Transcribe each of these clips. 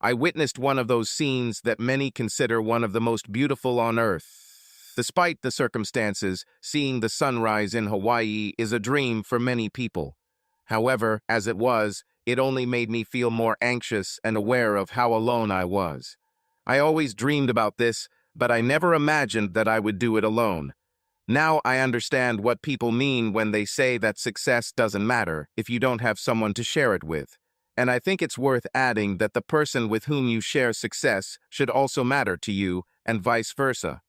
I witnessed one of those scenes that many consider one of the most beautiful on Earth. Despite the circumstances, seeing the sunrise in Hawaii is a dream for many people. However, as it was, it only made me feel more anxious and aware of how alone I was. I always dreamed about this, but I never imagined that I would do it alone. Now I understand what people mean when they say that success doesn't matter if you don't have someone to share it with. And I think it's worth adding that the person with whom you share success should also matter to you, and vice versa.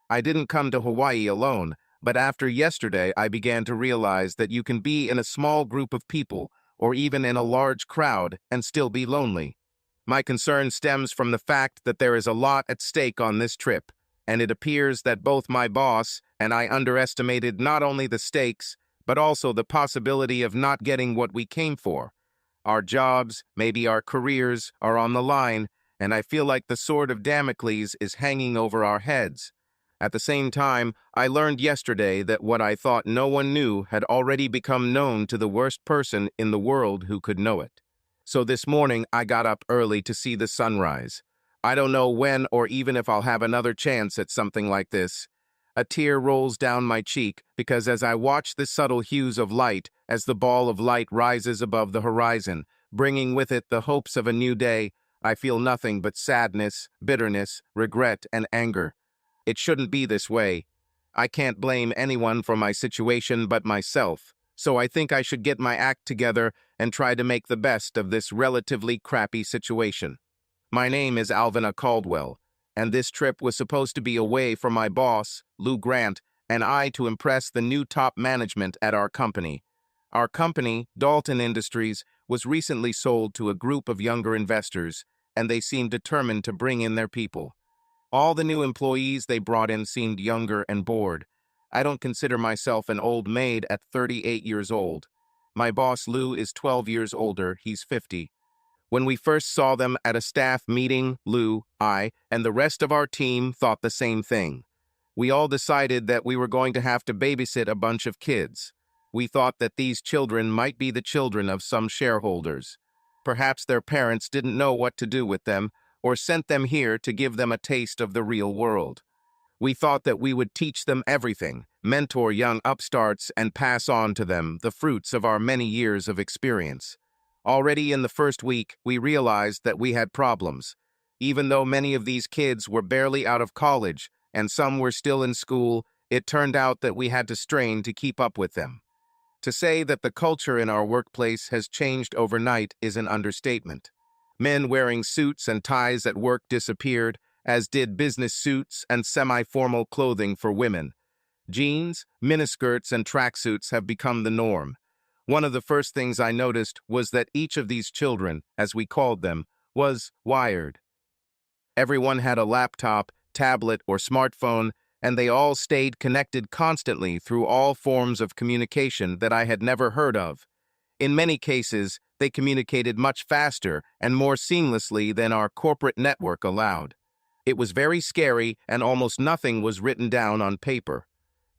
I didn't come to Hawaii alone, but after yesterday I began to realize that you can be in a small group of people, or even in a large crowd, and still be lonely. My concern stems from the fact that there is a lot at stake on this trip, and it appears that both my boss and I underestimated not only the stakes, but also the possibility of not getting what we came for. Our jobs, maybe our careers, are on the line, and I feel like the sword of Damocles is hanging over our heads. At the same time, I learned yesterday that what I thought no one knew had already become known to the worst person in the world who could know it. So this morning, I got up early to see the sunrise. I don't know when or even if I'll have another chance at something like this. A tear rolls down my cheek because as I watch the subtle hues of light, as the ball of light rises above the horizon, bringing with it the hopes of a new day, I feel nothing but sadness, bitterness, regret, and anger. It shouldn't be this way. I can't blame anyone for my situation but myself, so I think I should get my act together and try to make the best of this relatively crappy situation. My name is Alvina Caldwell, and this trip was supposed to be a way for my boss, Lou Grant, and I to impress the new top management at our company. Our company, Dalton Industries, was recently sold to a group of younger investors, and they seemed determined to bring in their people. All the new employees they brought in seemed younger and bored. I don't consider myself an old maid at 38 years old. My boss, Lou, is 12 years older. He's 50. When we first saw them at a staff meeting, Lou, I, and the rest of our team thought the same thing. We all decided that we were going to have to babysit a bunch of kids. We thought that these children might be the children of some shareholders. Perhaps their parents didn't know what to do with them, or sent them here to give them a taste of the real world. We thought that we would teach them everything, mentor young upstarts, and pass on to them the fruits of our many years of experience. Already in the first week, we realized that we had problems. Even though many of these kids were barely out of college, and some were still in school, it turned out that we had to strain to keep up with them. To say that the culture in our workplace has changed overnight is an understatement. Men wearing suits and ties at work disappeared, as did business suits and semi-formal clothing for women. Jeans, miniskirts, and tracksuits have become the norm. One of the first things I noticed was that each of these children, as we called them, was wired. Everyone had a laptop, tablet, or smartphone, and they all stayed connected constantly through all forms of communication that I had never heard of. In many cases, they communicated much faster and more seamlessly than our corporate network allowed. It was very scary, and almost nothing was written down on paper.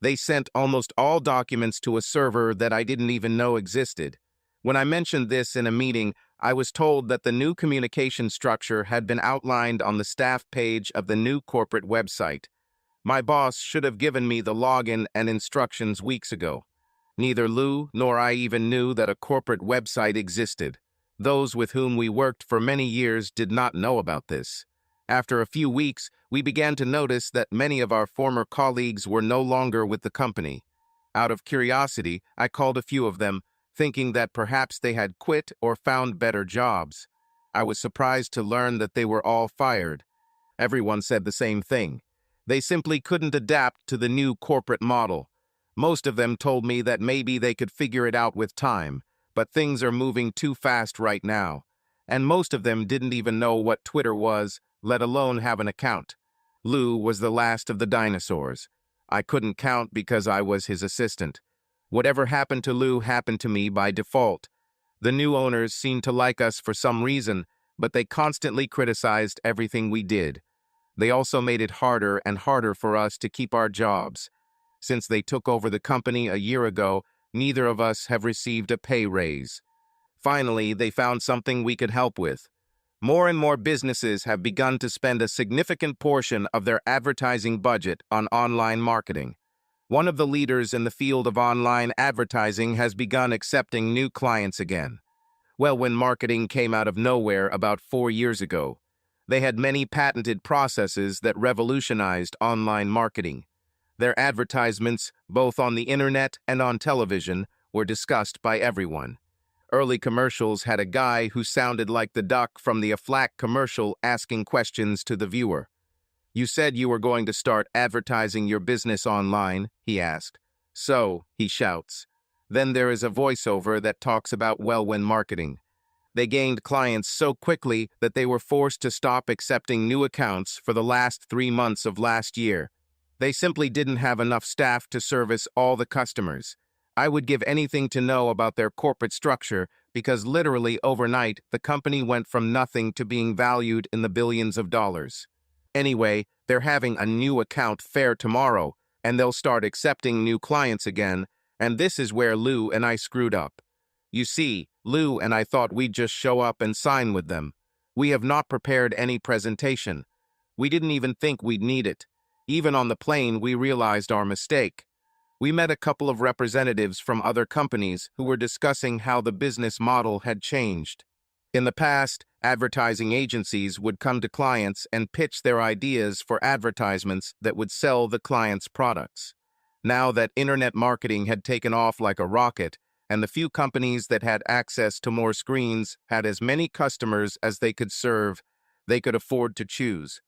They sent almost all documents to a server that I didn't even know existed. When I mentioned this in a meeting, I was told that the new communication structure had been outlined on the staff page of the new corporate website. My boss should have given me the login and instructions weeks ago. Neither Lou nor I even knew that a corporate website existed. Those with whom we worked for many years did not know about this. After a few weeks, we began to notice that many of our former colleagues were no longer with the company. Out of curiosity, I called a few of them, thinking that perhaps they had quit or found better jobs. I was surprised to learn that they were all fired. Everyone said the same thing. They simply couldn't adapt to the new corporate model. Most of them told me that maybe they could figure it out with time, but things are moving too fast right now. And most of them didn't even know what Twitter was, let alone have an account. Lou was the last of the dinosaurs. I couldn't count because I was his assistant. Whatever happened to Lou happened to me by default. The new owners seemed to like us for some reason, but they constantly criticized everything we did. They also made it harder and harder for us to keep our jobs. Since they took over the company a year ago, neither of us have received a pay raise. Finally, they found something we could help with. More and more businesses have begun to spend a significant portion of their advertising budget on online marketing. One of the leaders in the field of online advertising has begun accepting new clients again. Well, when marketing came out of nowhere about 4 years ago, they had many patented processes that revolutionized online marketing. Their advertisements, both on the internet and on television, were discussed by everyone. Early commercials had a guy who sounded like the duck from the Aflac commercial asking questions to the viewer. "You said you were going to start advertising your business online," he asked. "So," he shouts. Then there is a voiceover that talks about when marketing. They gained clients so quickly that they were forced to stop accepting new accounts for the last 3 months of last year. They simply didn't have enough staff to service all the customers. I would give anything to know about their corporate structure because literally overnight, the company went from nothing to being valued in the billions of dollars. Anyway, they're having a new account fair tomorrow, and they'll start accepting new clients again, and this is where Lou and I screwed up. You see, Lou and I thought we'd just show up and sign with them. We have not prepared any presentation. We didn't even think we'd need it. Even on the plane, we realized our mistake. We met a couple of representatives from other companies who were discussing how the business model had changed. In the past, advertising agencies would come to clients and pitch their ideas for advertisements that would sell the client's products. Now that internet marketing had taken off like a rocket, and the few companies that had access to more screens had as many customers as they could serve, they could afford to choose.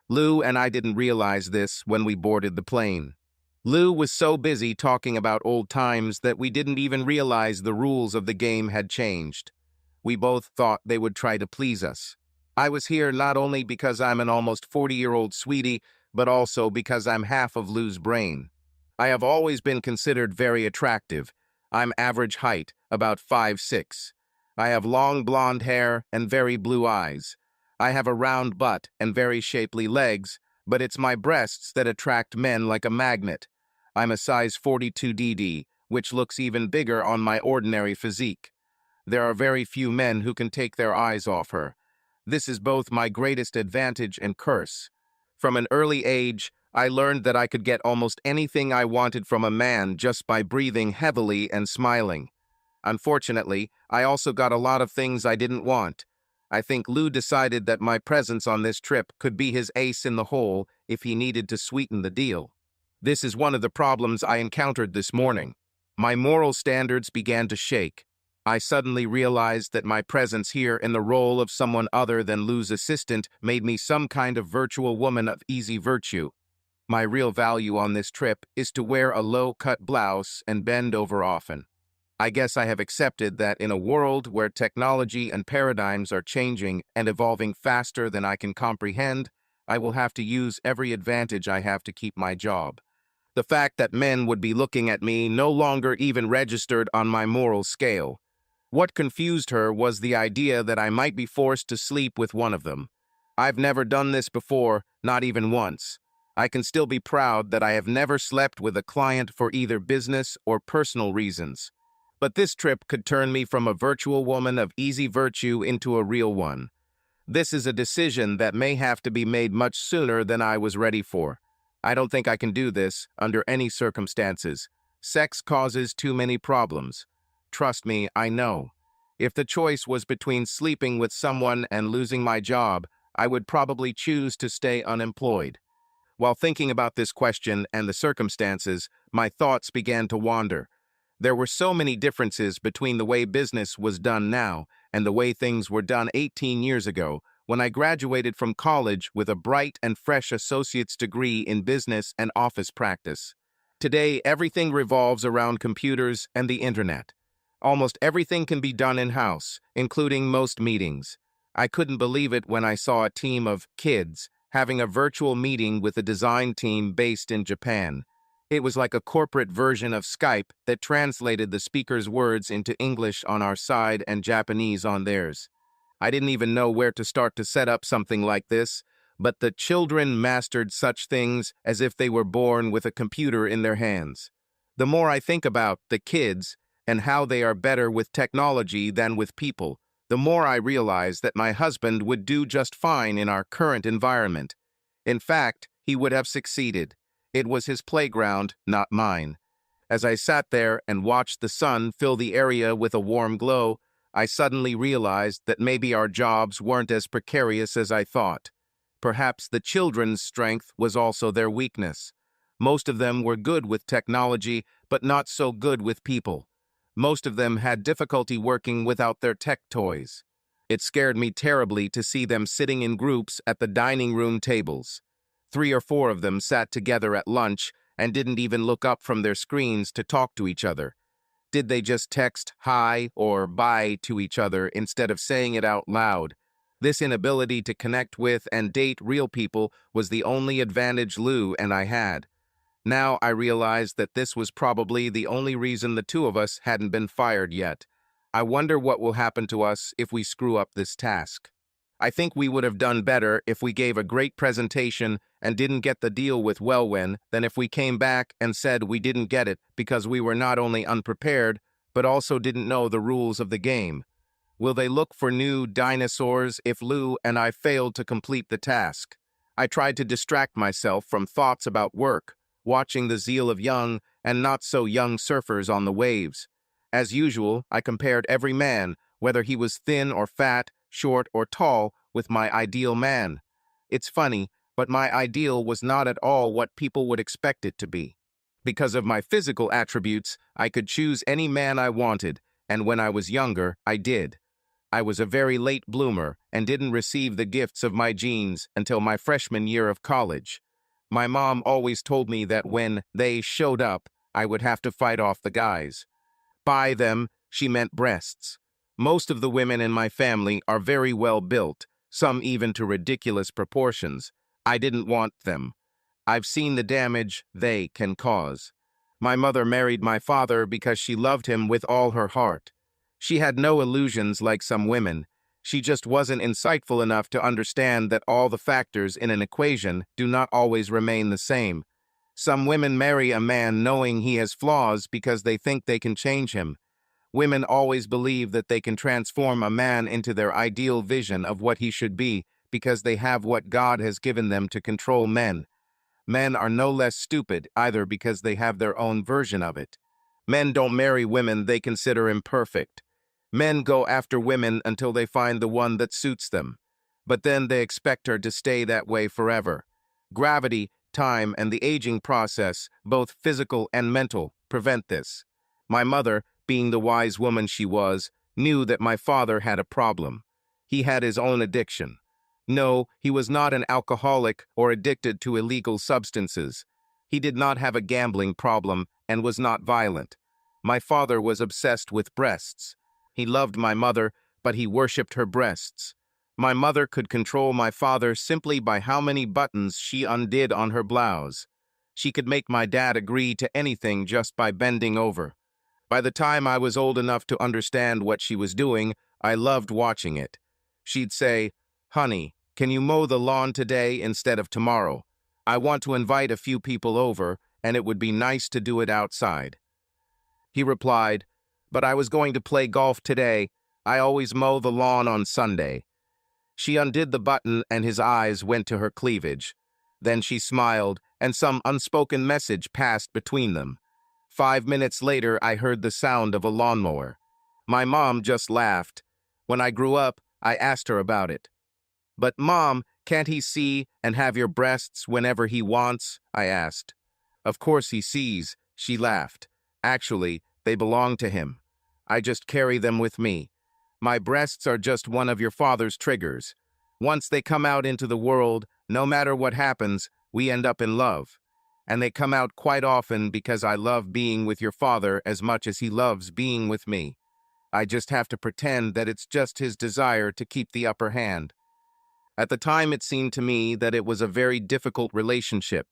Lou and I didn't realize this when we boarded the plane. Lou was so busy talking about old times that we didn't even realize the rules of the game had changed. We both thought they would try to please us. I was here not only because I'm an almost 40-year-old sweetie, but also because I'm half of Lou's brain. I have always been considered very attractive. I'm average height, about 5'6". I have long blonde hair and very blue eyes. I have a round butt and very shapely legs, but it's my breasts that attract men like a magnet. I'm a size 42DD, which looks even bigger on my ordinary physique. There are very few men who can take their eyes off her. This is both my greatest advantage and curse. From an early age, I learned that I could get almost anything I wanted from a man just by breathing heavily and smiling. Unfortunately, I also got a lot of things I didn't want. I think Lou decided that my presence on this trip could be his ace in the hole if he needed to sweeten the deal. This is one of the problems I encountered this morning. My moral standards began to shake. I suddenly realized that my presence here in the role of someone other than Lou's assistant made me some kind of virtual woman of easy virtue. My real value on this trip is to wear a low-cut blouse and bend over often. I guess I have accepted that in a world where technology and paradigms are changing and evolving faster than I can comprehend, I will have to use every advantage I have to keep my job. The fact that men would be looking at me no longer even registered on my moral scale. What confused her was the idea that I might be forced to sleep with one of them. I've never done this before, not even once. I can still be proud that I have never slept with a client for either business or personal reasons. But this trip could turn me from a virtual woman of easy virtue into a real one. This is a decision that may have to be made much sooner than I was ready for. I don't think I can do this under any circumstances. Sex causes too many problems. Trust me, I know. If the choice was between sleeping with someone and losing my job, I would probably choose to stay unemployed. While thinking about this question and the circumstances, my thoughts began to wander. There were so many differences between the way business was done now and the way things were done 18 years ago, when I graduated from college with a bright and fresh associate's degree in business and office practice. Today, everything revolves around computers and the internet. Almost everything can be done in-house, including most meetings. I couldn't believe it when I saw a team of kids having a virtual meeting with a design team based in Japan. It was like a corporate version of Skype that translated the speaker's words into English on our side and Japanese on theirs. I didn't even know where to start to set up something like this, but the children mastered such things as if they were born with a computer in their hands. The more I think about the kids and how they are better with technology than with people, the more I realized that my husband would do just fine in our current environment. In fact, he would have succeeded. It was his playground, not mine. As I sat there and watched the sun fill the area with a warm glow, I suddenly realized that maybe our jobs weren't as precarious as I thought. Perhaps the children's strength was also their weakness. Most of them were good with technology, but not so good with people. Most of them had difficulty working without their tech toys. It scared me terribly to see them sitting in groups at the dining room tables. 3 or 4 of them sat together at lunch and didn't even look up from their screens to talk to each other. Did they just text hi or bye to each other instead of saying it out loud? This inability to connect with and date real people was the only advantage Lou and I had. Now I realized that this was probably the only reason the two of us hadn't been fired yet. I wonder what will happen to us if we screw up this task. I think we would have done better if we gave a great presentation and didn't get the deal with Wellwyn than if we came back and said we didn't get it because we were not only unprepared, but also didn't know the rules of the game. Will they look for new dinosaurs if Lou and I failed to complete the task? I tried to distract myself from thoughts about work, watching the zeal of young and not so young surfers on the waves. As usual, I compared every man, whether he was thin or fat, short or tall, with my ideal man. It's funny, but my ideal was not at all what people would expect it to be. Because of my physical attributes, I could choose any man I wanted, and when I was younger, I did. I was a very late bloomer and didn't receive the gifts of my genes until my freshman year of college. My mom always told me that when they showed up, I would have to fight off the guys. By them, she meant breasts. Most of the women in my family are very well built, some even to ridiculous proportions. I didn't want them. I've seen the damage they can cause. My mother married my father because she loved him with all her heart. She had no illusions like some women. She just wasn't insightful enough to understand that all the factors in an equation do not always remain the same. Some women marry a man knowing he has flaws because they think they can change him. Women always believe that they can transform a man into their ideal vision of what he should be because they have what God has given them to control men. Men are no less stupid either because they have their own version of it. Men don't marry women they consider imperfect. Men go after women until they find the one that suits them. But then they expect her to stay that way forever. Gravity, time, and the aging process, both physical and mental, prevent this. My mother, being the wise woman she was, knew that my father had a problem. He had his own addiction. No, he was not an alcoholic or addicted to illegal substances. He did not have a gambling problem and was not violent. My father was obsessed with breasts. He loved my mother, but he worshipped her breasts. My mother could control my father simply by how many buttons she undid on her blouse. She could make my dad agree to anything just by bending over. By the time I was old enough to understand what she was doing, I loved watching it. She'd say, "Honey, can you mow the lawn today instead of tomorrow? I want to invite a few people over, and it would be nice to do it outside." He replied, "But I was going to play golf today. I always mow the lawn on Sunday." She undid the button and his eyes went to her cleavage. Then she smiled, and some unspoken message passed between them. 5 minutes later, I heard the sound of a lawnmower. My mom just laughed. When I grew up, I asked her about it. "But Mom, can't he see and have your breasts whenever he wants?" I asked. "Of course he sees," she laughed. "Actually, they belong to him. I just carry them with me. My breasts are just one of your father's triggers. Once they come out into the world, no matter what happens, we end up in love. And they come out quite often because I love being with your father as much as he loves being with me. I just have to pretend that it's just his desire to keep the upper hand." At the time, it seemed to me that it was a very difficult relationship,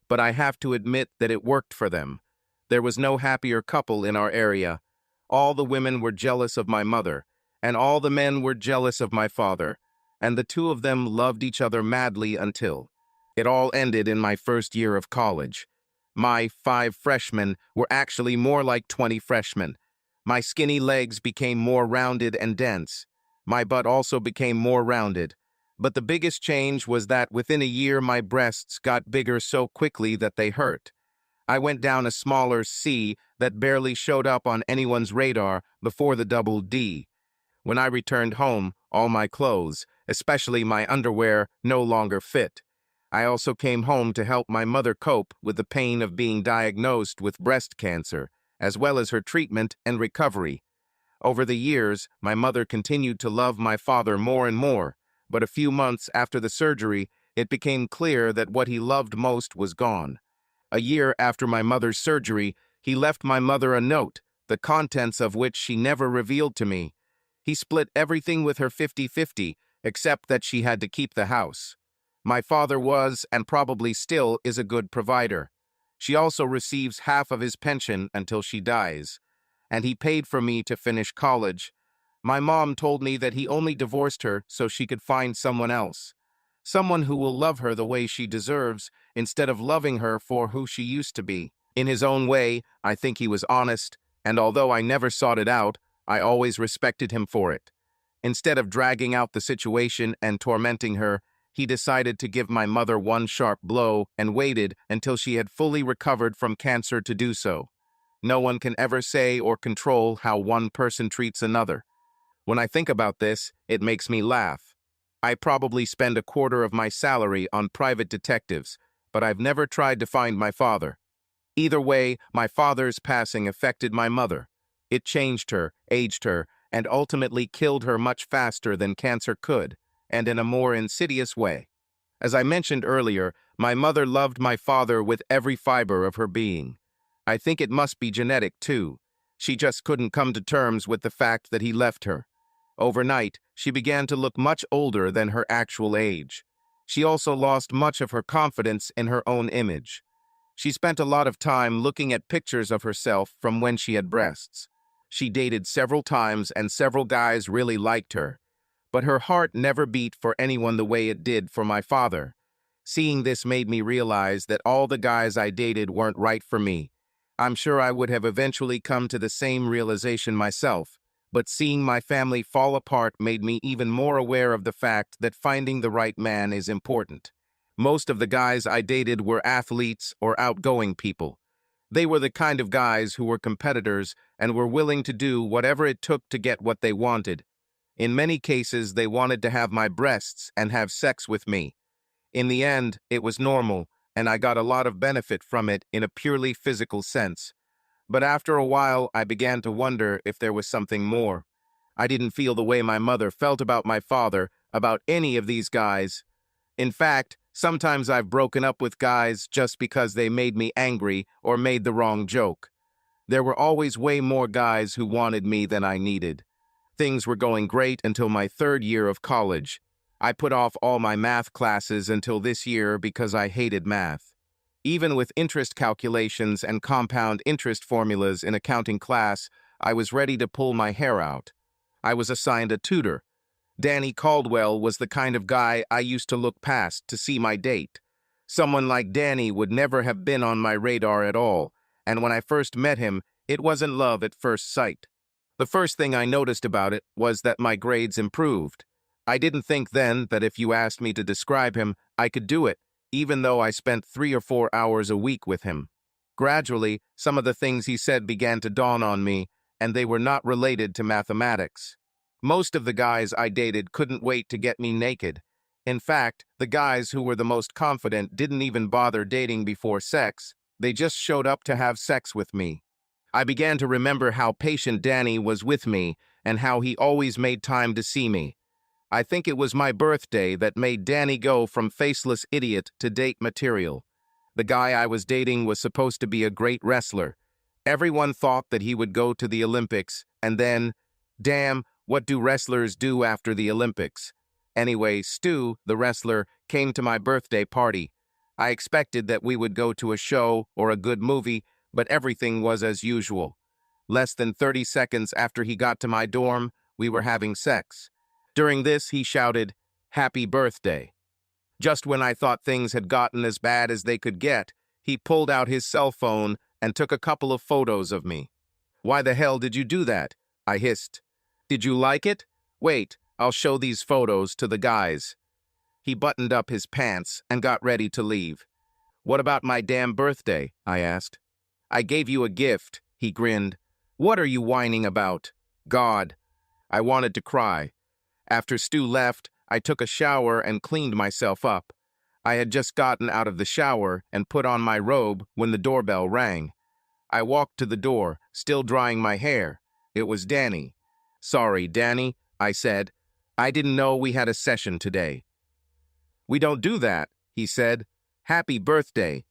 but I have to admit that it worked for them. There was no happier couple in our area. All the women were jealous of my mother, and all the men were jealous of my father, and the two of them loved each other madly until it all ended in my first year of college. My 5 freshmen were actually more like 20 freshmen. My skinny legs became more rounded and dense. My butt also became more rounded. But the biggest change was that within a year my breasts got bigger so quickly that they hurt. I went down a smaller C that barely showed up on anyone's radar before the double D. When I returned home, all my clothes, especially my underwear, no longer fit. I also came home to help my mother cope with the pain of being diagnosed with breast cancer, as well as her treatment and recovery. Over the years, my mother continued to love my father more and more, but a few months after the surgery, it became clear that what he loved most was gone. A year after my mother's surgery, he left my mother a note, the contents of which she never revealed to me. He split everything with her 50-50, except that she had to keep the house. My father was, and probably still is, a good provider. She also receives half of his pension until she dies. And he paid for me to finish college. My mom told me that he only divorced her so she could find someone else. Someone who will love her the way she deserves, instead of loving her for who she used to be. In his own way, I think he was honest, and although I never sought it out, I always respected him for it. Instead of dragging out the situation and tormenting her, he decided to give my mother one sharp blow and waited until she had fully recovered from cancer to do so. No one can ever say or control how one person treats another. When I think about this, it makes me laugh. I probably spend a quarter of my salary on private detectives, but I've never tried to find my father. Either way, my father's passing affected my mother. It changed her, aged her, and ultimately killed her much faster than cancer could, and in a more insidious way. As I mentioned earlier, my mother loved my father with every fiber of her being. I think it must be genetic, too. She just couldn't come to terms with the fact that he left her. Overnight, she began to look much older than her actual age. She also lost much of her confidence in her own image. She spent a lot of time looking at pictures of herself from when she had breasts. She dated several times and several guys really liked her. But her heart never beat for anyone the way it did for my father. Seeing this made me realize that all the guys I dated weren't right for me. I'm sure I would have eventually come to the same realization myself, but seeing my family fall apart made me even more aware of the fact that finding the right man is important. Most of the guys I dated were athletes or outgoing people. They were the kind of guys who were competitors and were willing to do whatever it took to get what they wanted. In many cases, they wanted to have my breasts and have sex with me. In the end, it was normal, and I got a lot of benefit from it in a purely physical sense. But after a while, I began to wonder if there was something more. I didn't feel the way my mother felt about my father, about any of these guys. In fact, sometimes I've broken up with guys just because they made me angry or made the wrong joke. There were always way more guys who wanted me than I needed. Things were going great until my third year of college. I put off all my math classes until this year because I hated math. Even with interest calculations and compound interest formulas in accounting class, I was ready to pull my hair out. I was assigned a tutor. Danny Caldwell was the kind of guy I used to look past to see my date. Someone like Danny would never have been on my radar at all, and when I first met him, it wasn't love at first sight. The first thing I noticed about it was that my grades improved. I didn't think then that if you asked me to describe him, I could do it, even though I spent 3 or 4 hours a week with him. Gradually, some of the things he said began to dawn on me, and they were not related to mathematics. Most of the guys I dated couldn't wait to get me naked. In fact, the guys who were the most confident didn't even bother dating before sex. They just showed up to have sex with me. I began to remember how patient Danny was with me and how he always made time to see me. I think it was my birthday that made Danny go from faceless idiot to date material. The guy I was dating was supposed to be a great wrestler. Everyone thought that he would go to the Olympics, and then, damn, what do wrestlers do after the Olympics? Anyway, Stu, the wrestler, came to my birthday party. I expected that we would go to a show or a good movie, but everything was as usual. Less than 30 seconds after he got to my dorm, we were having sex. During this, he shouted, "Happy birthday." Just when I thought things had gotten as bad as they could get, he pulled out his cell phone and took a couple of photos of me. "Why the hell did you do that?" I hissed. "Did you like it? Wait, I'll show these photos to the guys." He buttoned up his pants and got ready to leave. "What about my damn birthday?" I asked. "I gave you a gift," he grinned. "What are you whining about?" "God." I wanted to cry. After Stu left, I took a shower and cleaned myself up. I had just gotten out of the shower and put on my robe when the doorbell rang. I walked to the door, still drying my hair. It was Danny. "Sorry, Danny," I said. "I didn't know we had a session today." "We don't do that," he said. "Happy birthday."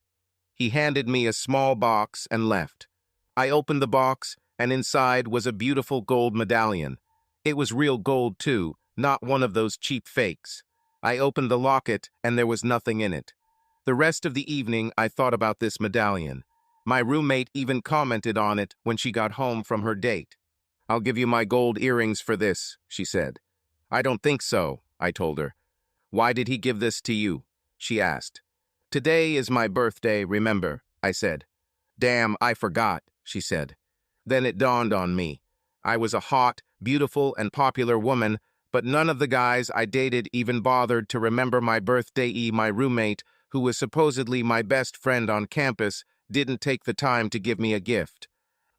He handed me a small box and left. I opened the box, and inside was a beautiful gold medallion. It was real gold, too, not one of those cheap fakes. I opened the locket, and there was nothing in it. The rest of the evening, I thought about this medallion. My roommate even commented on it when she got home from her date. "I'll give you my gold earrings for this," she said. "I don't think so," I told her. "Why did he give this to you?" she asked. "Today is my birthday, remember," I said. "Damn, I forgot," she said. Then it dawned on me. I was a hot, beautiful, and popular woman, but none of the guys I dated even bothered to remember my birthday. My roommate, who was supposedly my best friend on campus, didn't take the time to give me a gift.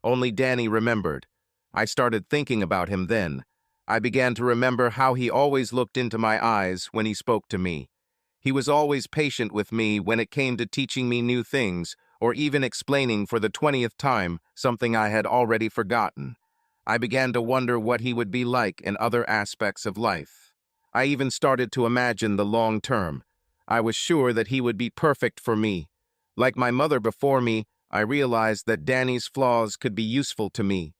Only Danny remembered. I started thinking about him then. I began to remember how he always looked into my eyes when he spoke to me. He was always patient with me when it came to teaching me new things, or even explaining for the 20th time something I had already forgotten. I began to wonder what he would be like in other aspects of life. I even started to imagine the long term. I was sure that he would be perfect for me. Like my mother before me, I realized that Danny's flaws could be useful to me.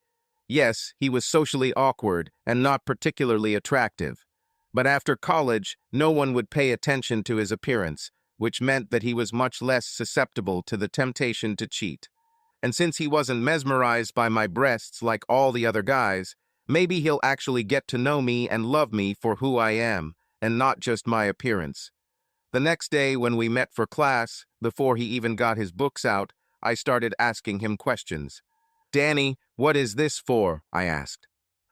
Yes, he was socially awkward and not particularly attractive. But after college, no one would pay attention to his appearance, which meant that he was much less susceptible to the temptation to cheat. And since he wasn't mesmerized by my breasts like all the other guys, maybe he'll actually get to know me and love me for who I am, and not just my appearance. The next day when we met for class, before he even got his books out, I started asking him questions. "Danny, what is this for?" I asked.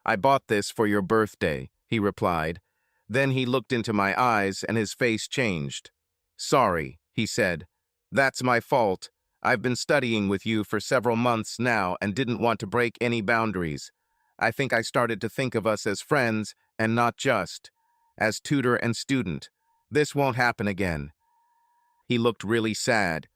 "I bought this for your birthday," he replied. Then he looked into my eyes and his face changed. "Sorry," he said. "That's my fault. I've been studying with you for several months now and didn't want to break any boundaries. I think I started to think of us as friends and not just as tutor and student. This won't happen again." He looked really sad.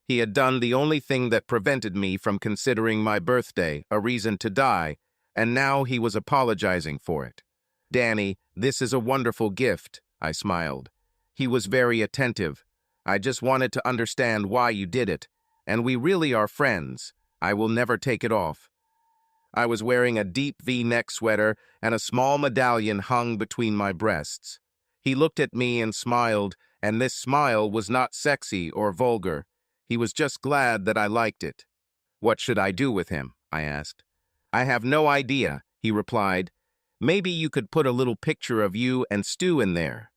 He had done the only thing that prevented me from considering my birthday a reason to die, and now he was apologizing for it. "Danny, this is a wonderful gift," I smiled. He was very attentive. "I just wanted to understand why you did it, and we really are friends. I will never take it off." I was wearing a deep V-neck sweater, and a small medallion hung between my breasts. He looked at me and smiled, and this smile was not sexy or vulgar. He was just glad that I liked it. "What should I do with him?" I asked. "I have no idea," he replied. "Maybe you could put a little picture of you and Stu in there."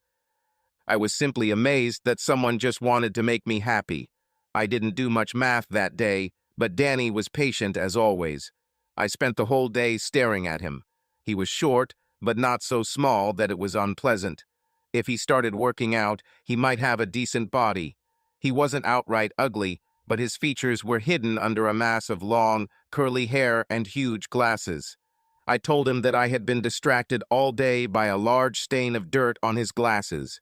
I was simply amazed that someone just wanted to make me happy. I didn't do much math that day, but Danny was patient as always. I spent the whole day staring at him. He was short, but not so small that it was unpleasant. If he started working out, he might have a decent body. He wasn't outright ugly, but his features were hidden under a mass of long, curly hair and huge glasses. I told him that I had been distracted all day by a large stain of dirt on his glasses.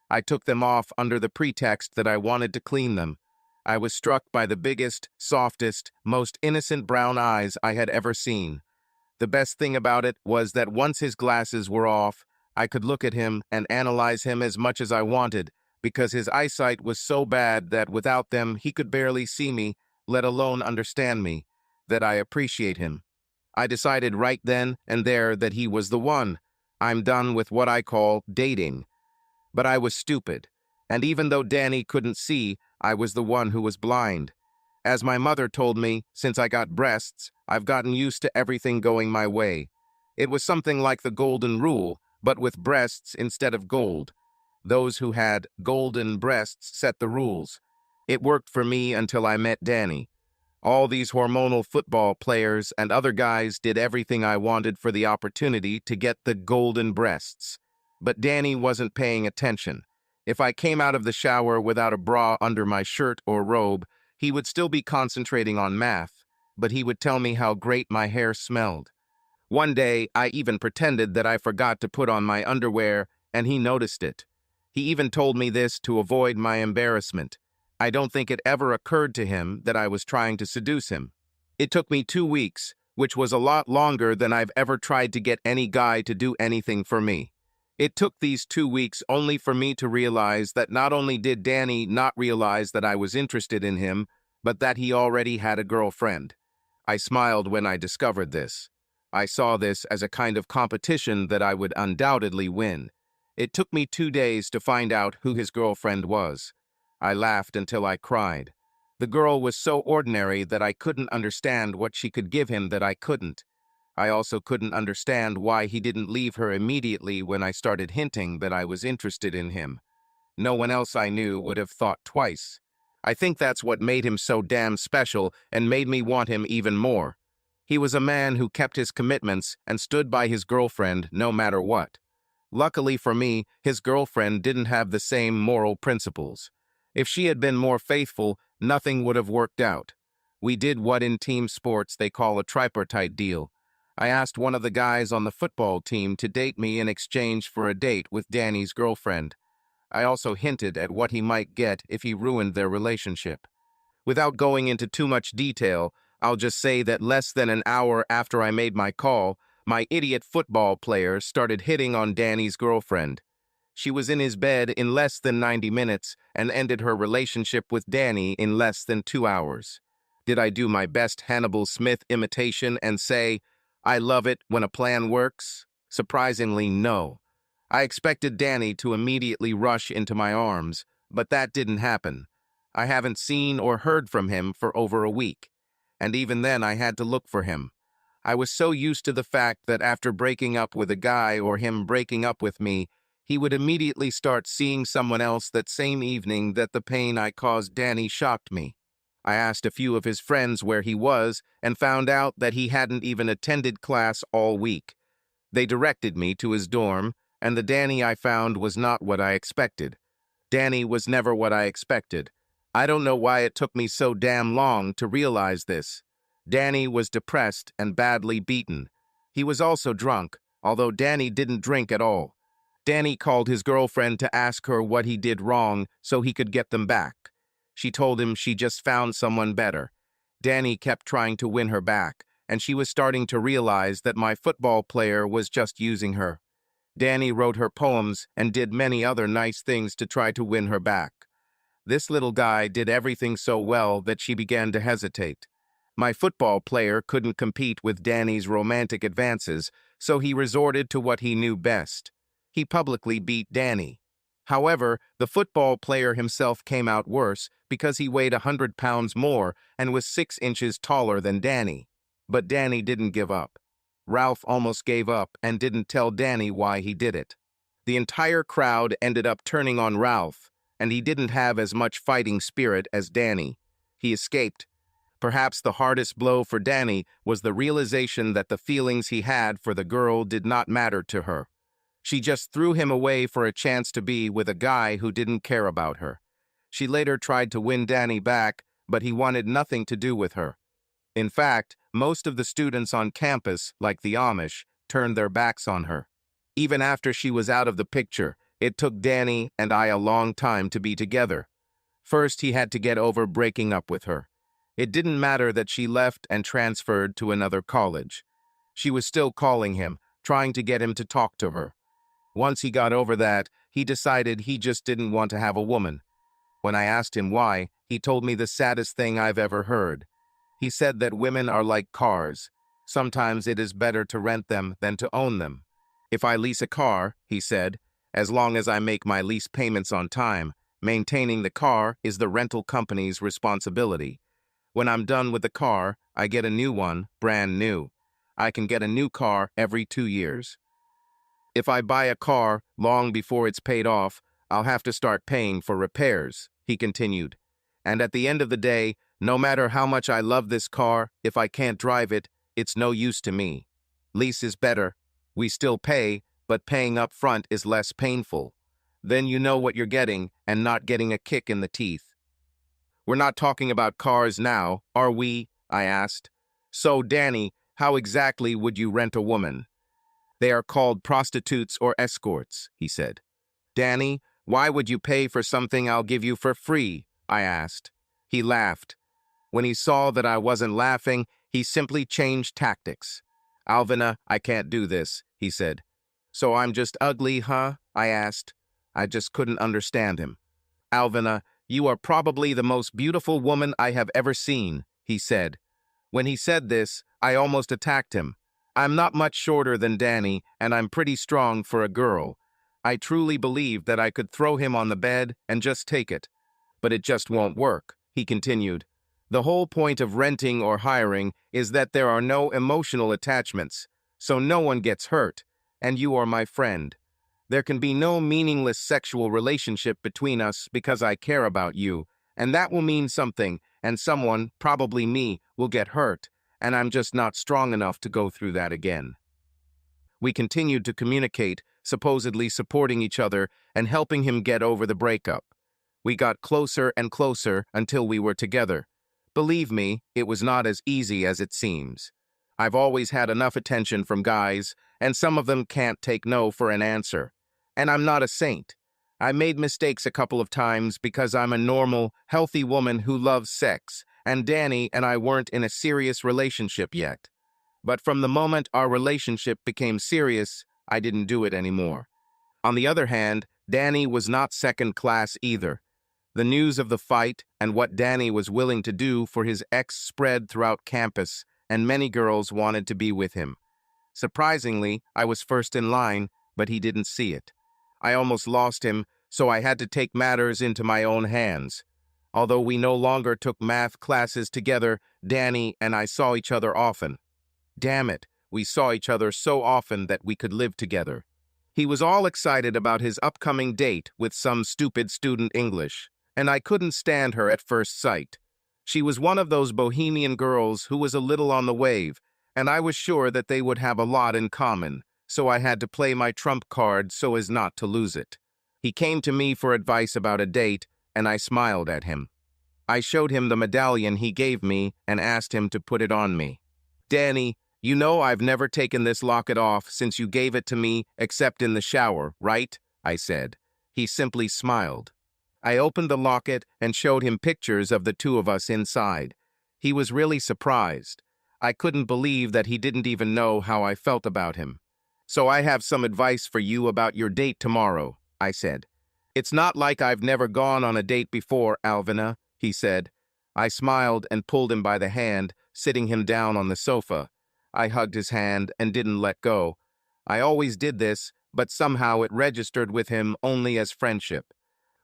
I took them off under the pretext that I wanted to clean them. I was struck by the biggest, softest, most innocent brown eyes I had ever seen. The best thing about it was that once his glasses were off, I could look at him and analyze him as much as I wanted, because his eyesight was so bad that without them he could barely see me, let alone understand me, that I appreciate him. I decided right then and there that he was the one. I'm done with what I call dating. But I was stupid, and even though Danny couldn't see, I was the one who was blind. As my mother told me, since I got breasts, I've gotten used to everything going my way. It was something like the golden rule, but with breasts instead of gold. Those who had golden breasts set the rules. It worked for me until I met Danny. All these hormonal football players and other guys did everything I wanted for the opportunity to get the golden breasts. But Danny wasn't paying attention. If I came out of the shower without a bra under my shirt or robe, he would still be concentrating on math, but he would tell me how great my hair smelled. One day, I even pretended that I forgot to put on my underwear, and he noticed it. He even told me this to avoid my embarrassment. I don't think it ever occurred to him that I was trying to seduce him. It took me 2 weeks, which was a lot longer than I've ever tried to get any guy to do anything for me. It took these 2 weeks only for me to realize that not only did Danny not realize that I was interested in him, but that he already had a girlfriend. I smiled when I discovered this. I saw this as a kind of competition that I would undoubtedly win. It took me 2 days to find out who his girlfriend was. I laughed until I cried. The girl was so ordinary that I couldn't understand what she could give him that I couldn't. I also couldn't understand why he didn't leave her immediately when I started hinting that I was interested in him. No one else I knew would have thought twice. I think that's what made him so damn special and made me want him even more. He was a man who kept his commitments and stood by his girlfriend no matter what. Luckily for me, his girlfriend didn't have the same moral principles. If she had been more faithful, nothing would have worked out. We did what in team sports they call a tripartite deal. I asked one of the guys on the football team to date me in exchange for a date with Danny's girlfriend. I also hinted at what he might get if he ruined their relationship. Without going into too much detail, I'll just say that less than an hour after I made my call, my idiot football player started hitting on Danny's girlfriend. She was in his bed in less than 90 minutes and ended her relationship with Danny in less than 2 hours. Did I do my best Hannibal Smith imitation and say, "I love it when a plan works"? Surprisingly, no. I expected Danny to immediately rush into my arms, but that didn't happen. I haven't seen or heard from him for over a week, and even then I had to look for him. I was so used to the fact that after breaking up with a guy or him breaking up with me, he would immediately start seeing someone else that same evening that the pain I caused Danny shocked me. I asked a few of his friends where he was and found out that he hadn't even attended class all week. They directed me to his dorm, and the Danny I found was not what I expected. Danny was never what I expected. I don't know why it took me so damn long to realize this. Danny was depressed and badly beaten. He was also drunk, although Danny didn't drink at all. Danny called his girlfriend to ask her what he did wrong so he could get them back. She told him she just found someone better. Danny kept trying to win her back, and she was starting to realize that my football player was just using her. Danny wrote her poems and did many other nice things to try to win her back. This little guy did everything so well that she began to hesitate. My football player couldn't compete with Danny's romantic advances, so he resorted to what he knew best. He publicly beat Danny. However, the football player himself came out worse because he weighed 100 pounds more and was 6 inches taller than Danny. But Danny didn't give up. Ralph almost gave up and didn't tell Danny why he did it. The entire crowd ended up turning on Ralph, and he didn't have as much fighting spirit as Danny. He escaped. Perhaps the hardest blow for Danny was the realization that the feelings he had for the girl did not matter to her. She just threw him away for a chance to be with a guy who didn't care about her. She later tried to win Danny back, but he wanted nothing to do with her. In fact, most of the students on campus, like the Amish, turned their backs on her. Even after she was out of the picture, it took Danny and I a long time to be together. First, he had to get over breaking up with her. It didn't matter that she left and transferred to another college. She was still calling him, trying to get him to talk to her. Once he got over that, he decided he just didn't want to have a woman. When I asked him why, he told me the saddest thing I've ever heard. He said that women are like cars. Sometimes it is better to rent them than to own them. If I lease a car, he said, as long as I make my lease payments on time, maintaining the car is the rental company's responsibility. When I'm done with the car, I get a new one, brand new. I can get a new car every 2 years. If I buy a car long before it's paid off, I'll have to start paying for repairs, he continued. And at the end of the day, No matter how much I love this car, if I can't drive it, it's no use to me. Lease is better. We still pay, but paying up front is less painful. Then you know what you're getting and not getting a kick in the teeth. We're not talking about cars now, are we? I asked. So, Danny, how exactly would you rent a woman? They are called prostitutes or escorts, he said. Danny, why would you pay for something I'll give you for free? I asked. He laughed. When he saw that I wasn't laughing, he simply changed tactics. Alvina, I can't do this, he said. So I'm just ugly, huh? I asked. I just couldn't understand him. Alvina, you are probably the most beautiful woman I have ever seen, he said. When he said this, I almost attacked him. I'm not much shorter than Danny, and I'm pretty strong for a girl. I truly believed that I could throw him on the bed and just take it. But it just won't work, he continued. The whole point of renting or hiring is that there are no emotional attachments, so no one gets hurt, and you are my friend. There can be no meaningless sexual relationship between us because I care about you, and that will mean something, and someone, probably me, will get hurt, and I'm just not strong enough to go through that again. We continued to communicate, supposedly supporting each other and helping him get over the breakup. We got closer and closer until we were together. Believe me, it was not as easy as it seems. I've always had enough attention from guys, and some of them can't take no for an answer. And I'm not a saint. I made mistakes a couple of times because I'm a normal, healthy woman who loves sex, and Danny and I weren't in a serious relationship yet. But from the moment our relationship became serious, I didn't do it anymore. On the other hand, Danny was not second class either. The news of the fight and what Danny was willing to do for his ex spread throughout campus, and many girls wanted to be with him. Surprisingly, I was first in line, but he didn't see it. I almost lost him, so I had to take matters into my own hands. Although we no longer took math classes together, Danny and I saw each other often. Damn it, we saw each other so often that we could live together. He was all excited about his upcoming date with some stupid student English, and I couldn't stand her at first sight. She was one of those bohemian girls who was a little on the wave, and I was sure that they would have a lot in common, so I had to play my trump card so as not to lose it. He came to me for advice about a date, and I smiled at him. I showed him the medallion he gave me and asked him to put it on me. Danny, you know I've never taken this locket off since you gave it to me except in the shower, right? I said. He simply smiled. I opened the locket and showed him pictures of the two of us inside. He was really surprised. I couldn't believe that he didn't even know how I felt about him. So I have some advice for you about your date tomorrow, I said. It's not like I've never gone on a date before, Alvina, he said. I smiled and pulled him by the hand, sitting him down on the sofa. I hugged his hand and didn't let go. I always did this, but somehow it registered with him only as friendship.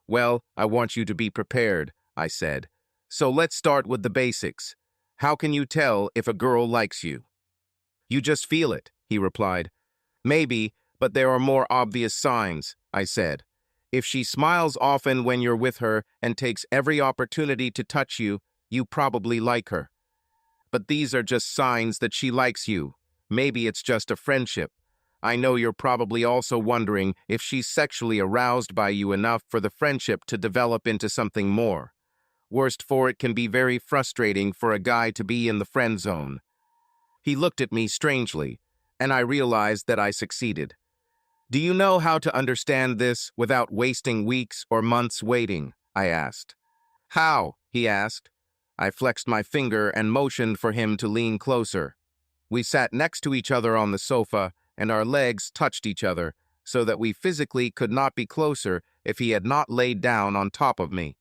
Well, I want you to be prepared, I said. So let's start with the basics. How can you tell if a girl likes you? You just feel it, he replied. Maybe, but there are more obvious signs, I said. If she smiles often when you're with her and takes every opportunity to touch you, you probably like her. But these are just signs that she likes you. Maybe it's just a friendship. I know you're probably also wondering if she's sexually aroused by you enough for the friendship to develop into something more. Worst for it can be very frustrating for a guy to be in the friend zone. He looked at me strangely, and I realized that I succeeded. Do you know how to understand this without wasting weeks or months waiting? I asked. How? He asked. I flexed my finger and motioned for him to lean closer. We sat next to each other on the sofa, and our legs touched each other, so that we physically could not be closer if he had not laid down on top of me.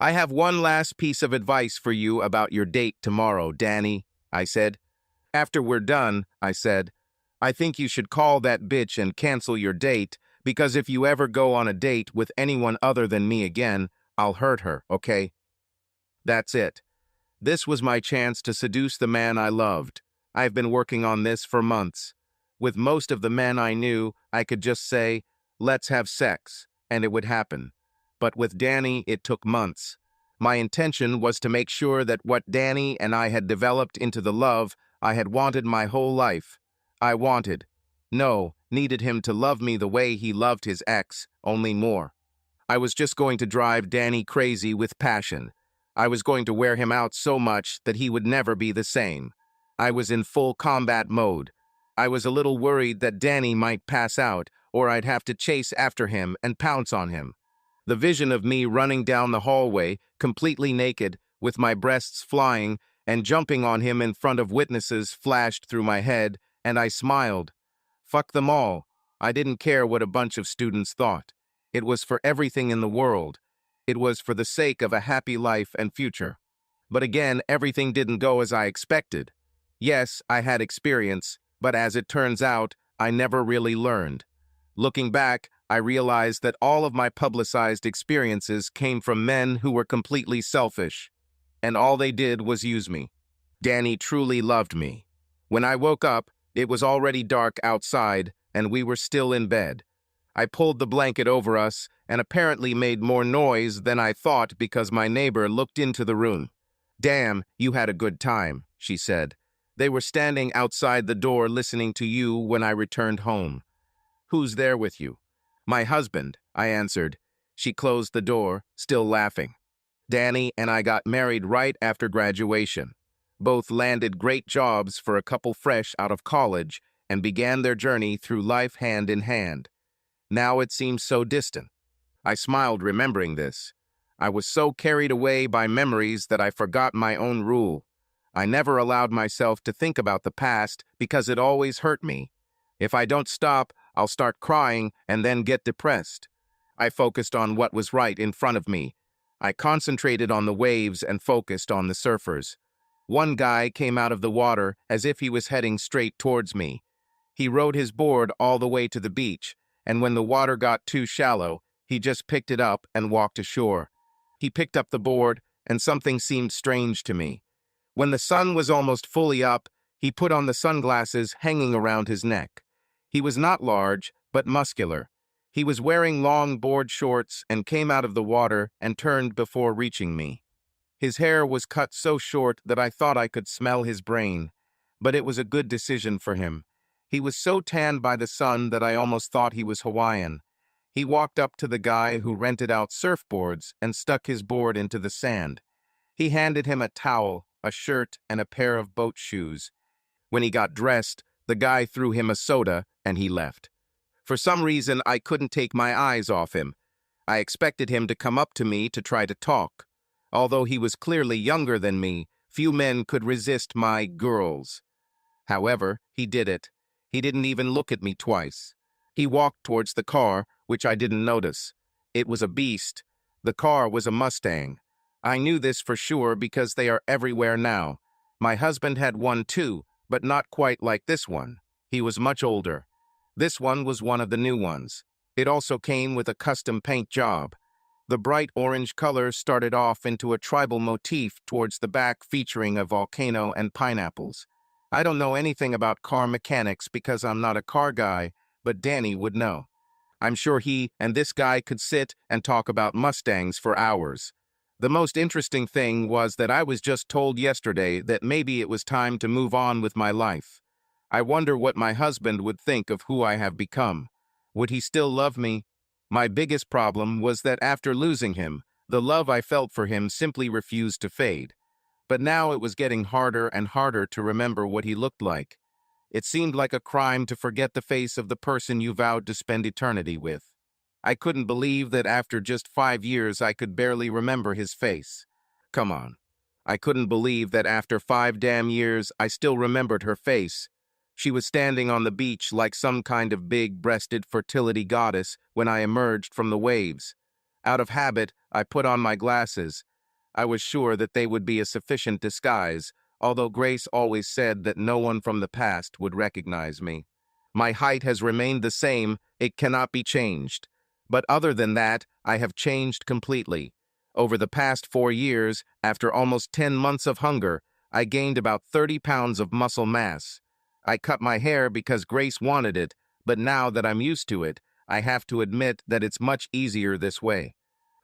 I have one last piece of advice for you about your date tomorrow, Danny, I said. After we're done, I said, I think you should call that bitch and cancel your date, because if you ever go on a date with anyone other than me again, I'll hurt her, okay? That's it. This was my chance to seduce the man I loved. I've been working on this for months. With most of the men I knew, I could just say, let's have sex, and it would happen. But with Danny, it took months. My intention was to make sure that what Danny and I had developed into the love I had wanted my whole life. I needed him to love me the way he loved his ex, only more. I was just going to drive Danny crazy with passion. I was going to wear him out so much that he would never be the same. I was in full combat mode. I was a little worried that Danny might pass out, or I'd have to chase after him and pounce on him. The vision of me running down the hallway, completely naked, with my breasts flying, and jumping on him in front of witnesses flashed through my head, and I smiled. Fuck them all. I didn't care what a bunch of students thought. It was for everything in the world. It was for the sake of a happy life and future. But again, everything didn't go as I expected. Yes, I had experience, but as it turns out, I never really learned. Looking back, I realized that all of my publicized experiences came from men who were completely selfish, and all they did was use me. Danny truly loved me. When I woke up, it was already dark outside, and we were still in bed. I pulled the blanket over us and apparently made more noise than I thought because my neighbor looked into the room. "Damn, you had a good time," she said. "They were standing outside the door listening to you when I returned home." "Who's there with you?" "My husband," I answered. She closed the door, still laughing. "Danny and I got married right after graduation. Both landed great jobs for a couple fresh out of college and began their journey through life hand in hand. Now it seems so distant." I smiled, remembering this. I was so carried away by memories that I forgot my own rule. I never allowed myself to think about the past because it always hurt me. If I don't stop, I'll start crying and then get depressed. I focused on what was right in front of me. I concentrated on the waves and focused on the surfers. One guy came out of the water as if he was heading straight towards me. He rode his board all the way to the beach, and when the water got too shallow, he just picked it up and walked ashore. He picked up the board, and something seemed strange to me. When the sun was almost fully up, he put on the sunglasses hanging around his neck. He was not large, but muscular. He was wearing long board shorts and came out of the water and turned before reaching me. His hair was cut so short that I thought I could smell his brain, but it was a good decision for him. He was so tanned by the sun that I almost thought he was Hawaiian. He walked up to the guy who rented out surfboards and stuck his board into the sand. He handed him a towel, a shirt, and a pair of boat shoes. When he got dressed, the guy threw him a soda, and he left. For some reason, I couldn't take my eyes off him. I expected him to come up to me to try to talk. Although he was clearly younger than me, few men could resist my girls. However, he did it. He didn't even look at me twice. He walked towards the car, which I didn't notice. It was a beast. The car was a Mustang. I knew this for sure because they are everywhere now. My husband had one too, but not quite like this one. He was much older. This one was one of the new ones. It also came with a custom paint job. The bright orange color started off into a tribal motif towards the back featuring a volcano and pineapples. I don't know anything about car mechanics because I'm not a car guy, but Danny would know. I'm sure he and this guy could sit and talk about Mustangs for hours. The most interesting thing was that I was just told yesterday that maybe it was time to move on with my life. I wonder what my husband would think of who I have become. Would he still love me? My biggest problem was that after losing him, the love I felt for him simply refused to fade. But now it was getting harder and harder to remember what he looked like. It seemed like a crime to forget the face of the person you vowed to spend eternity with. I couldn't believe that after just 5 years I could barely remember his face. Come on. I couldn't believe that after 5 damn years I still remembered her face. She was standing on the beach like some kind of big-breasted fertility goddess when I emerged from the waves. Out of habit, I put on my glasses. I was sure that they would be a sufficient disguise, although Grace always said that no one from the past would recognize me. My height has remained the same, it cannot be changed. But other than that, I have changed completely. Over the past 4 years, after almost 10 months of hunger, I gained about 30 pounds of muscle mass. I cut my hair because Grace wanted it, but now that I'm used to it, I have to admit that it's much easier this way.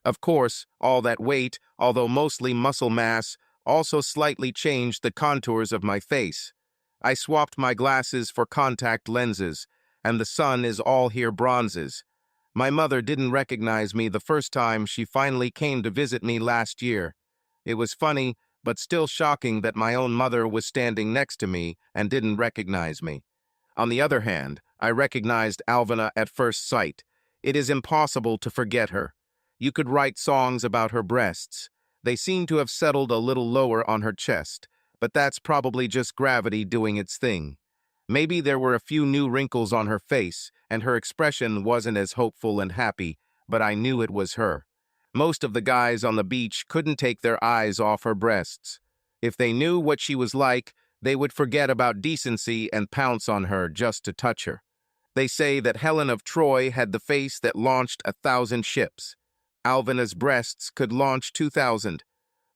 Of course, all that weight, although mostly muscle mass, also slightly changed the contours of my face. I swapped my glasses for contact lenses, and the sun is all here bronzes. My mother didn't recognize me the first time she finally came to visit me last year. It was funny, but still shocking that my own mother was standing next to me and didn't recognize me. On the other hand, I recognized Alvina at first sight. It is impossible to forget her. You could write songs about her breasts. They seem to have settled a little lower on her chest, but that's probably just gravity doing its thing. Maybe there were a few new wrinkles on her face, and her expression wasn't as hopeful and happy, but I knew it was her. Most of the guys on the beach couldn't take their eyes off her breasts. If they knew what she was like, they would forget about decency and pounce on her just to touch her. They say that Helen of Troy had the face that launched 1,000 ships. Alvina's breasts could launch 2,000.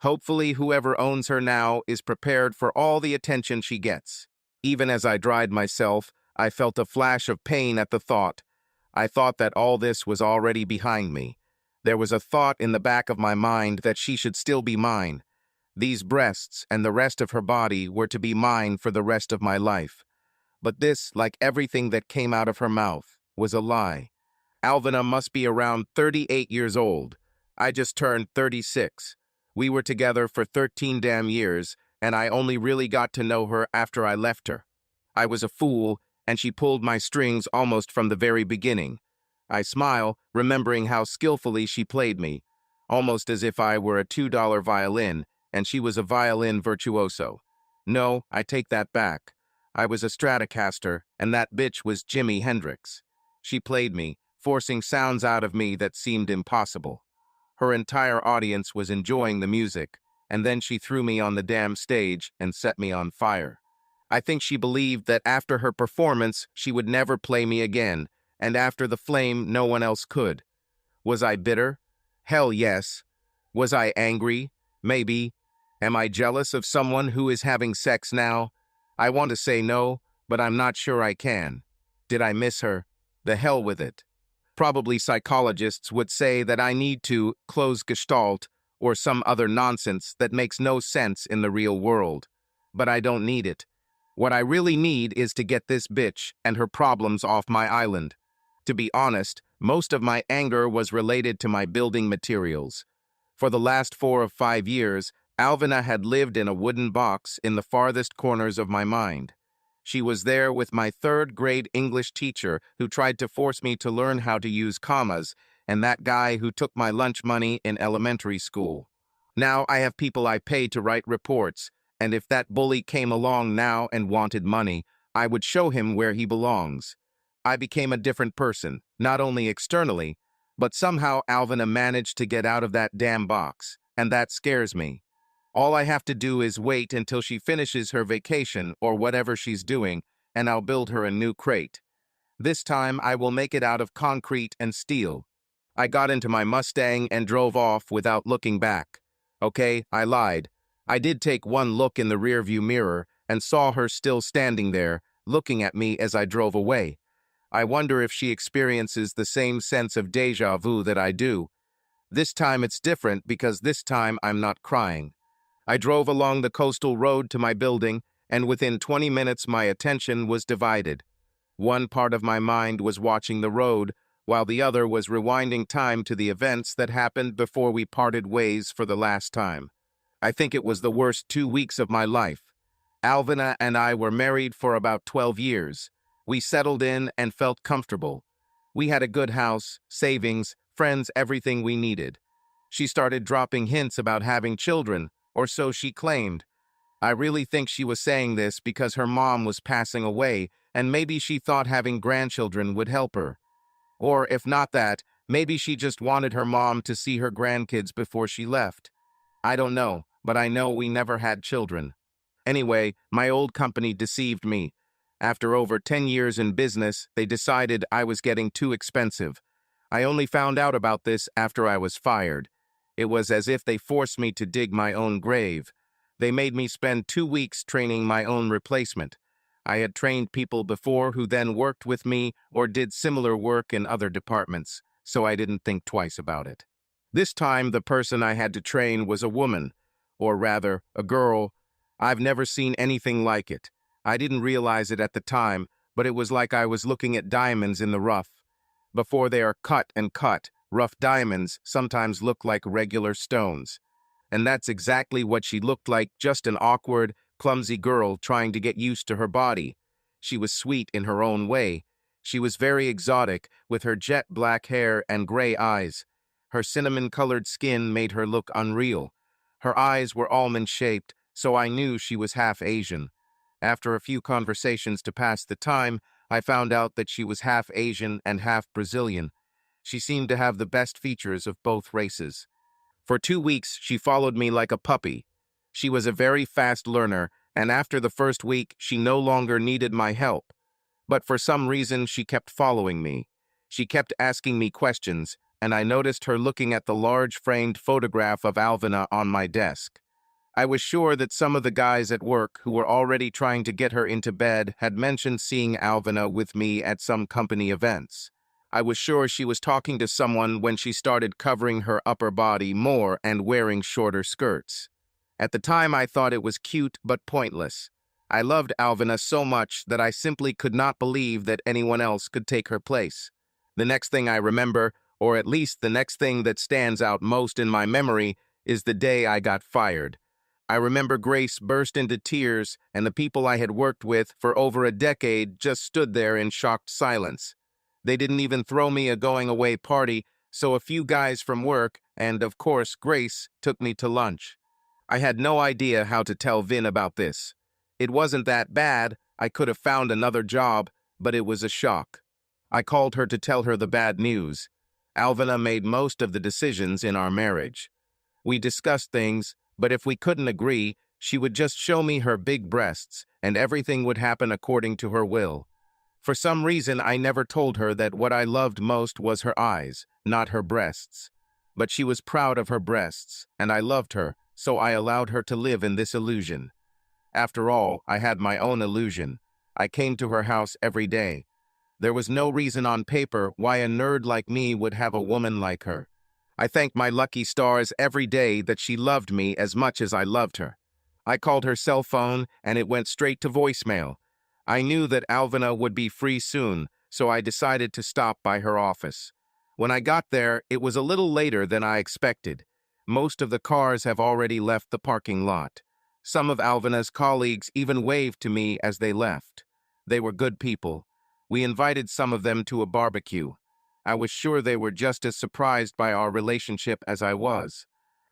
Hopefully, whoever owns her now is prepared for all the attention she gets. Even as I dried myself, I felt a flash of pain at the thought. I thought that all this was already behind me. There was a thought in the back of my mind that she should still be mine. These breasts and the rest of her body were to be mine for the rest of my life. But this, like everything that came out of her mouth, was a lie. Alvina must be around 38 years old. I just turned 36. We were together for 13 damn years, and I only really got to know her after I left her. I was a fool, and she pulled my strings almost from the very beginning. I smile, remembering how skillfully she played me, almost as if I were a $2 violin, and she was a violin virtuoso. No, I take that back. I was a Stratocaster, and that bitch was Jimi Hendrix. She played me, forcing sounds out of me that seemed impossible. Her entire audience was enjoying the music, and then she threw me on the damn stage and set me on fire. I think she believed that after her performance, she would never play me again, and after the flame, no one else could. Was I bitter? Hell yes. Was I angry? Maybe. Am I jealous of someone who is having sex now? I want to say no, but I'm not sure I can. Did I miss her? The hell with it. Probably psychologists would say that I need to close gestalt or some other nonsense that makes no sense in the real world. But I don't need it. What I really need is to get this bitch and her problems off my island. To be honest, most of my anger was related to my building materials. For the last 4 or 5 years, Alvina had lived in a wooden box in the farthest corners of my mind. She was there with my 3rd-grade English teacher who tried to force me to learn how to use commas, and that guy who took my lunch money in elementary school. Now I have people I pay to write reports, and if that bully came along now and wanted money, I would show him where he belongs. I became a different person, not only externally, but somehow Alvina managed to get out of that damn box, and that scares me. All I have to do is wait until she finishes her vacation or whatever she's doing, and I'll build her a new crate. This time I will make it out of concrete and steel. I got into my Mustang and drove off without looking back. Okay, I lied. I did take one look in the rearview mirror and saw her still standing there, looking at me as I drove away. I wonder if she experiences the same sense of déjà vu that I do. This time it's different because this time I'm not crying. I drove along the coastal road to my building, and within 20 minutes my attention was divided. One part of my mind was watching the road, while the other was rewinding time to the events that happened before we parted ways for the last time. I think it was the worst 2 weeks of my life. Alvina and I were married for about 12 years. We settled in and felt comfortable. We had a good house, savings, friends, everything we needed. She started dropping hints about having children, or so she claimed. I really think she was saying this because her mom was passing away, and maybe she thought having grandchildren would help her. Or if not that, maybe she just wanted her mom to see her grandkids before she left. I don't know, but I know we never had children. Anyway, my old company deceived me. After over 10 years in business, they decided I was getting too expensive. I only found out about this after I was fired. It was as if they forced me to dig my own grave. They made me spend 2 weeks training my own replacement. I had trained people before who then worked with me or did similar work in other departments, so I didn't think twice about it. This time, the person I had to train was a woman, or rather, a girl. I've never seen anything like it. I didn't realize it at the time, but it was like I was looking at diamonds in the rough. Before they are cut and cut, rough diamonds sometimes look like regular stones. And that's exactly what she looked like, just an awkward, clumsy girl trying to get used to her body. She was sweet in her own way. She was very exotic, with her jet black hair and gray eyes. Her cinnamon-colored skin made her look unreal. Her eyes were almond-shaped, so I knew she was half Asian. After a few conversations to pass the time, I found out that she was half Asian and half Brazilian. She seemed to have the best features of both races. For 2 weeks, she followed me like a puppy. She was a very fast learner, and after the first week, she no longer needed my help. But for some reason, she kept following me. She kept asking me questions, and I noticed her looking at the large framed photograph of Alvina on my desk. I was sure that some of the guys at work who were already trying to get her into bed had mentioned seeing Alvina with me at some company events. I was sure she was talking to someone when she started covering her upper body more and wearing shorter skirts. At the time, I thought it was cute but pointless. I loved Alvina so much that I simply could not believe that anyone else could take her place. The next thing I remember, or at least the next thing that stands out most in my memory, is the day I got fired. I remember Grace burst into tears, and the people I had worked with for over a decade just stood there in shocked silence. They didn't even throw me a going-away party, so a few guys from work, and of course Grace, took me to lunch. I had no idea how to tell Vin about this. It wasn't that bad, I could have found another job, but it was a shock. I called her to tell her the bad news. Alvina made most of the decisions in our marriage. We discussed things, but if we couldn't agree, she would just show me her big breasts, and everything would happen according to her will. For some reason, I never told her that what I loved most was her eyes, not her breasts. But she was proud of her breasts, and I loved her, so I allowed her to live in this illusion. After all, I had my own illusion. I came to her house every day. There was no reason on paper why a nerd like me would have a woman like her. I thanked my lucky stars every day that she loved me as much as I loved her. I called her cell phone, and it went straight to voicemail. I knew that Alvina would be free soon, so I decided to stop by her office. When I got there, it was a little later than I expected. Most of the cars have already left the parking lot. Some of Alvina's colleagues even waved to me as they left. They were good people. We invited some of them to a barbecue. I was sure they were just as surprised by our relationship as I was.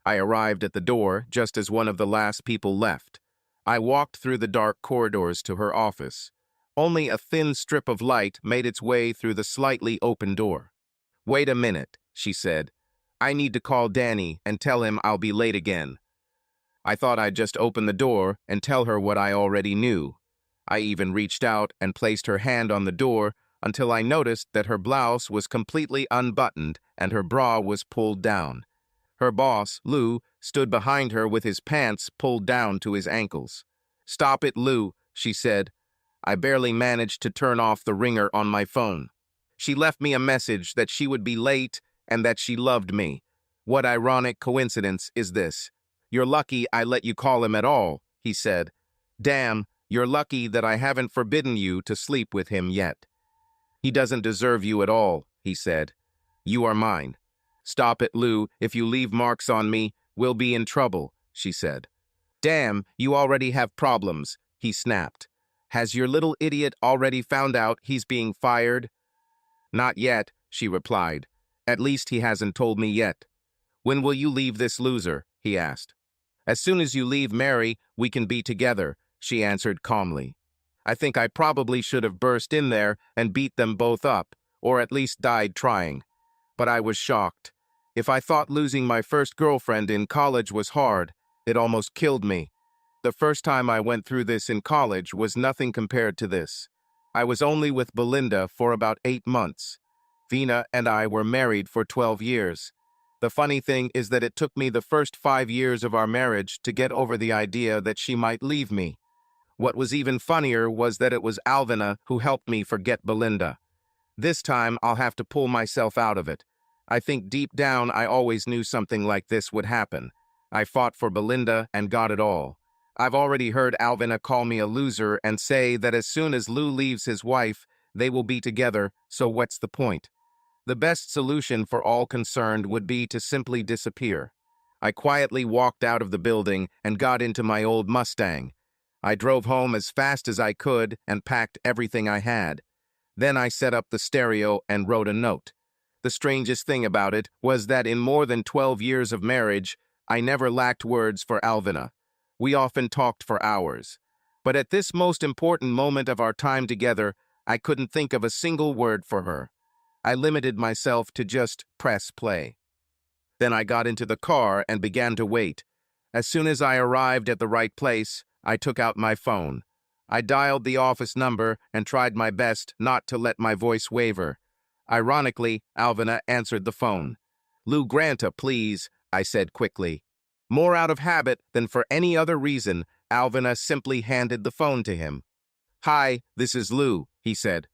I arrived at the door just as one of the last people left. I walked through the dark corridors to her office. Only a thin strip of light made its way through the slightly open door. "Wait a minute," she said. "I need to call Danny and tell him I'll be late again." I thought I'd just open the door and tell her what I already knew. I even reached out and placed her hand on the door until I noticed that her blouse was completely unbuttoned and her bra was pulled down. Her boss, Lou, stood behind her with his pants pulled down to his ankles. "Stop it, Lou," she said. I barely managed to turn off the ringer on my phone. She left me a message that she would be late and that she loved me. What ironic coincidence is this? "You're lucky I let you call him at all," he said. "Damn, you're lucky that I haven't forbidden you to sleep with him yet." "He doesn't deserve you at all," he said. "You are mine." "Stop it, Lou. If you leave marks on me, we'll be in trouble," she said. "Damn, you already have problems," he snapped. "Has your little idiot already found out he's being fired?" "Not yet," she replied. "At least he hasn't told me yet." "When will you leave this loser?" he asked. "As soon as you leave Mary, we can be together," she answered calmly. I think I probably should have burst in there and beat them both up, or at least died trying. But I was shocked. If I thought losing my first girlfriend in college was hard, it almost killed me. The first time I went through this in college was nothing compared to this. I was only with Belinda for about 8 months. Vina and I were married for 12 years. The funny thing is that it took me the first 5 years of our marriage to get over the idea that she might leave me. What was even funnier was that it was Alvina who helped me forget Belinda. This time, I'll have to pull myself out of it. I think deep down I always knew something like this would happen. I fought for Belinda and got it all. I've already heard Alvina call me a loser and say that as soon as Lou leaves his wife, they will be together, so what's the point? The best solution for all concerned would be to simply disappear. I quietly walked out of the building and got into my old Mustang. I drove home as fast as I could and packed everything I had. Then I set up the stereo and wrote a note. The strangest thing about it was that in more than 12 years of marriage, I never lacked words for Alvina. We often talked for hours. But at this most important moment of our time together, I couldn't think of a single word for her. I limited myself to just press play. Then I got into the car and began to wait. As soon as I arrived at the right place, I took out my phone. I dialed the office number and tried my best not to let my voice waver. Ironically, Alvina answered the phone. "Lou Granta, please," I said quickly. More out of habit than for any other reason, Alvina simply handed the phone to him. "Hi, this is Lou," he said.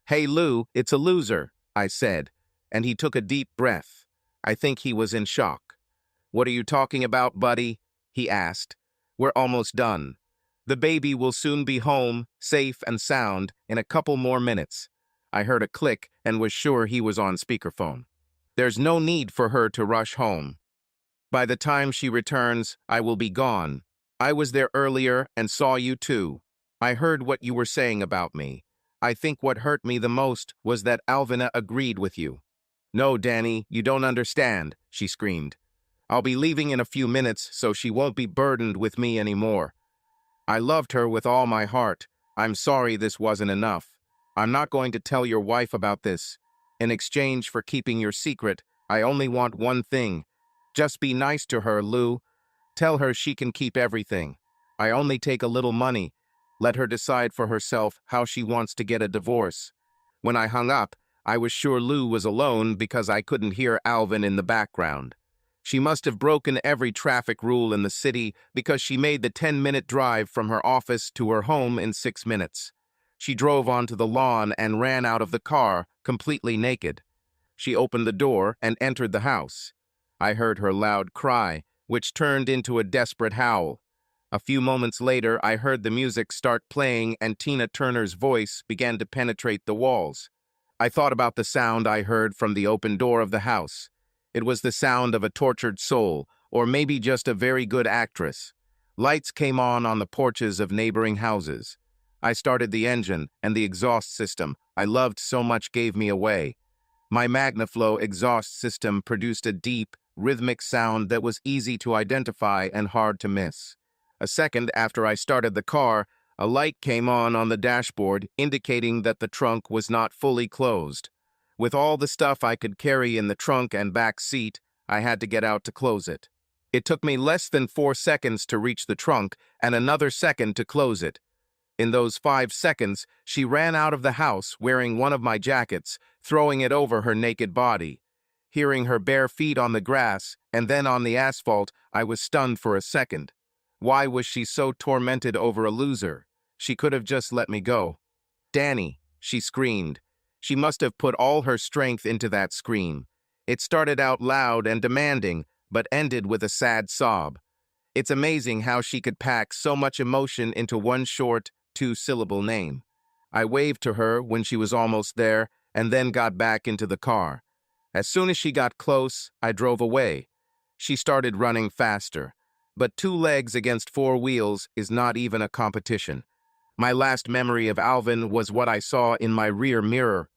"Hey Lou, it's a loser," I said, and he took a deep breath. I think he was in shock. "What are you talking about, buddy?" he asked. "We're almost done. The baby will soon be home, safe and sound, in a couple more minutes." I heard a click and was sure he was on speakerphone. "There's no need for her to rush home. By the time she returns, I will be gone. I was there earlier and saw you too. I heard what you were saying about me. I think what hurt me the most was that Alvina agreed with you." "No, Danny, you don't understand," she screamed. "I'll be leaving in a few minutes, so she won't be burdened with me anymore. I loved her with all my heart. I'm sorry this wasn't enough. I'm not going to tell your wife about this. In exchange for keeping your secret, I only want one thing. Just be nice to her, Lou. Tell her she can keep everything. I only take a little money. Let her decide for herself how she wants to get a divorce." When I hung up, I was sure Lou was alone because I couldn't hear Alvin in the background. She must have broken every traffic rule in the city because she made the 10-minute drive from her office to her home in 6 minutes. She drove onto the lawn and ran out of the car, completely naked. She opened the door and entered the house. I heard her loud cry, which turned into a desperate howl. A few moments later, I heard the music start playing and Tina Turner's voice began to penetrate the walls. I thought about the sound I heard from the open door of the house. It was the sound of a tortured soul, or maybe just a very good actress. Lights came on the porches of neighboring houses. I started the engine, and the exhaust system I loved so much gave me away. My MagnaFlow exhaust system produced a deep, rhythmic sound that was easy to identify and hard to miss. A second after I started the car, a light came on the dashboard, indicating that the trunk was not fully closed. With all the stuff I could carry in the trunk and back seat, I had to get out to close it. It took me less than 4 seconds to reach the trunk and another second to close it. In those 5 seconds, she ran out of the house wearing one of my jackets, throwing it over her naked body. Hearing her bare feet on the grass and then on the asphalt, I was stunned for a second. Why was she so tormented over a loser? She could have just let me go. "Danny," she screamed. She must have put all her strength into that scream. It started out loud and demanding, but ended with a sad sob. It's amazing how she could pack so much emotion into one short, 2-syllable name. I waved to her when she was almost there, and then got back into the car. As soon as she got close, I drove away. She started running faster. But 2 legs against 4 wheels is not even a competition. My last memory of Alvin was what I saw in my rear mirror.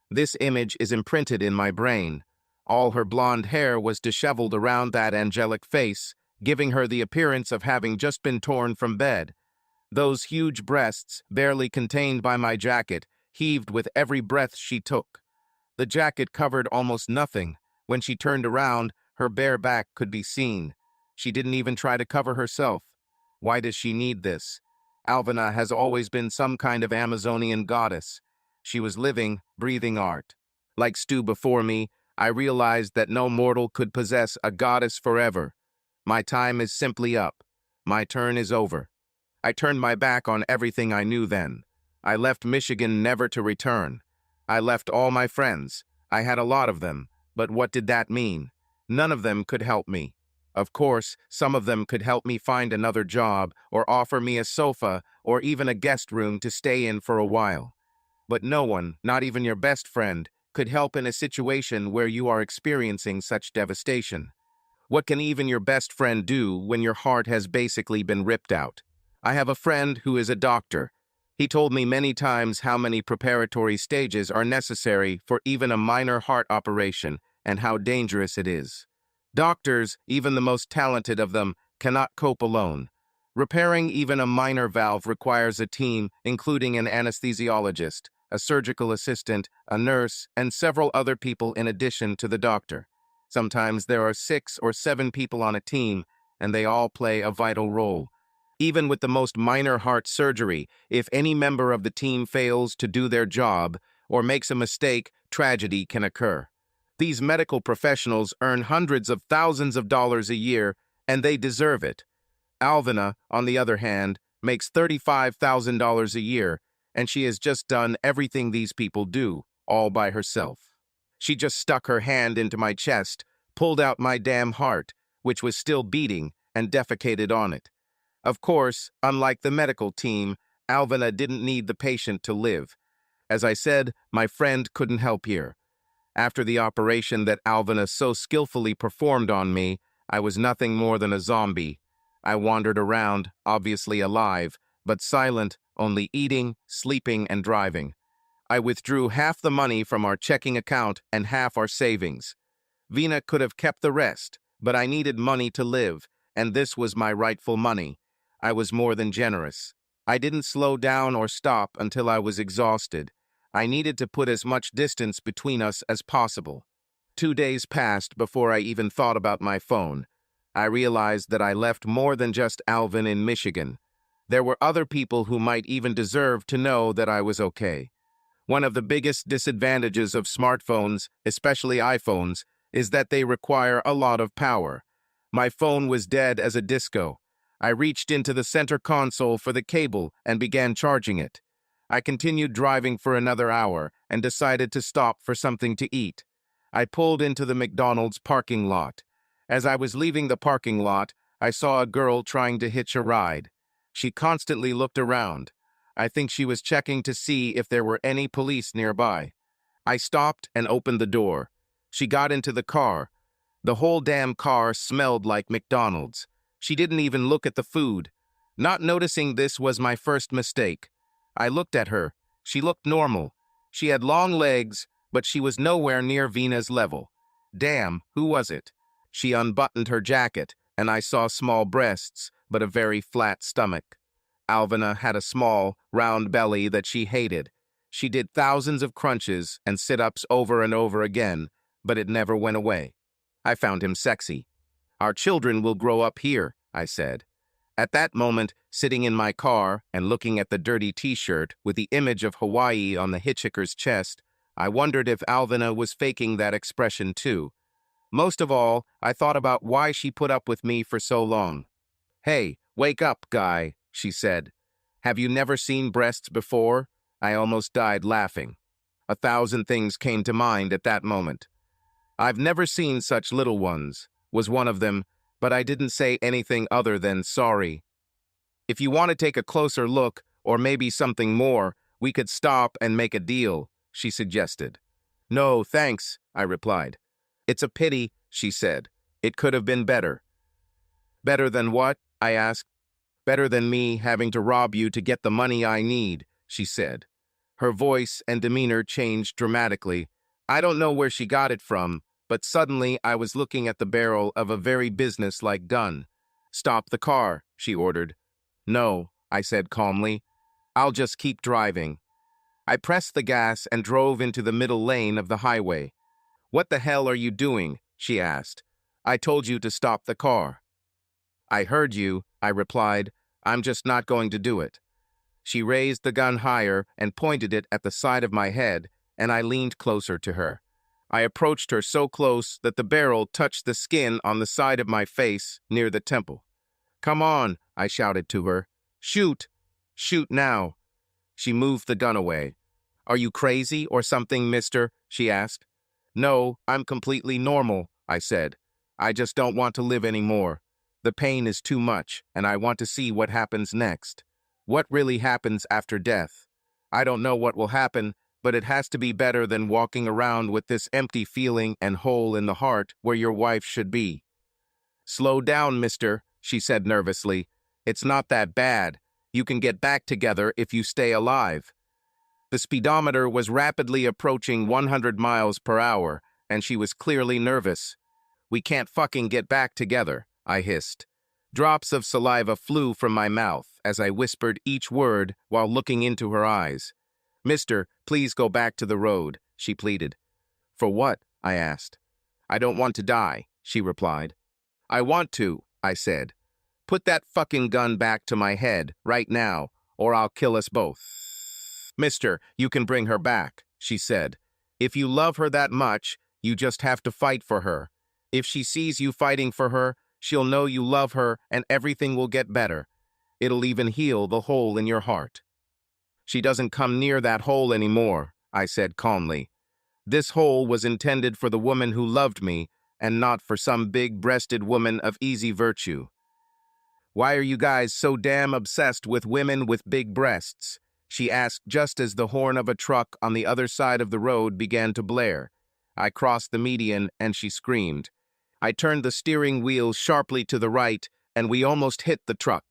This image is imprinted in my brain. All her blonde hair was disheveled around that angelic face, giving her the appearance of having just been torn from bed. Those huge breasts, barely contained by my jacket, heaved with every breath she took. The jacket covered almost nothing. When she turned around, her bare back could be seen. She didn't even try to cover herself. Why does she need this? Alvina has always been some kind of Amazonian goddess. She was living, breathing art. Like Stu before me, I realized that no mortal could possess a goddess forever. My time is simply up. My turn is over. I turned my back on everything I knew then. I left Michigan never to return. I left all my friends. I had a lot of them. But what did that mean? None of them could help me. Of course, some of them could help me find another job or offer me a sofa or even a guest room to stay in for a while. But no one, not even your best friend, could help in a situation where you are experiencing such devastation. What can even your best friend do when your heart has basically been ripped out? I have a friend who is a doctor. He told me many times how many preparatory stages are necessary for even a minor heart operation and how dangerous it is. Doctors, even the most talented of them, cannot cope alone. Repairing even a minor valve requires a team, including an anesthesiologist, a surgical assistant, a nurse, and several other people in addition to the doctor. Sometimes there are 6 or 7 people on a team, and they all play a vital role. Even with the most minor heart surgery, if any member of the team fails to do their job or makes a mistake, tragedy can occur. These medical professionals earn hundreds of thousands of dollars a year, and they deserve it. Alvina, on the other hand, makes $35,000 a year, and she has just done everything these people do, all by herself. She just stuck her hand into my chest, pulled out my damn heart, which was still beating, and defecated on it. Of course, unlike the medical team, Alvina didn't need the patient to live. As I said, my friend couldn't help here. After the operation that Alvina so skillfully performed on me, I was nothing more than a zombie. I wandered around, obviously alive, but silent, only eating, sleeping, and driving. I withdrew half the money from our checking account and half our savings. Vina could have kept the rest, but I needed money to live, and this was my rightful money. I was more than generous. I didn't slow down or stop until I was exhausted. I needed to put as much distance between us as possible. 2 days passed before I even thought about my phone. I realized that I left more than just Alvin in Michigan. There were other people who might even deserve to know that I was okay. One of the biggest disadvantages of smartphones, especially iPhones, is that they require a lot of power. My phone was dead as a disco. I reached into the center console for the cable and began charging it. I continued driving for another hour and decided to stop for something to eat. I pulled into the McDonald's parking lot. As I was leaving the parking lot, I saw a girl trying to hitch a ride. She constantly looked around. I think she was checking to see if there were any police nearby. I stopped and opened the door. She got into the car. The whole damn car smelled like McDonald's. She didn't even look at the food. Not noticing this was my first mistake. I looked at her. She looked normal. She had long legs, but she was nowhere near Vina's level. Damn, who was it? She unbuttoned her jacket, and I saw small breasts, but a very flat stomach. Alvina had a small, round belly that she hated. She did thousands of crunches and sit-ups over and over again, but it never went away. I found him sexy. Our children will grow up here, I said. At that moment, sitting in my car and looking at the dirty t-shirt with the image of Hawaii on the hitchhiker's chest, I wondered if Alvina was faking that expression too. Most of all, I thought about why she put up with me for so long. "Hey, wake up, guy," she said. "Have you never seen breasts before?" I almost died laughing. 1,000 things came to mind at that moment. "I've never seen such little ones," was one of them, but I didn't say anything other than sorry. "If you want to take a closer look, or maybe something more, we could stop and make a deal," she suggested. "No, thanks," I replied. "It's a pity," she said. "It could have been better." "Better than what?" I asked. "Better than me having to rob you to get the money I need," she said. Her voice and demeanor changed dramatically. I don't know where she got it from, but suddenly I was looking at the barrel of a very business-like gun. "Stop the car," she ordered. "No," I said calmly. "I'll just keep driving." I pressed the gas and drove into the middle lane of the highway. "What the hell are you doing?" she asked. "I told you to stop the car." "I heard you," I replied. "I'm just not going to do it." She raised the gun higher and pointed it at the side of my head, and I leaned closer to her. I approached her so close that the barrel touched the skin on the side of my face near the temple. "Come on," I shouted to her. "Shoot! Shoot now!" She moved the gun away. "Are you crazy or something, mister?" she asked. No, I'm completely normal, I said. I just don't want to live anymore. The pain is too much, and I want to see what happens next. What really happens after death? I don't know what will happen, but it has to be better than walking around with this empty feeling and hole in the heart where your wife should be. Slow down, mister, she said nervously. It's not that bad. You can get back together if you stay alive. The speedometer was rapidly approaching 100 miles per hour, and she was clearly nervous. We can't fucking get back together, I hissed. Drops of saliva flew from my mouth as I whispered each word while looking into her eyes. Mister, please go back to the road, she pleaded. For what? I asked. I don't want to die, she replied. I want to, I said. Put that fucking gun back to my head right now, or I'll kill us both. Mister, you can bring her back, she said. If you love her that much, you just have to fight for her. If she sees you fighting for her, she'll know you love her and everything will get better. It'll even heal the hole in your heart. She doesn't come near that hole anymore, I said calmly. This hole was intended for the woman who loved me and not for some big-breasted woman of easy virtue. Why are you guys so damn obsessed with women with big breasts? She asked just as the horn of a truck on the other side of the road began to blare. I crossed the median and she screamed. I turned the steering wheel sharply to the right and we almost hit the truck.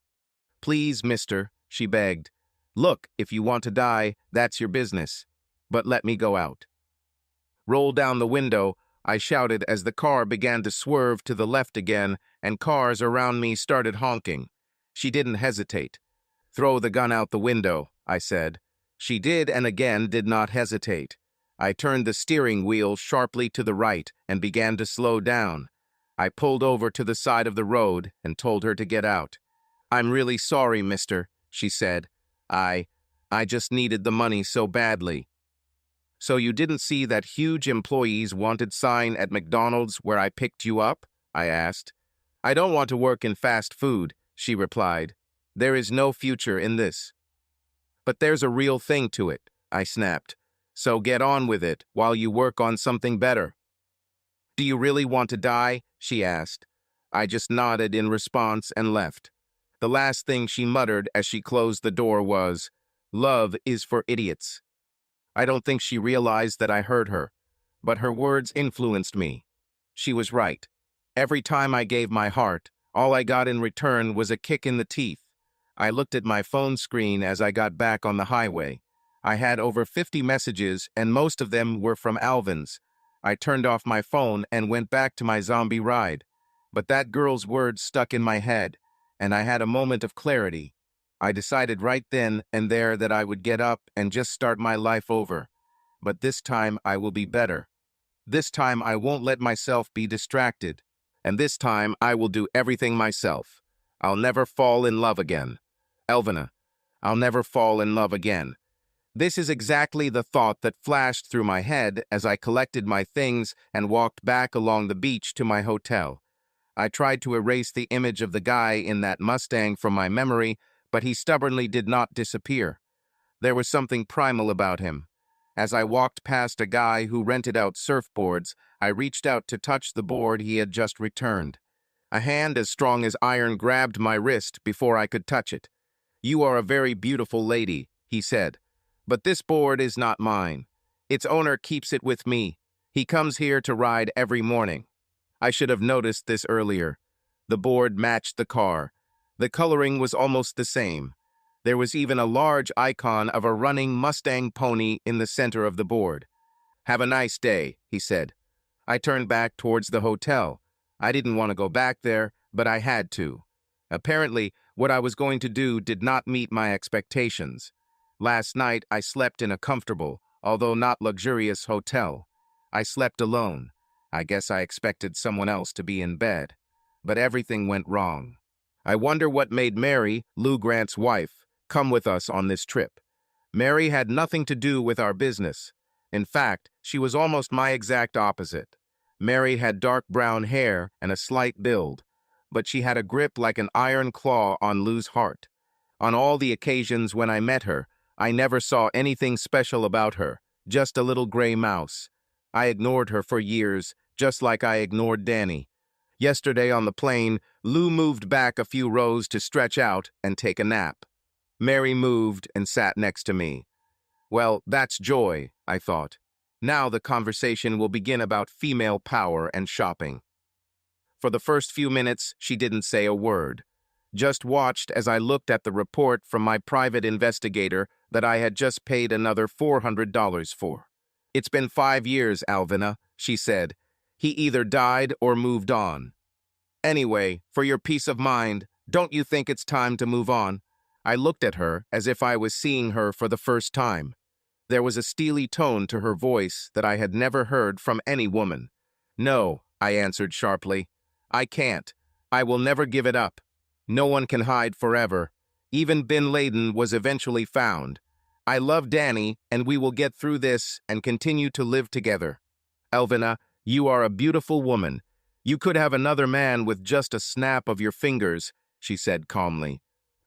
Please, mister, she begged. Look, if you want to die, that's your business. But let me go out. Roll down the window, I shouted as the car began to swerve to the left again and cars around me started honking. She didn't hesitate. Throw the gun out the window, I said. She did and again did not hesitate. I turned the steering wheel sharply to the right and began to slow down. I pulled over to the side of the road and told her to get out. I'm really sorry, mister, she said. I just needed the money so badly. So you didn't see that huge employees wanted sign at McDonald's where I picked you up? I asked. I don't want to work in fast food, she replied. There is no future in this. But there's a real thing to it, I snapped. So get on with it while you work on something better. Do you really want to die? She asked. I just nodded in response and left. The last thing she muttered as she closed the door was, "Love is for idiots." I don't think she realized that I heard her, but her words influenced me. She was right. Every time I gave my heart, all I got in return was a kick in the teeth. I looked at my phone screen as I got back on the highway. I had over 50 messages, and most of them were from Alvin's. I turned off my phone and went back to my zombie ride. But that girl's words stuck in my head, and I had a moment of clarity. I decided right then and there that I would get up and just start my life over. But this time I will be better. This time I won't let myself be distracted. And this time I will do everything myself. I'll never fall in love again. Elvina, I'll never fall in love again. This is exactly the thought that flashed through my head as I collected my things and walked back along the beach to my hotel. I tried to erase the image of the guy in that Mustang from my memory, but he stubbornly did not disappear. There was something primal about him. As I walked past a guy who rented out surfboards, I reached out to touch the board he had just returned. A hand as strong as iron grabbed my wrist before I could touch it. "You are a very beautiful lady," he said. "But this board is not mine. Its owner keeps it with me. He comes here to ride every morning." I should have noticed this earlier. The board matched the car. The coloring was almost the same. There was even a large icon of a running Mustang pony in the center of the board. "Have a nice day," he said. I turned back towards the hotel. I didn't want to go back there, but I had to. Apparently, what I was going to do did not meet my expectations. Last night, I slept in a comfortable, although not luxurious, hotel. I slept alone. I guess I expected someone else to be in bed. But everything went wrong. I wonder what made Mary, Lou Grant's wife, come with us on this trip. Mary had nothing to do with our business. In fact, she was almost my exact opposite. Mary had dark brown hair and a slight build, but she had a grip like an iron claw on Lou's heart. On all the occasions when I met her, I never saw anything special about her, just a little gray mouse. I ignored her for years, just like I ignored Danny. Yesterday on the plane, Lou moved back a few rows to stretch out and take a nap. Mary moved and sat next to me. Well, that's joy, I thought. Now the conversation will begin about female power and shopping. For the first few minutes, she didn't say a word. Just watched as I looked at the report from my private investigator that I had just paid another $400 for. It's been 5 years, Alvina, she said. He either died or moved on. Anyway, for your peace of mind, don't you think it's time to move on? I looked at her as if I was seeing her for the first time. There was a steely tone to her voice that I had never heard from any woman. No, I answered sharply. I can't. I will never give it up. No one can hide forever. Even Bin Laden was eventually found. I love Danny, and we will get through this and continue to live together. Alvina, you are a beautiful woman. You could have another man with just a snap of your fingers, she said calmly.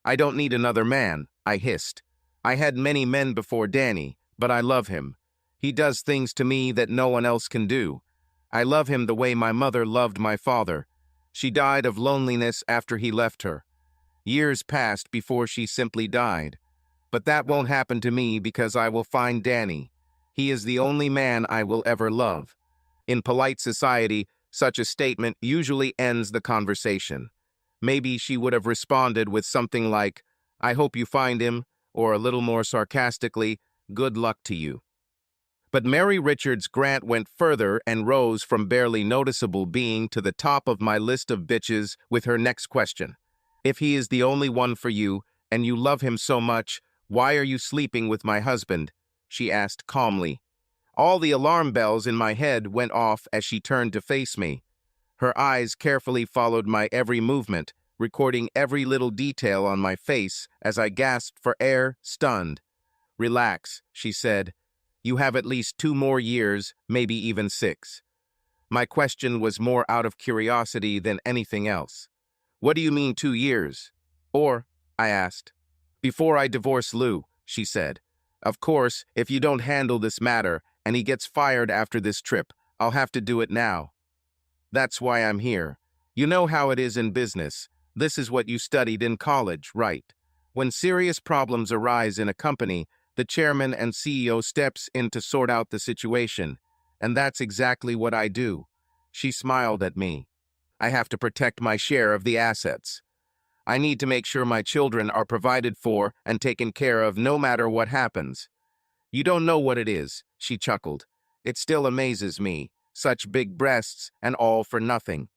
I don't need another man, I hissed. I had many men before Danny, but I love him. He does things to me that no one else can do. I love him the way my mother loved my father. She died of loneliness after he left her. Years passed before she simply died. But that won't happen to me because I will find Danny. He is the only man I will ever love. In polite society, such a statement usually ends the conversation. Maybe she would have responded with something like, I hope you find him, or a little more sarcastically, good luck to you. But Mary Richards Grant went further and rose from barely noticeable being to the top of my list of bitches with her next question. If he is the only one for you, and you love him so much, why are you sleeping with my husband? She asked calmly. All the alarm bells in my head went off as she turned to face me. Her eyes carefully followed my every movement, recording every little detail on my face as I gasped for air, stunned. Relax, she said. You have at least 2 more years, maybe even 6. My question was more out of curiosity than anything else. What do you mean 2 years? Or, I asked. Before I divorce Lou, she said. Of course, if you don't handle this matter and he gets fired after this trip, I'll have to do it now. That's why I'm here. You know how it is in business. This is what you studied in college, right? When serious problems arise in a company, the chairman and CEO steps in to sort out the situation. And that's exactly what I do. She smiled at me. I have to protect my share of the assets. I need to make sure my children are provided for and taken care of no matter what happens. You don't know what it is, she chuckled. It still amazes me. Such big breasts and all for nothing.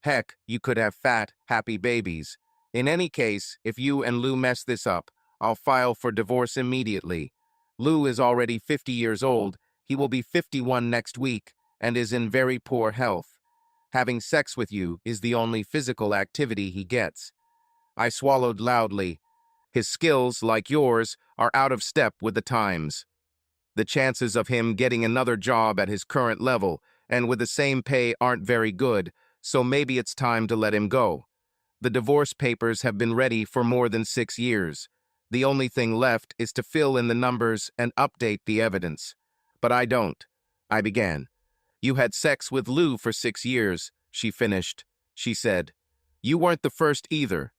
Heck, you could have fat, happy babies. In any case, if you and Lou mess this up, I'll file for divorce immediately. Lou is already 50 years old. He will be 51 next week and is in very poor health. Having sex with you is the only physical activity he gets. I swallowed loudly. His skills, like yours, are out of step with the times. The chances of him getting another job at his current level and with the same pay aren't very good, so maybe it's time to let him go. The divorce papers have been ready for more than 6 years. The only thing left is to fill in the numbers and update the evidence. But I don't. I began. You had sex with Lou for 6 years, she finished. She said, you weren't the first either.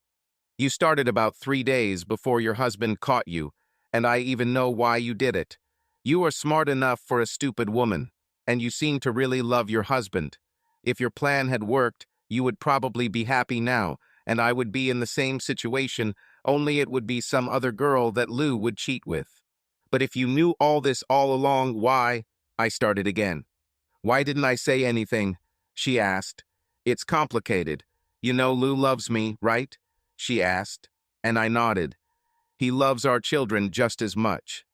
You started about 3 days before your husband caught you, and I even know why you did it. You are smart enough for a stupid woman, and you seem to really love your husband. If your plan had worked, you would probably be happy now, and I would be in the same situation, only it would be some other girl that Lou would cheat with. But if you knew all this all along, why? I started again. Why didn't I say anything? She asked. It's complicated. You know Lou loves me, right? She asked, and I nodded. He loves our children just as much.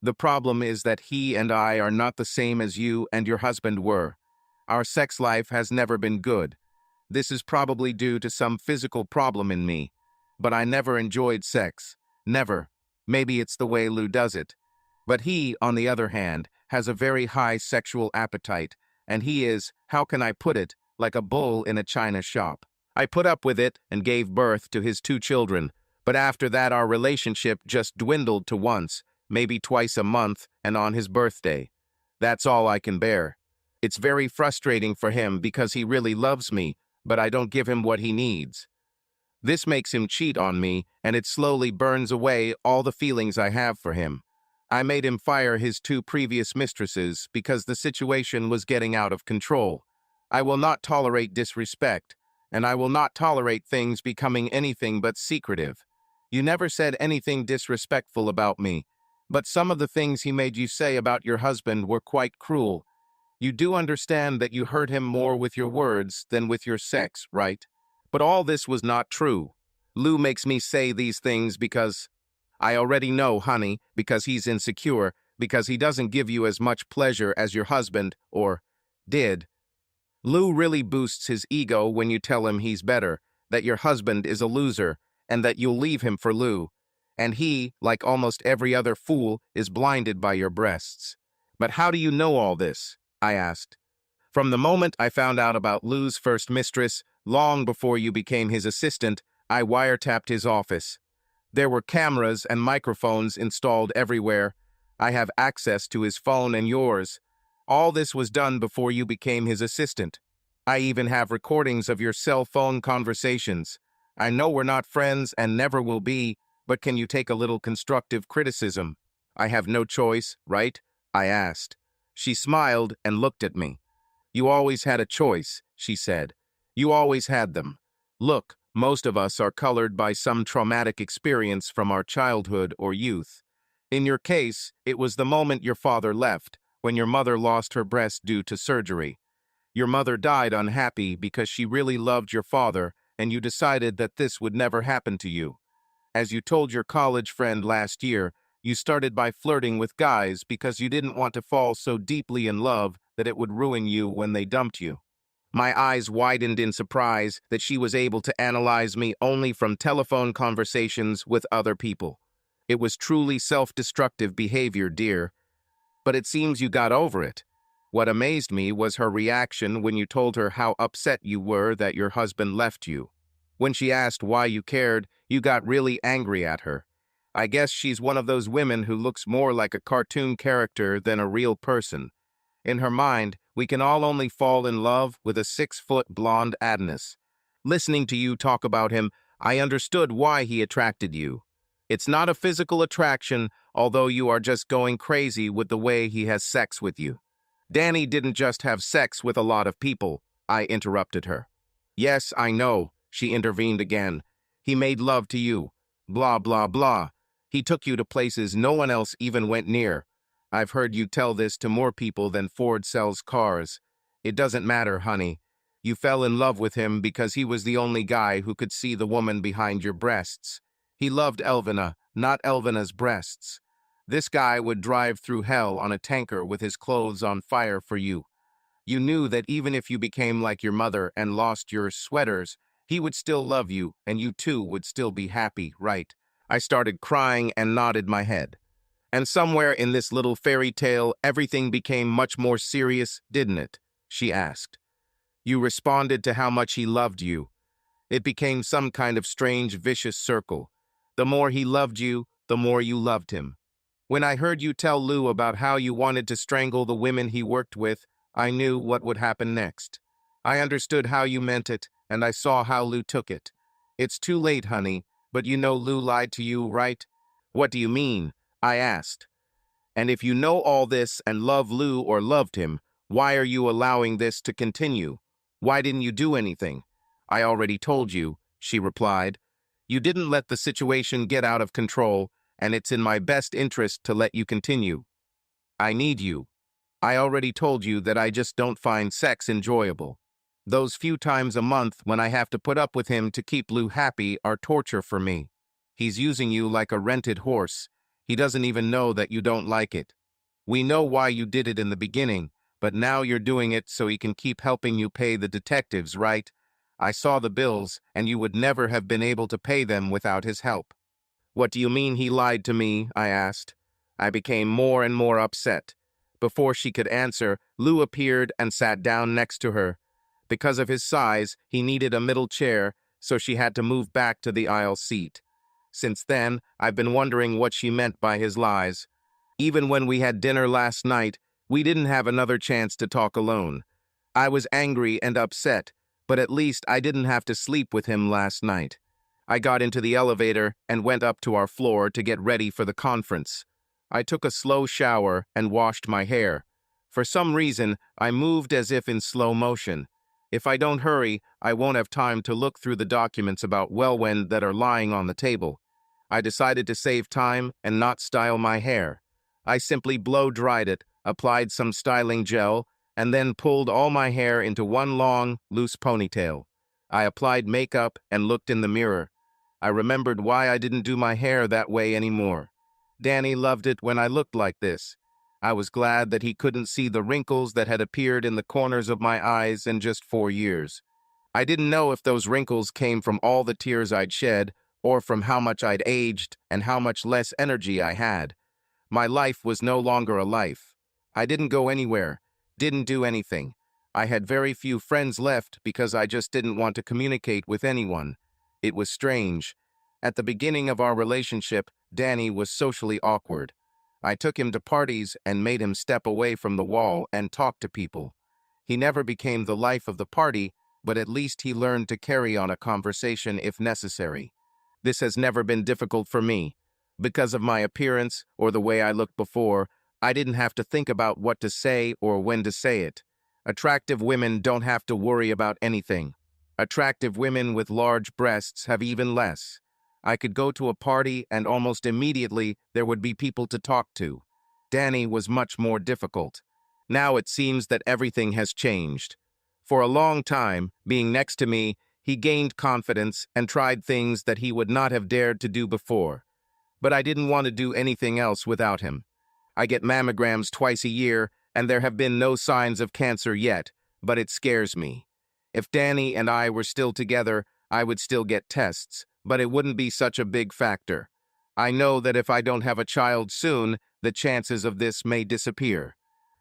The problem is that he and I are not the same as you and your husband were. Our sex life has never been good. This is probably due to some physical problem in me. But I never enjoyed sex. Never. Maybe it's the way Lou does it. But he, on the other hand, has a very high sexual appetite, and he is, how can I put it, like a bull in a china shop. I put up with it and gave birth to his 2 children, but after that our relationship just dwindled to once, maybe twice a month, and on his birthday. That's all I can bear. It's very frustrating for him because he really loves me, but I don't give him what he needs. This makes him cheat on me, and it slowly burns away all the feelings I have for him. I made him fire his 2 previous mistresses because the situation was getting out of control. I will not tolerate disrespect, and I will not tolerate things becoming anything but secretive. You never said anything disrespectful about me, but some of the things he made you say about your husband were quite cruel. You do understand that you hurt him more with your words than with your sex, right? But all this was not true. Lou makes me say these things because I already know, honey, because he's insecure, because he doesn't give you as much pleasure as your husband, or did. Lou really boosts his ego when you tell him he's better, that your husband is a loser, and that you'll leave him for Lou. And he, like almost every other fool, is blinded by your breasts. But how do you know all this? I asked. From the moment I found out about Lou's first mistress, long before you became his assistant, I wiretapped his office. There were cameras and microphones installed everywhere. I have access to his phone and yours. All this was done before you became his assistant. I even have recordings of your cell phone conversations. I know we're not friends and never will be, but can you take a little constructive criticism? I have no choice, right? I asked. She smiled and looked at me. You always had a choice, she said. You always had them. Look, most of us are colored by some traumatic experience from our childhood or youth. In your case, it was the moment your father left, when your mother lost her breast due to surgery. Your mother died unhappy because she really loved your father, and you decided that this would never happen to you. As you told your college friend last year, you started by flirting with guys because you didn't want to fall so deeply in love that it would ruin you when they dumped you. My eyes widened in surprise that she was able to analyze me only from telephone conversations with other people. It was truly self-destructive behavior, dear. But it seems you got over it. What amazed me was her reaction when you told her how upset you were that your husband left you. When she asked why you cared, you got really angry at her. I guess she's one of those women who looks more like a cartoon character than a real person. In her mind, we can all only fall in love with a 6-foot blonde Adonis. Listening to you talk about him, I understood why he attracted you. It's not a physical attraction, although you are just going crazy with the way he has sex with you. Danny didn't just have sex with a lot of people, I interrupted her. Yes, I know, she intervened again. He made love to you. Blah, blah, blah. He took you to places no one else even went near. I've heard you tell this to more people than Ford sells cars. It doesn't matter, honey. You fell in love with him because he was the only guy who could see the woman behind your breasts. He loved Elvina, not Elvina's breasts. This guy would drive through hell on a tanker with his clothes on fire for you. You knew that even if you became like your mother and lost your sweaters, he would still love you, and you too would still be happy, right? I started crying and nodded my head. And somewhere in this little fairy tale, everything became much more serious, didn't it? She asked. You responded to how much he loved you. It became some kind of strange, vicious circle. The more he loved you, the more you loved him. When I heard you tell Lou about how you wanted to strangle the women he worked with, I knew what would happen next. I understood how you meant it, and I saw how Lou took it. It's too late, honey, but you know Lou lied to you, right? What do you mean? I asked. And if you know all this and love Lou or loved him, why are you allowing this to continue? Why didn't you do anything? I already told you, she replied. You didn't let the situation get out of control, and it's in my best interest to let you continue. I need you. I already told you that I just don't find sex enjoyable. Those few times a month when I have to put up with him to keep Lou happy are torture for me. He's using you like a rented horse. He doesn't even know that you don't like it. We know why you did it in the beginning, but now you're doing it so he can keep helping you pay the detectives, right? I saw the bills, and you would never have been able to pay them without his help. What do you mean he lied to me? I asked. I became more and more upset. Before she could answer, Lou appeared and sat down next to her. Because of his size, he needed a middle chair, so she had to move back to the aisle seat. Since then, I've been wondering what she meant by his lies. Even when we had dinner last night, We didn't have another chance to talk alone. I was angry and upset, but at least I didn't have to sleep with him last night. I got into the elevator and went up to our floor to get ready for the conference. I took a slow shower and washed my hair. For some reason, I moved as if in slow motion. If I don't hurry, I won't have time to look through the documents about Wellwen that are lying on the table. I decided to save time and not style my hair. I simply blow-dried it, applied some styling gel, and then pulled all my hair into one long, loose ponytail. I applied makeup and looked in the mirror. I remembered why I didn't do my hair that way anymore. Danny loved it when I looked like this. I was glad that he couldn't see the wrinkles that had appeared in the corners of my eyes in just 4 years. I didn't know if those wrinkles came from all the tears I'd shed, or from how much I'd aged and how much less energy I had. My life was no longer a life. I didn't go anywhere, didn't do anything. I had very few friends left because I just didn't want to communicate with anyone. It was strange. At the beginning of our relationship, Danny was socially awkward. I took him to parties and made him step away from the wall and talk to people. He never became the life of the party, but at least he learned to carry on a conversation if necessary. This has never been difficult for me. Because of my appearance or the way I looked before, I didn't have to think about what to say or when to say it. Attractive women don't have to worry about anything. Attractive women with large breasts have even less. I could go to a party and almost immediately there would be people to talk to. Danny was much more difficult. Now it seems that everything has changed. For a long time, being next to me, he gained confidence and tried things that he would not have dared to do before. But I didn't want to do anything else without him. I get mammograms twice a year, and there have been no signs of cancer yet, but it scares me. If Danny and I were still together, I would still get tests, but it wouldn't be such a big factor. I know that if I don't have a child soon, the chances of this may disappear.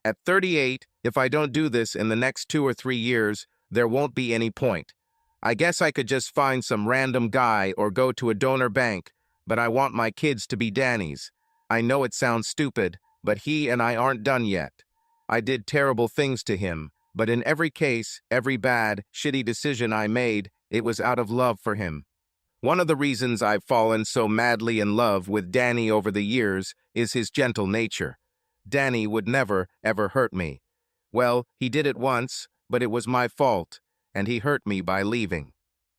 At 38, if I don't do this in the next 2 or 3 years, there won't be any point. I guess I could just find some random guy or go to a donor bank, but I want my kids to be Danny's. I know it sounds stupid, but he and I aren't done yet. I did terrible things to him, but in every case, every bad, shitty decision I made, it was out of love for him. One of the reasons I've fallen so madly in love with Danny over the years is his gentle nature. Danny would never, ever hurt me. Well, he did it once, but it was my fault, and he hurt me by leaving.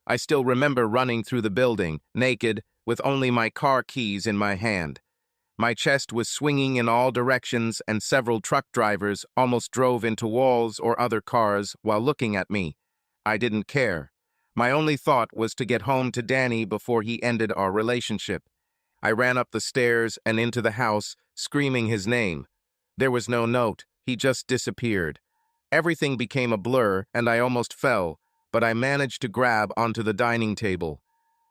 I still remember running through the building, naked, with only my car keys in my hand. My chest was swinging in all directions, and several truck drivers almost drove into walls or other cars while looking at me. I didn't care. My only thought was to get home to Danny before he ended our relationship. I ran up the stairs and into the house, screaming his name. There was no note. He just disappeared. Everything became a blur, and I almost fell, but I managed to grab onto the dining table.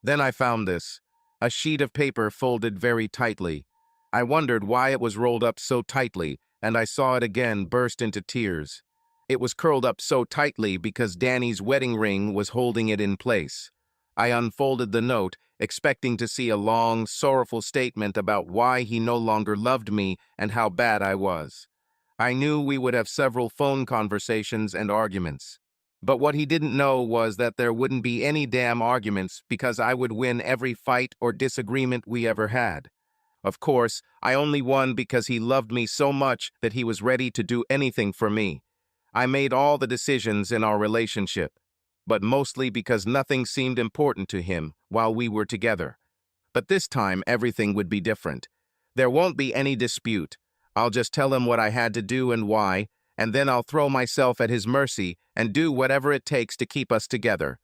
Then I found this, a sheet of paper folded very tightly. I wondered why it was rolled up so tightly, and I saw it again burst into tears. It was curled up so tightly because Danny's wedding ring was holding it in place. I unfolded the note, expecting to see a long, sorrowful statement about why he no longer loved me and how bad I was. I knew we would have several phone conversations and arguments. But what he didn't know was that there wouldn't be any damn arguments because I would win every fight or disagreement we ever had. Of course, I only won because he loved me so much that he was ready to do anything for me. I made all the decisions in our relationship, but mostly because nothing seemed important to him while we were together. But this time, everything would be different. There won't be any dispute. I'll just tell him what I had to do and why, and then I'll throw myself at his mercy and do whatever it takes to keep us together.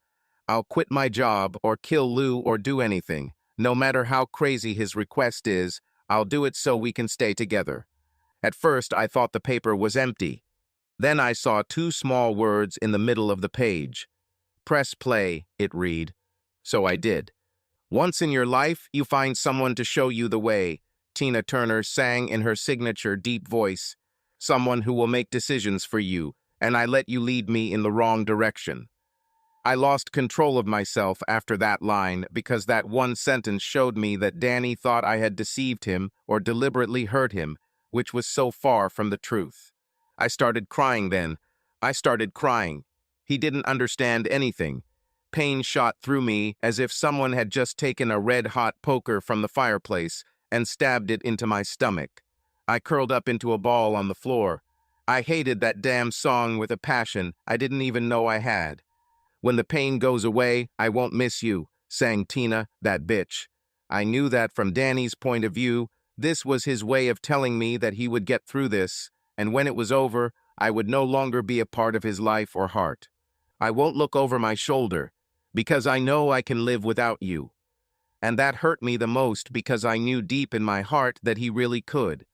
I'll quit my job or kill Lou or do anything. No matter how crazy his request is, I'll do it so we can stay together. At first, I thought the paper was empty. Then I saw 2 small words in the middle of the page. Press play, it read. So I did. Once in your life, you find someone to show you the way, Tina Turner sang in her signature deep voice. Someone who will make decisions for you, and I let you lead me in the wrong direction. I lost control of myself after that line because that one sentence showed me that Danny thought I had deceived him or deliberately hurt him, which was so far from the truth. I started crying then. I started crying. He didn't understand anything. Pain shot through me as if someone had just taken a red-hot poker from the fireplace and stabbed it into my stomach. I curled up into a ball on the floor. I hated that damn song with a passion I didn't even know I had. "When the pain goes away, I won't miss you," sang Tina, that bitch. I knew that from Danny's point of view, this was his way of telling me that he would get through this, and when it was over, I would no longer be a part of his life or heart. "I won't look over my shoulder, because I know I can live without you." And that hurt me the most because I knew deep in my heart that he really could.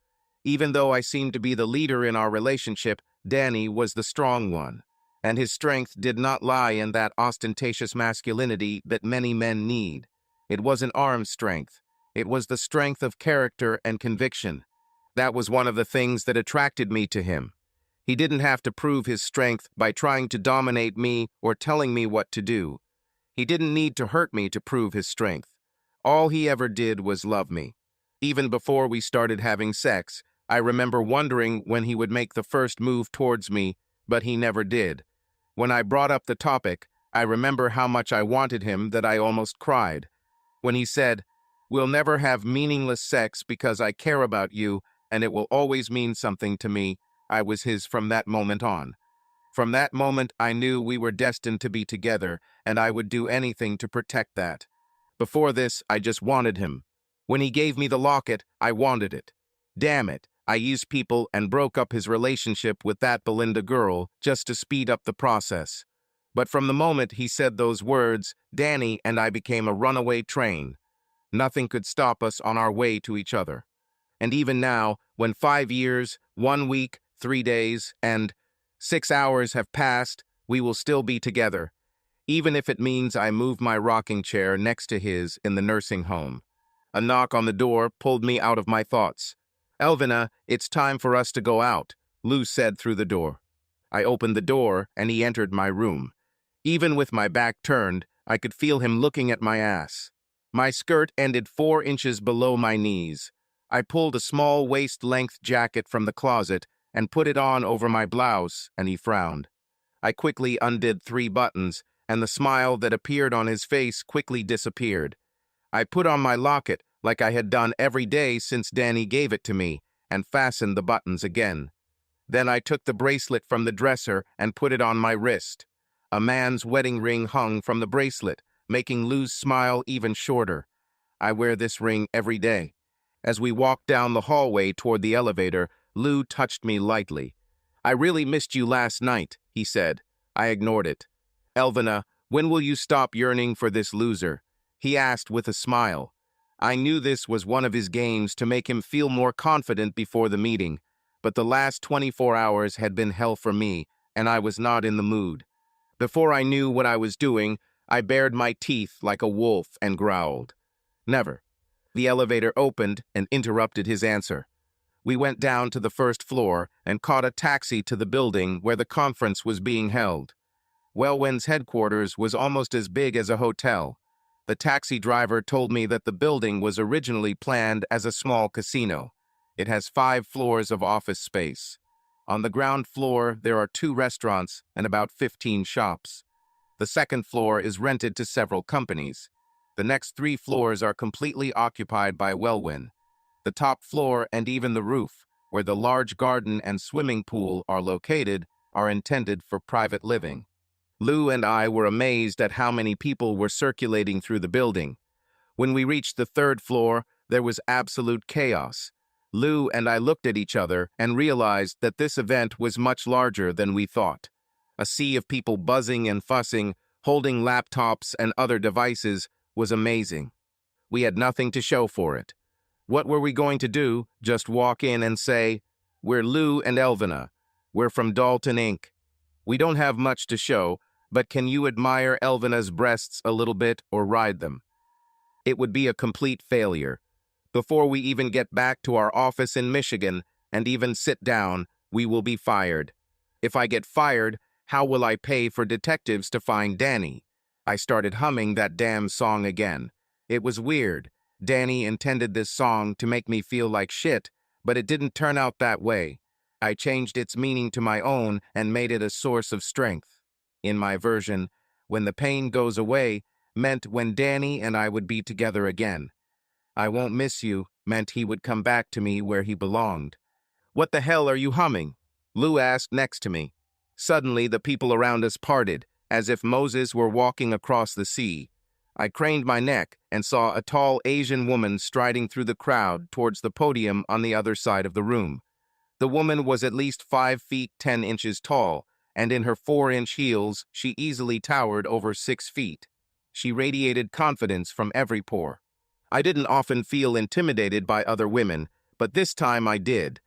Even though I seemed to be the leader in our relationship, Danny was the strong one. And his strength did not lie in that ostentatious masculinity that many men need. It wasn't arm strength. It was the strength of character and conviction. That was one of the things that attracted me to him. He didn't have to prove his strength by trying to dominate me or telling me what to do. He didn't need to hurt me to prove his strength. All he ever did was love me. Even before we started having sex, I remember wondering when he would make the first move towards me, but he never did. When I brought up the topic, I remember how much I wanted him that I almost cried. When he said, "We'll never have meaningless sex because I care about you and it will always mean something to me," I was his from that moment on. From that moment, I knew we were destined to be together, and I would do anything to protect that. Before this, I just wanted him. When he gave me the locket, I wanted it. Damn it, I used people and broke up his relationship with that Belinda girl just to speed up the process. But from the moment he said those words, Danny and I became a runaway train. Nothing could stop us on our way to each other. And even now, when 5 years, 1 week, 3 days, and 6 hours have passed, we will still be together, even if it means I move my rocking chair next to his in the nursing home. A knock on the door pulled me out of my thoughts. "Elvina, it's time for us to go out," Lou said through the door. I opened the door, and he entered my room. Even with my back turned, I could feel him looking at my ass. My skirt ended 4 inches below my knees. I pulled a small waist-length jacket from the closet and put it on over my blouse, and he frowned. I quickly undid 3 buttons, and the smile that appeared on his face quickly disappeared. I put on my locket, like I had done every day since Danny gave it to me, and fastened the buttons again. Then I took the bracelet from the dresser and put it on my wrist. A man's wedding ring hung from the bracelet, making Lou's smile even shorter. I wear this ring every day. As we walked down the hallway toward the elevator, Lou touched me lightly. "I really missed you last night," he said. I ignored it. "Elvina, when will you stop yearning for this loser?" he asked with a smile. I knew this was one of his games to make him feel more confident before the meeting, but the last 24 hours had been hell for me, and I was not in the mood. Before I knew what I was doing, I bared my teeth like a wolf and growled. "Never." The elevator opened and interrupted his answer. We went down to the first floor and caught a taxi to the building where the conference was being held. Wellwyn's headquarters was almost as big as a hotel. The taxi driver told me that the building was originally planned as a small casino. It has 5 floors of office space. On the ground floor, there are 2 restaurants and about 15 shops. The second floor is rented to several companies. The next 3 floors are completely occupied by Wellwyn. The top floor and even the roof, where the large garden and swimming pool are located, are intended for private living. Lou and I were amazed at how many people were circulating through the building. When we reached the 3rd floor, there was absolute chaos. Lou and I looked at each other and realized that this event was much larger than we thought. A sea of people buzzing and fussing, holding laptops and other devices, was amazing. We had nothing to show for it. What were we going to do? Just walk in and say, "We're Lou and Elvina. We're from Dalton, Inc. We don't have much to show, but can you admire Elvina's breasts a little bit or ride them?" It would be a complete failure. Before we even get back to our office in Michigan and even sit down, we will be fired. If I get fired, how will I pay for detectives to find Danny? I started humming that damn song again. It was weird. Danny intended this song to make me feel like shit, but it didn't turn out that way. I changed its meaning to my own and made it a source of strength. In my version, when the pain goes away meant when Danny and I would be together again. I won't miss you meant he would come back to me where he belonged. What the hell are you humming? Lou asked next to me. Suddenly, the people around us parted, as if Moses were walking across the sea. I craned my neck and saw a tall Asian woman striding through the crowd towards the podium on the other side of the room. The woman was at least 5 feet 10 inches tall, and in her 4-inch heels, she easily towered over 6 feet. She radiated confidence from every pore. I didn't often feel intimidated by other women, but this time I did.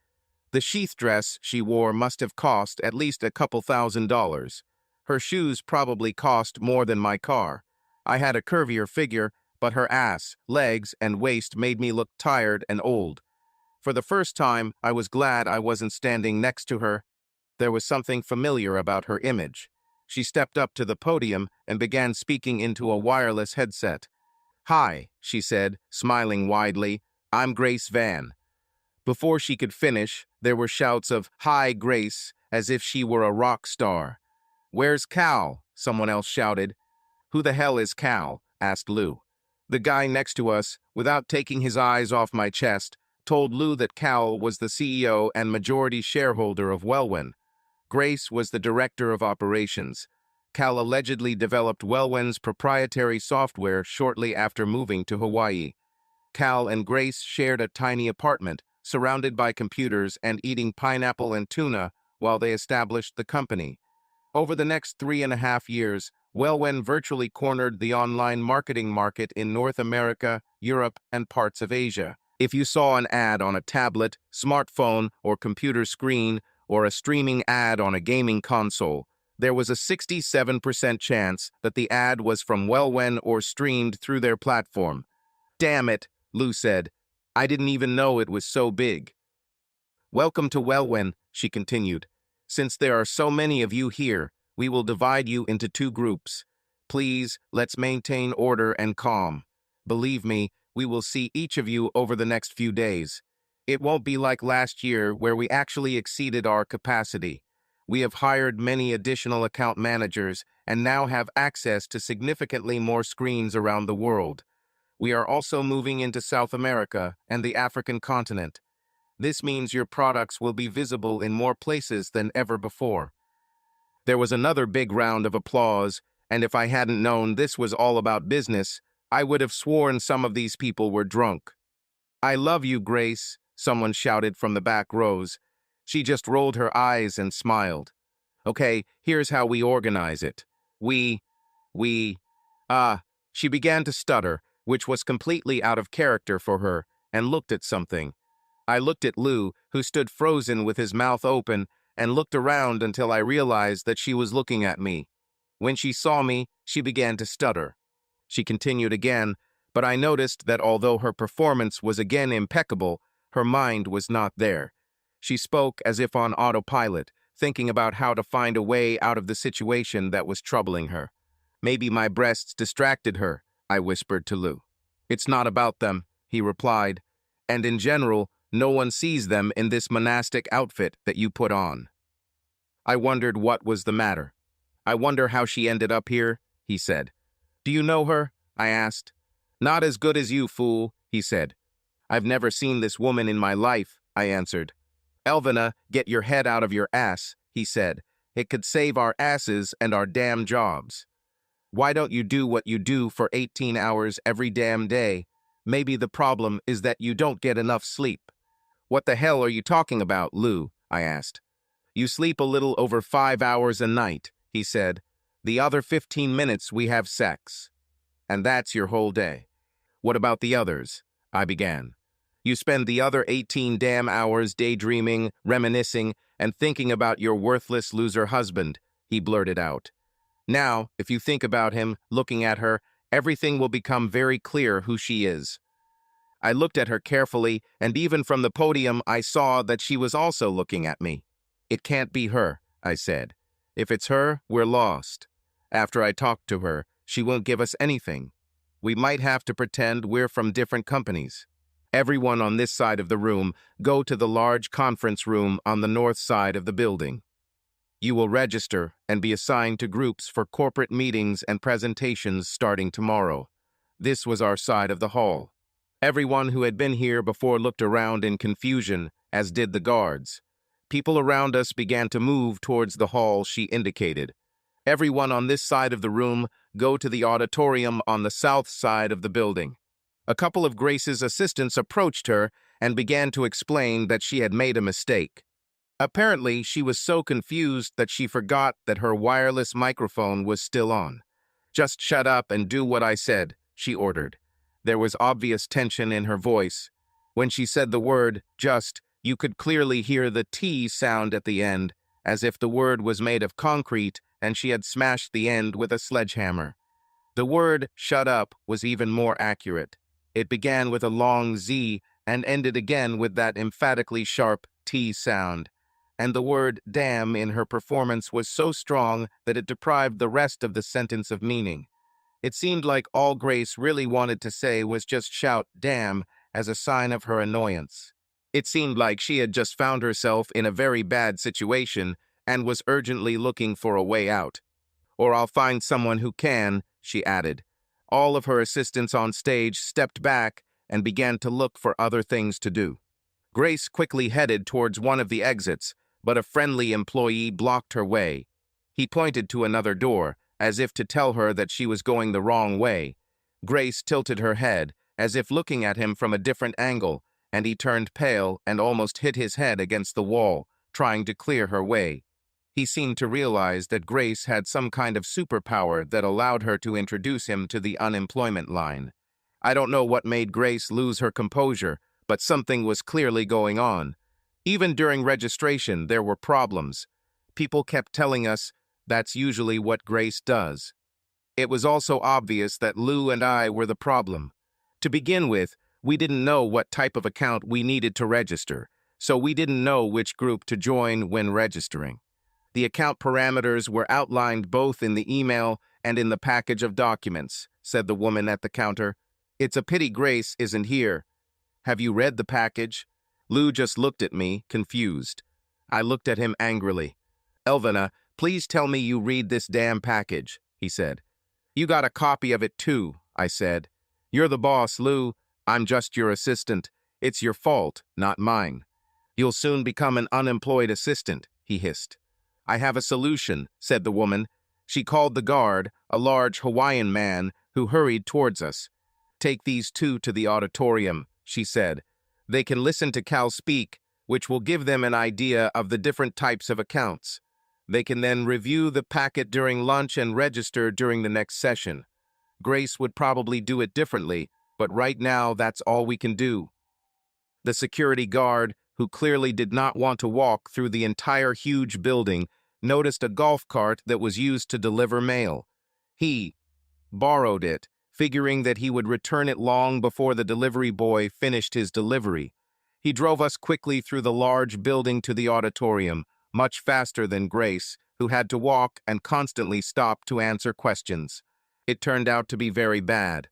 The sheath dress she wore must have cost at least a couple $1,000s. Her shoes probably cost more than my car. I had a curvier figure, but her ass, legs, and waist made me look tired and old. For the first time, I was glad I wasn't standing next to her. There was something familiar about her image. She stepped up to the podium and began speaking into a wireless headset. "Hi," she said, smiling widely. "I'm Grace Van." Before she could finish, there were shouts of "Hi, Grace," as if she were a rock star. "Where's Cal?" someone else shouted. "Who the hell is Cal?" asked Lou. The guy next to us, without taking his eyes off my chest, told Lou that Cal was the CEO and majority shareholder of Wellwen. Grace was the director of operations. Cal allegedly developed Wellwen's proprietary software shortly after moving to Hawaii. Cal and Grace shared a tiny apartment, surrounded by computers and eating pineapple and tuna while they established the company. Over the next 3.5 years, Wellwen virtually cornered the online marketing market in North America, Europe, and parts of Asia. If you saw an ad on a tablet, smartphone, or computer screen, or a streaming ad on a gaming console, there was a 67% chance that the ad was from Wellwen or streamed through their platform. "Damn it," Lou said. "I didn't even know it was so big." "Welcome to Wellwen," she continued. "Since there are so many of you here, we will divide you into 2 groups. Please, let's maintain order and calm. Believe me, we will see each of you over the next few days. It won't be like last year where we actually exceeded our capacity. We have hired many additional account managers and now have access to significantly more screens around the world. We are also moving into South America and the African continent. This means your products will be visible in more places than ever before." There was another big round of applause, and if I hadn't known this was all about business, I would have sworn some of these people were drunk. "I love you, Grace," someone shouted from the back rows. She just rolled her eyes and smiled. "Okay, here's how we organize it. We, she began to stutter, which was completely out of character for her, and looked at something. I looked at Lou, who stood frozen with his mouth open, and looked around until I realized that she was looking at me. When she saw me, she began to stutter. She continued again, but I noticed that although her performance was again impeccable, her mind was not there. She spoke as if on autopilot, thinking about how to find a way out of the situation that was troubling her. "Maybe my breasts distracted her," I whispered to Lou. "It's not about them," he replied, "and in general, no one sees them in this monastic outfit that you put on." I wondered what was the matter. "I wonder how she ended up here," he said. "Do you know her?" I asked. "Not as good as you, fool," he said. "I've never seen this woman in my life," I answered. "Elvina, get your head out of your ass," he said. "It could save our asses and our damn jobs. Why don't you do what you do for 18 hours every damn day? Maybe the problem is that you don't get enough sleep." "What the hell are you talking about, Lou?" I asked. "You sleep a little over 5 hours a night," he said. "The other 15 minutes we have sex. And that's your whole day." "What about the others?" I began. "You spend the other 18 damn hours daydreaming, reminiscing, and thinking about your worthless loser husband," he blurted out. "Now, if you think about him, looking at her, everything will become very clear who she is." I looked at her carefully, and even from the podium I saw that she was also looking at me. "It can't be her," I said. "If it's her, we're lost. After I talk to her, she won't give us anything. We might have to pretend we're from different companies." Everyone on this side of the room, go to the large conference room on the north side of the building. You will register and be assigned to groups for corporate meetings and presentations starting tomorrow. This was our side of the hall. Everyone who had been here before looked around in confusion, as did the guards. People around us began to move towards the hall she indicated. Everyone on this side of the room, go to the auditorium on the south side of the building. A couple of Grace's assistants approached her and began to explain that she had made a mistake. Apparently, she was so confused that she forgot that her wireless microphone was still on. "Just shut up and do what I said," she ordered. There was obvious tension in her voice. When she said the word "just," you could clearly hear the T sound at the end, as if the word was made of concrete and she had smashed the end with a sledgehammer. The word "shut up" was even more accurate. It began with a long Z and ended again with that emphatically sharp T sound. And the word "damn" in her performance was so strong that it deprived the rest of the sentence of meaning. It seemed like all Grace really wanted to say was just shout "damn" as a sign of her annoyance. It seemed like she had just found herself in a very bad situation and was urgently looking for a way out. "Or I'll find someone who can," she added. All of her assistants on stage stepped back and began to look for other things to do. Grace quickly headed towards one of the exits, but a friendly employee blocked her way. He pointed to another door, as if to tell her that she was going the wrong way. Grace tilted her head, as if looking at him from a different angle, and he turned pale and almost hit his head against the wall, trying to clear her way. He seemed to realize that Grace had some kind of superpower that allowed her to introduce him to the unemployment line. I don't know what made Grace lose her composure, but something was clearly going on. Even during registration, there were problems. People kept telling us that's usually what Grace does. It was also obvious that Lou and I were the problem. To begin with, we didn't know what type of account we needed to register, so we didn't know which group to join when registering. The account parameters were outlined both in the email and in the package of documents, said the woman at the counter. "It's a pity Grace isn't here. Have you read the package?" Lou just looked at me, confused. I looked at him angrily. "Elvina, please tell me you read this damn package," he said. "You got a copy of it too," I said. "You're the boss, Lou. I'm just your assistant. It's your fault, not mine." "You'll soon become an unemployed assistant," he hissed. "I have a solution," said the woman. She called the guard, a large Hawaiian man, who hurried towards us. "Take these two to the auditorium," she said. "They can listen to Cal speak, which will give them an idea of the different types of accounts. They can then review the packet during lunch and register during the next session. Grace would probably do it differently, but right now that's all we can do." The security guard, who clearly did not want to walk through the entire huge building, noticed a golf cart that was used to deliver mail. He borrowed it, figuring that he would return it long before the delivery boy finished his delivery. He drove us quickly through the large building to the auditorium, much faster than Grace, who had to walk and constantly stop to answer questions. It turned out to be very bad.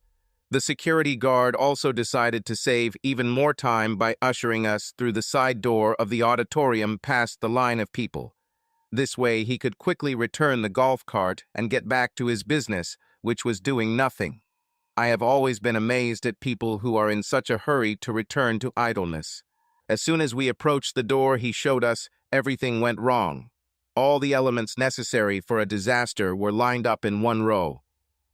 The security guard also decided to save even more time by ushering us through the side door of the auditorium past the line of people. This way he could quickly return the golf cart and get back to his business, which was doing nothing. I have always been amazed at people who are in such a hurry to return to idleness. As soon as we approached the door he showed us, everything went wrong. All the elements necessary for a disaster were lined up in one row.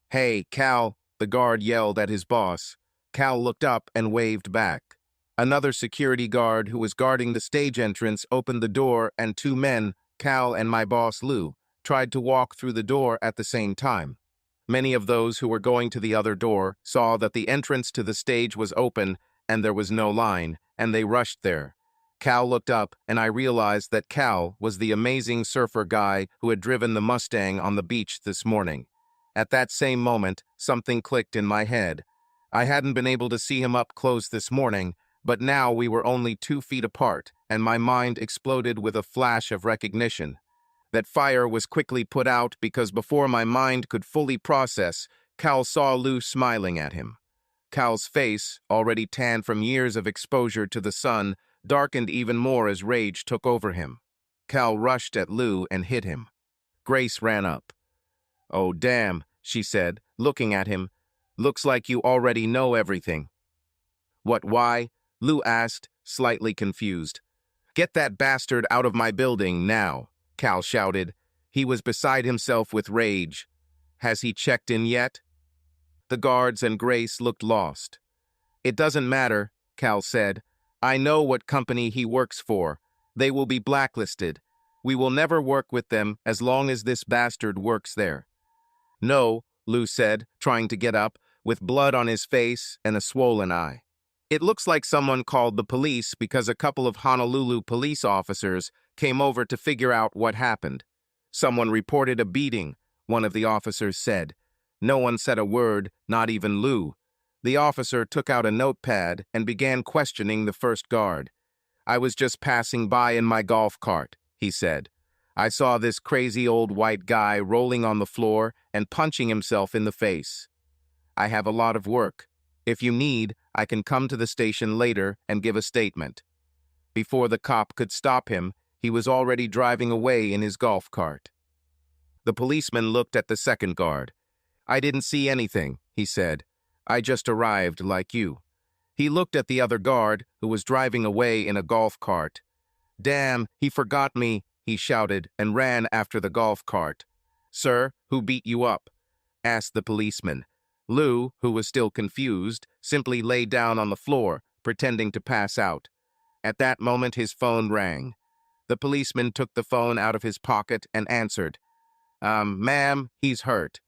"Hey, Cal," the guard yelled at his boss. Cal looked up and waved back. Another security guard who was guarding the stage entrance opened the door, and two men, Cal and my boss Lou, tried to walk through the door at the same time. Many of those who were going to the other door saw that the entrance to the stage was open and there was no line, and they rushed there. Cal looked up, and I realized that Cal was the amazing surfer guy who had driven the Mustang on the beach this morning. At that same moment, something clicked in my head. I hadn't been able to see him up close this morning, but now we were only 2 feet apart, and my mind exploded with a flash of recognition. That fire was quickly put out because before my mind could fully process, Cal saw Lou smiling at him. Cal's face, already tanned from years of exposure to the sun, darkened even more as rage took over him. Cal rushed at Lou and hit him. Grace ran up. "Oh, damn," she said, looking at him. "Looks like you already know everything." "What, why?" Lou asked, slightly confused. "Get that bastard out of my building, now," Cal shouted. He was beside himself with rage. "Has he checked in yet?" The guards and Grace looked lost. "It doesn't matter," Cal said. "I know what company he works for. They will be blacklisted. We will never work with them as long as this bastard works there." "No," Lou said, trying to get up, with blood on his face and a swollen eye. "It looks like someone called the police because a couple of Honolulu police officers came over to figure out what happened. Someone reported a beating," one of the officers said. No one said a word, not even Lou. The officer took out a notepad and began questioning the first guard. "I was just passing by in my golf cart," he said. "I saw this crazy old white guy rolling on the floor and punching himself in the face. I have a lot of work. If you need, I can come to the station later and give a statement." Before the cop could stop him, he was already driving away in his golf cart. The policeman looked at the second guard. "I didn't see anything," he said. "I just arrived like you." He looked at the other guard, who was driving away in a golf cart. "Damn, he forgot me," he shouted and ran after the golf cart. "Sir, who beat you up?" asked the policeman. Lou, who was still confused, simply lay down on the floor, pretending to pass out. At that moment his phone rang. The policeman took the phone out of his pocket and answered. Ma'am, he's hurt.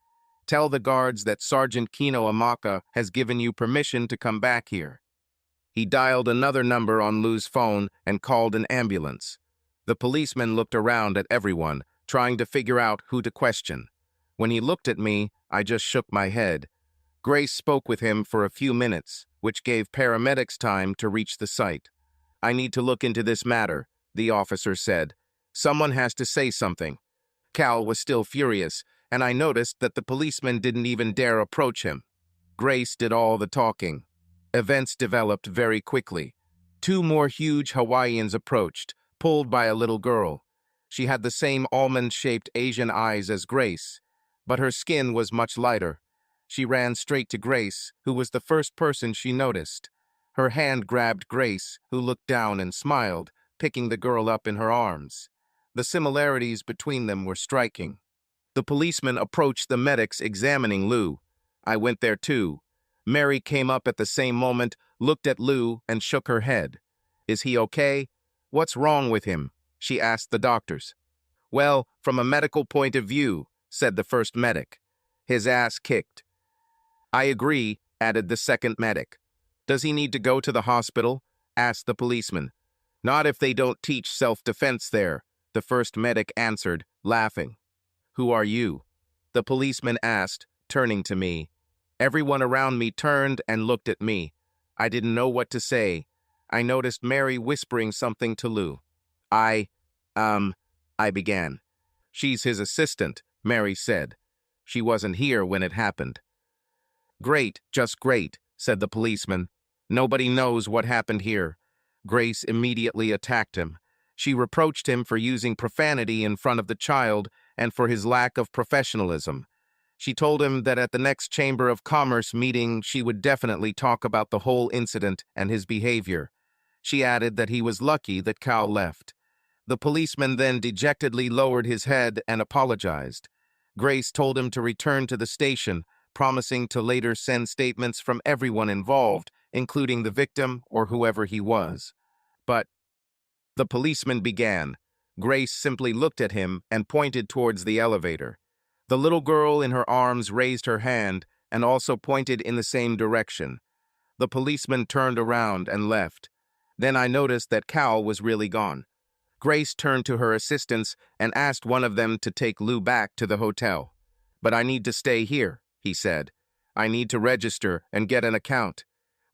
Tell the guards that Sergeant Kino Amaka has given you permission to come back here." He dialed another number on Lou's phone and called an ambulance. The policeman looked around at everyone, trying to figure out who to question. When he looked at me, I just shook my head. Grace spoke with him for a few minutes, which gave paramedics time to reach the site. "I need to look into this matter," the officer said. "Someone has to say something." Cal was still furious, and I noticed that the policeman didn't even dare approach him. Grace did all the talking. Events developed very quickly. Two more huge Hawaiians approached, pulled by a little girl. She had the same almond-shaped Asian eyes as Grace, but her skin was much lighter. She ran straight to Grace, who was the first person she noticed. Her hand grabbed Grace, who looked down and smiled, picking the girl up in her arms. The similarities between them were striking. The policeman approached the medics examining Lou. I went there too. Mary came up at the same moment, looked at Lou, and shook her head. "Is he okay? What's wrong with him?" she asked the doctors. "Well, from a medical point of view," said the first medic. "His ass kicked." "I agree," added the second medic. "Does he need to go to the hospital?" asked the policeman. "Not if they don't teach self-defense there," the first medic answered, laughing. "Who are you?" the policeman asked, turning to me. Everyone around me turned and looked at me. I didn't know what to say. I noticed Mary whispering something to Lou. I began. "She's his assistant," Mary said. "She wasn't here when it happened." "Great, just great," said the policeman. "Nobody knows what happened here." Grace immediately attacked him. She reproached him for using profanity in front of the child and for his lack of professionalism. She told him that at the next Chamber of Commerce meeting she would definitely talk about the whole incident and his behavior. She added that he was lucky that Cal left. The policeman then dejectedly lowered his head and apologized. Grace told him to return to the station, promising to later send statements from everyone involved, including the victim or whoever he was. But the policeman began. Grace simply looked at him and pointed towards the elevator. The little girl in her arms raised her hand and also pointed in the same direction. The policeman turned around and left. Then I noticed that Cal was really gone. Grace turned to her assistants and asked one of them to take Lou back to the hotel. "But I need to stay here," he said. "I need to register and get an account.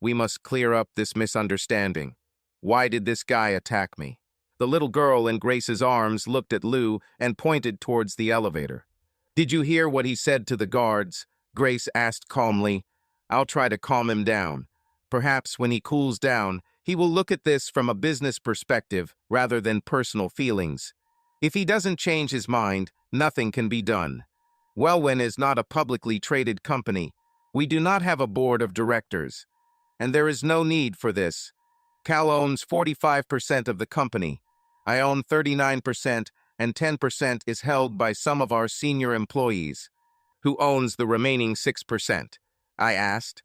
We must clear up this misunderstanding. Why did this guy attack me?" The little girl in Grace's arms looked at Lou and pointed towards the elevator. "Did you hear what he said to the guards?" Grace asked calmly. I'll try to calm him down. Perhaps when he cools down, he will look at this from a business perspective rather than personal feelings. If he doesn't change his mind, nothing can be done. Wellwyn is not a publicly traded company. We do not have a board of directors. And there is no need for this. Cal owns 45% of the company. I own 39%, and 10% is held by some of our senior employees. Who owns the remaining 6%? I asked.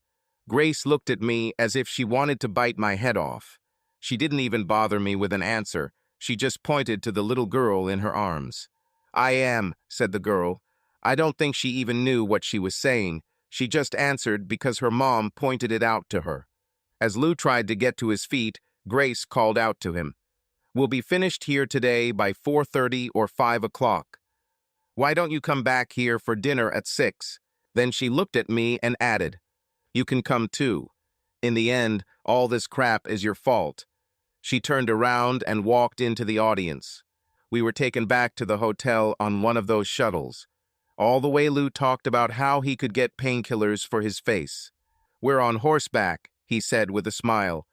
Grace looked at me as if she wanted to bite my head off. She didn't even bother me with an answer. She just pointed to the little girl in her arms. I am, said the girl. I don't think she even knew what she was saying. She just answered because her mom pointed it out to her. As Lou tried to get to his feet, Grace called out to him. We'll be finished here today by 4:30 or 5 o'clock. Why don't you come back here for dinner at 6? Then she looked at me and added, You can come too. In the end, all this crap is your fault. She turned around and walked into the audience. We were taken back to the hotel on one of those shuttles. All the way Lou talked about how he could get painkillers for his face. We're on horseback, he said with a smile.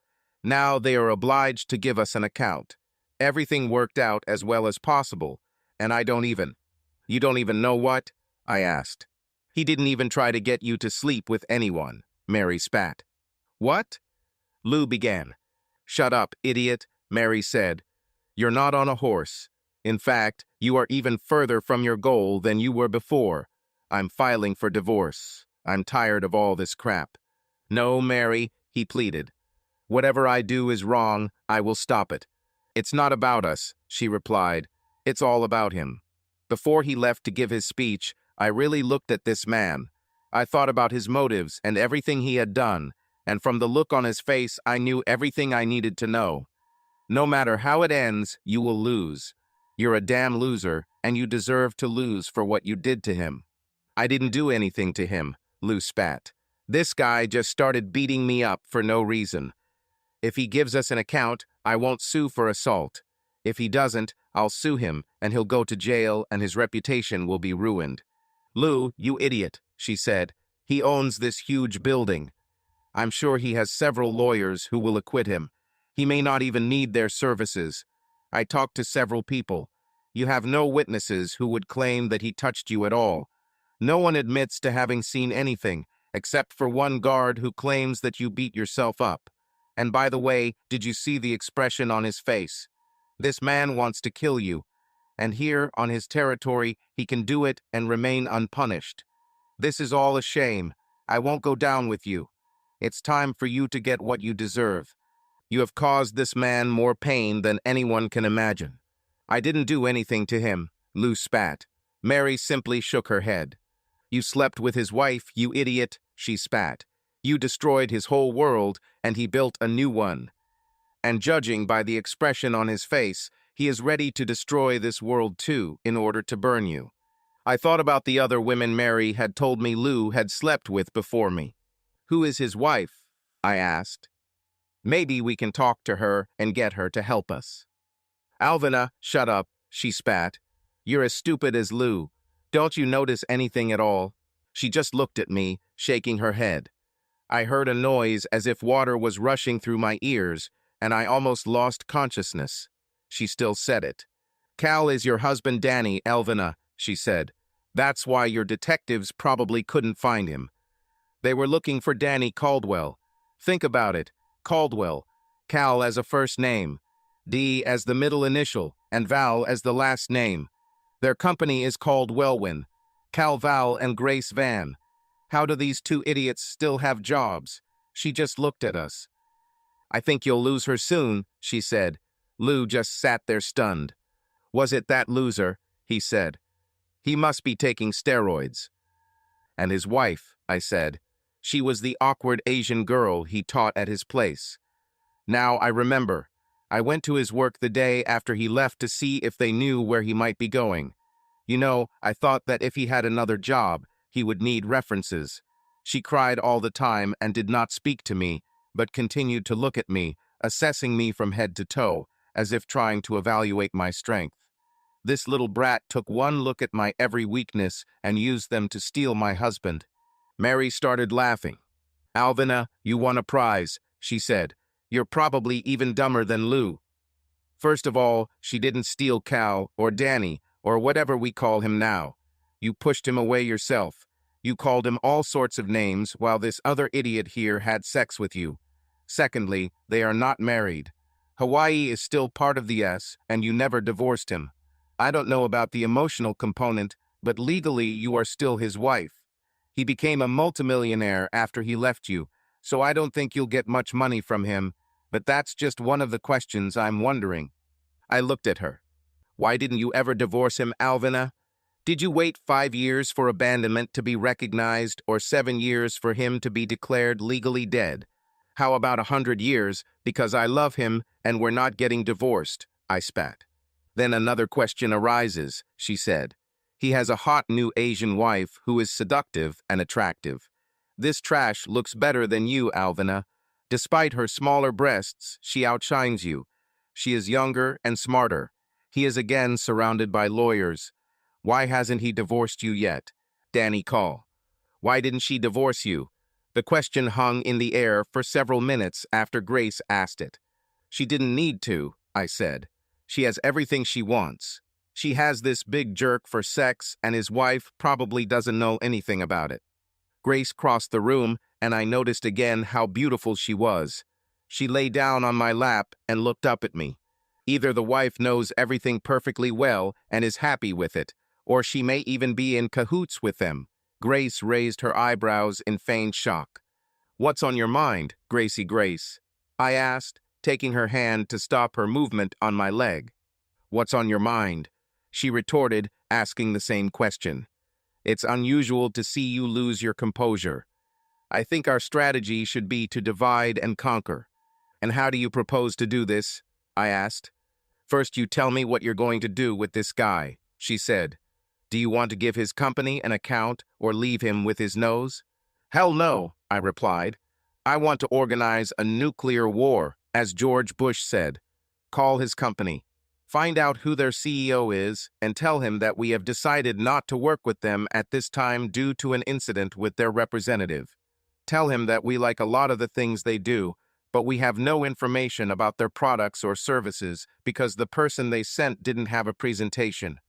Now they are obliged to give us an account. Everything worked out as well as possible, and You don't even know what? I asked. He didn't even try to get you to sleep with anyone, Mary spat. What? Lou began. Shut up, idiot, Mary said. You're not on a horse. In fact, you are even further from your goal than you were before. I'm filing for divorce. I'm tired of all this crap. No, Mary, he pleaded. Whatever I do is wrong, I will stop it. It's not about us, she replied. It's all about him. Before he left to give his speech, I really looked at this man. I thought about his motives and everything he had done, and from the look on his face, I knew everything I needed to know. No matter how it ends, you will lose. You're a damn loser, and you deserve to lose for what you did to him. I didn't do anything to him, Lou spat. This guy just started beating me up for no reason. If he gives us an account, I won't sue for assault. If he doesn't, I'll sue him, and he'll go to jail, and his reputation will be ruined. Lou, you idiot, she said. He owns this huge building. I'm sure he has several lawyers who will acquit him. He may not even need their services. I talked to several people. You have no witnesses who would claim that he touched you at all. No one admits to having seen anything, except for one guard who claims that you beat yourself up. And by the way, did you see the expression on his face? This man wants to kill you, and here, on his territory, he can do it and remain unpunished. This is all a shame. I won't go down with you. It's time for you to get what you deserve. You have caused this man more pain than anyone can imagine. I didn't do anything to him, Lou spat. Mary simply shook her head. You slept with his wife, you idiot, she spat. You destroyed his whole world, and he built a new one. And judging by the expression on his face, he is ready to destroy this world too, in order to burn you. I thought about the other women Mary had told me Lou had slept with before me. Who is his wife? I asked. Maybe we can talk to her and get her to help us. Alvina, shut up, she spat. You're as stupid as Lou. Don't you notice anything at all? She just looked at me, shaking her head. I heard a noise as if water was rushing through my ears, and I almost lost consciousness. She still said it. Cal is your husband Danny, Alvina, she said. That's why your detectives probably couldn't find him. They were looking for Danny Caldwell. Think about it. Caldwell. Cal as a first name. D as the middle initial, and Val as the last name. Their company is called Wellwyn. Cal Val and Grace Van. How do these two idiots still have jobs? She just looked at us. I think you'll lose her soon, she said. Lou just sat there stunned. Was it that loser? He said. He must be taking steroids. And his wife, I said. She was the awkward Asian girl he taught at his place. Now I remember. I went to his work the day after he left to see if they knew where he might be going. You know, I thought that if he had another job, he would need references. She cried all the time and did not speak to me, but continued to look at me, assessing me from head to toe, as if trying to evaluate my strength. This little brat took one look at my every weakness and used them to steal my husband. Mary started laughing. Alvina, you won a prize, she said. You're probably even dumber than Lou. First of all, she didn't steal Cal or Danny or whatever we call him now. You pushed him away yourself. You called him all sorts of names while this other idiot here had sex with you. Secondly, they are not married. Hawaii is still part of the S, and you never divorced him. I don't know about the emotional component, but legally you are still his wife. He became a multimillionaire after he left you, so I don't think you'll get much money from him, but that's just one of the questions I'm wondering. I looked at her. Why didn't you ever divorce him, Alvina? Did you wait 5 years for abandonment to be recognized or 7 years for him to be declared legally dead? How about 100 years because I love him and we're not getting divorced? I spat. Then another question arises, she said. He has a hot new Asian wife who is seductive and attractive. This trash looks better than you, Alvina. Despite her smaller breasts, she outshines you. She is younger and smarter. He is again surrounded by lawyers. Why hasn't he divorced you yet? Danny call. Why didn't she divorce you? The question hung in the air for several minutes after Grace asked it. She didn't need to, I said. She has everything she wants. She has this big jerk for sex, and his wife probably doesn't know anything about it. Grace crossed the room, and I noticed again how beautiful she was. She lay down on my lap and looked up at me. Either the wife knows everything perfectly well and is happy with it, or she may even be in cahoots with them. Grace raised her eyebrows in feigned shock. What's on your mind, Gracie Grace? I asked, taking her hand to stop her movement on my leg. What's on your mind? She retorted, asking the same question. It's unusual to see you lose your composure. I think our strategy should be to divide and conquer. And how do you propose to do this? I asked. First, you tell me what you're going to do with this guy, she said. Do you want to give his company an account or leave him with his nose? Hell no, I replied. I want to organize a nuclear war, as George Bush said. Call his company. Find out who their CEO is and tell him that we have decided not to work with them at this time due to an incident with their representative. Tell him that we like a lot of the things they do, but we have no information about their products or services because the person they sent didn't have a presentation.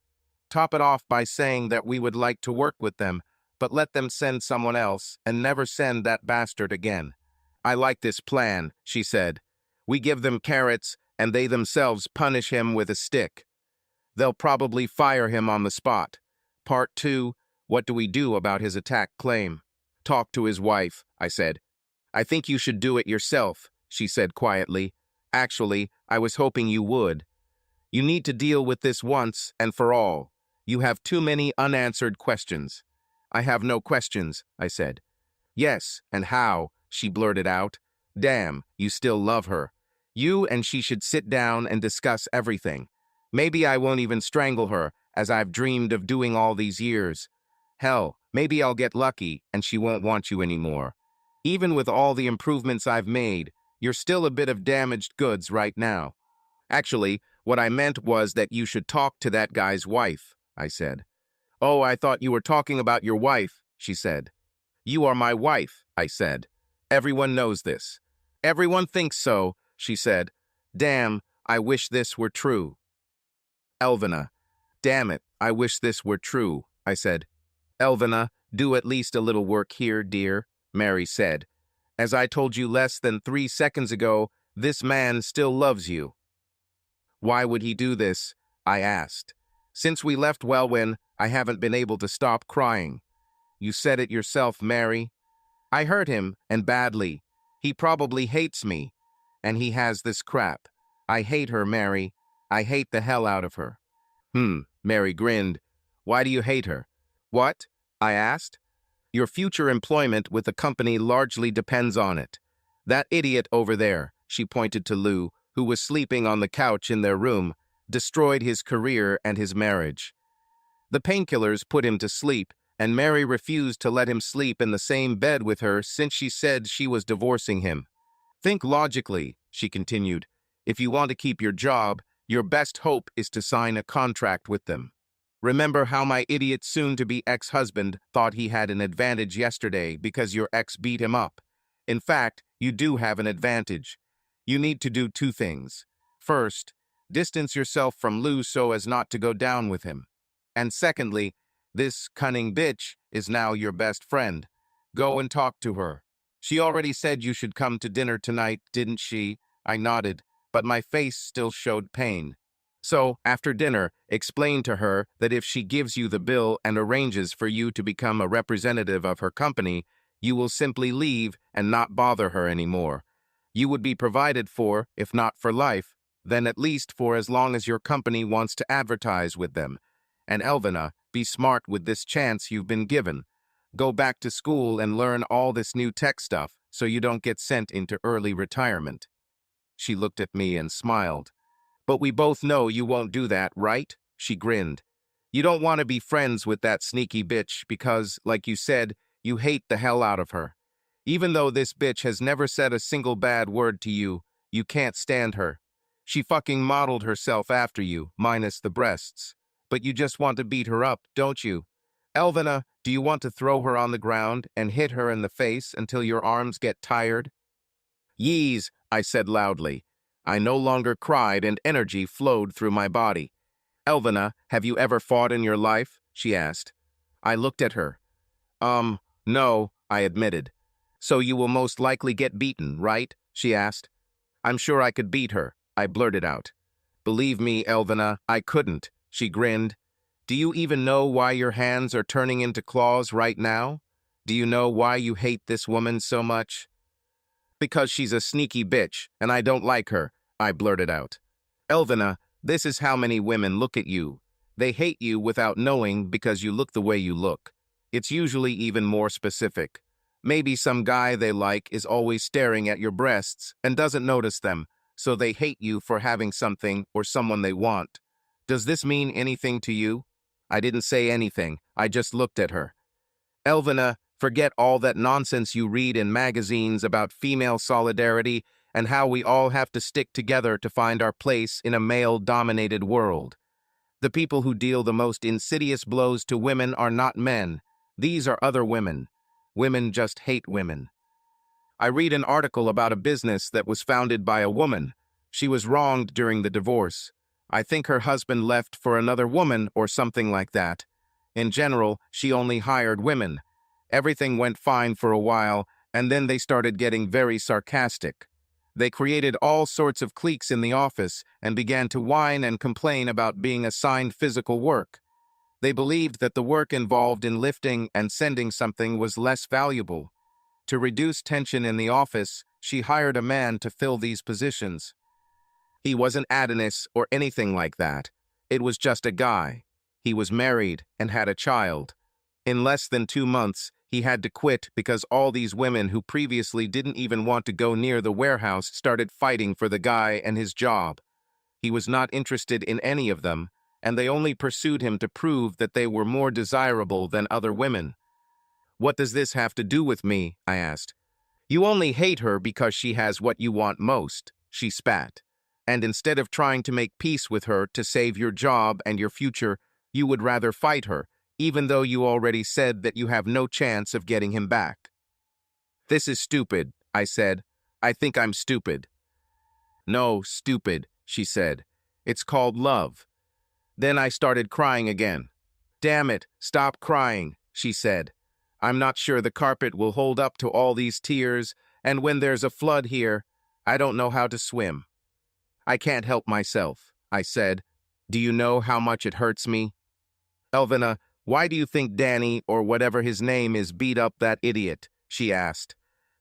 Top it off by saying that we would like to work with them, but let them send someone else and never send that bastard again. I like this plan, she said. We give them carrots and they themselves punish him with a stick. They'll probably fire him on the spot. Part 2, what do we do about his attack claim? Talk to his wife, I said. I think you should do it yourself, she said quietly. Actually, I was hoping you would. You need to deal with this once and for all. You have too many unanswered questions. I have no questions, I said. Yes, and how? She blurted out. Damn, you still love her. You and she should sit down and discuss everything. Maybe I won't even strangle her, as I've dreamed of doing all these years. Hell, maybe I'll get lucky and she won't want you anymore. Even with all the improvements I've made, you're still a bit of damaged goods right now. Actually, what I meant was that you should talk to that guy's wife, I said. Oh, I thought you were talking about your wife, she said. You are my wife, I said. Everyone knows this. Everyone thinks so, she said. Damn, I wish this were true. Elvina. Damn it, I wish this were true, I said. Elvina, do at least a little work here, dear, Mary said. As I told you less than 3 seconds ago, this man still loves you. Why would he do this? I asked. Since we left Welwyn, I haven't been able to stop crying. You said it yourself, Mary. I hurt him, and badly. He probably hates me. And he has this crap. I hate her, Mary. I hate the hell out of her. Mary grinned. Why do you hate her? What? I asked. Your future employment with the company largely depends on it. That idiot over there, she pointed to Lou, who was sleeping on the couch in their room, destroyed his career and his marriage. The painkillers put him to sleep, and Mary refused to let him sleep in the same bed with her since she said she was divorcing him. Think logically, she continued. If you want to keep your job, your best hope is to sign a contract with them. Remember how my idiot soon-to-be ex-husband thought he had an advantage yesterday because your ex beat him up. In fact, you do have an advantage. You need to do two things. First, distance yourself from Lou so as not to go down with him. And secondly, this cunning bitch is now your best friend. Go and talk to her. She already said you should come to dinner tonight, didn't she? I nodded, but my face still showed pain. So, after dinner, explain to her that if she gives you the bill and arranges for you to become a representative of her company, you will simply leave and not bother her anymore. You would be provided for, if not for life, then at least for as long as your company wants to advertise with them. And Elvina, be smart with this chance you've been given. Go back to school and learn all this new tech stuff so you don't get sent into early retirement. She looked at me and smiled. But we both know you won't do that, right? She grinned. You don't want to be friends with that sneaky bitch because, like you said, you hate the hell out of her. Even though this bitch has never said a single bad word to you, you can't stand her. She fucking modeled herself after you, minus the breasts. But you just want to beat her up, don't you? Elvina, do you want to throw her on the ground and hit her in the face until your arms get tired? Yees, I said loudly. I no longer cried and energy flowed through my body. Elvina, have you ever fought in your life? She asked. I looked at her. No, I admitted. So you will most likely get beaten, right? She asked. I'm sure I could beat her, I blurted out. Believe me, Elvina, I couldn't, she grinned. Do you even know why your hands are turning into claws right now? Do you know why you hate this woman so much? Because she's a sneaky bitch, and I don't like her, I blurted out. Elvina, this is how many women look at you. They hate you without knowing because you look the way you look. It's usually even more specific. Maybe some guy they like is always staring at your breasts and doesn't notice them, so they hate you for having something or someone they want. Does this mean anything to you? I didn't say anything. I just looked at her. Elvina, forget all that nonsense you read in magazines about female solidarity and how we all have to stick together to find our place in a male-dominated world. The people who deal the most insidious blows to women are not men. These are other women. Women just hate women. I read an article about a business that was founded by a woman. She was wronged during the divorce. I think her husband left for another woman or something like that. In general, she only hired women. Everything went fine for a while, and then they started getting very sarcastic. They created all sorts of cliques in the office and began to whine and complain about being assigned physical work. They believed that the work involved in lifting and sending something was less valuable. To reduce tension in the office, she hired a man to fill these positions. He wasn't Adonis or anything like that. It was just a guy. He was married and had a child. In less than 2 months, he had to quit because all these women who previously didn't even want to go near the warehouse started fighting for the guy and his job. He was not interested in any of them, and they only pursued him to prove that they were more desirable than other women. What does this have to do with me? I asked. You only hate her because she has what you want most, she spat. And instead of trying to make peace with her to save your job and your future, you would rather fight her, even though you already said that you have no chance of getting him back. This is stupid, I said. I think I'm stupid. No, stupid, she said. It's called love. Then I started crying again. Damn it, stop crying, she said. I'm not sure the carpet will hold up to all these tears, and when there's a flood here, I don't know how to swim. I can't help myself, I said. Do you know how much it hurts me? Elvina, why do you think Danny, or whatever his name is, beat up that idiot? She asked.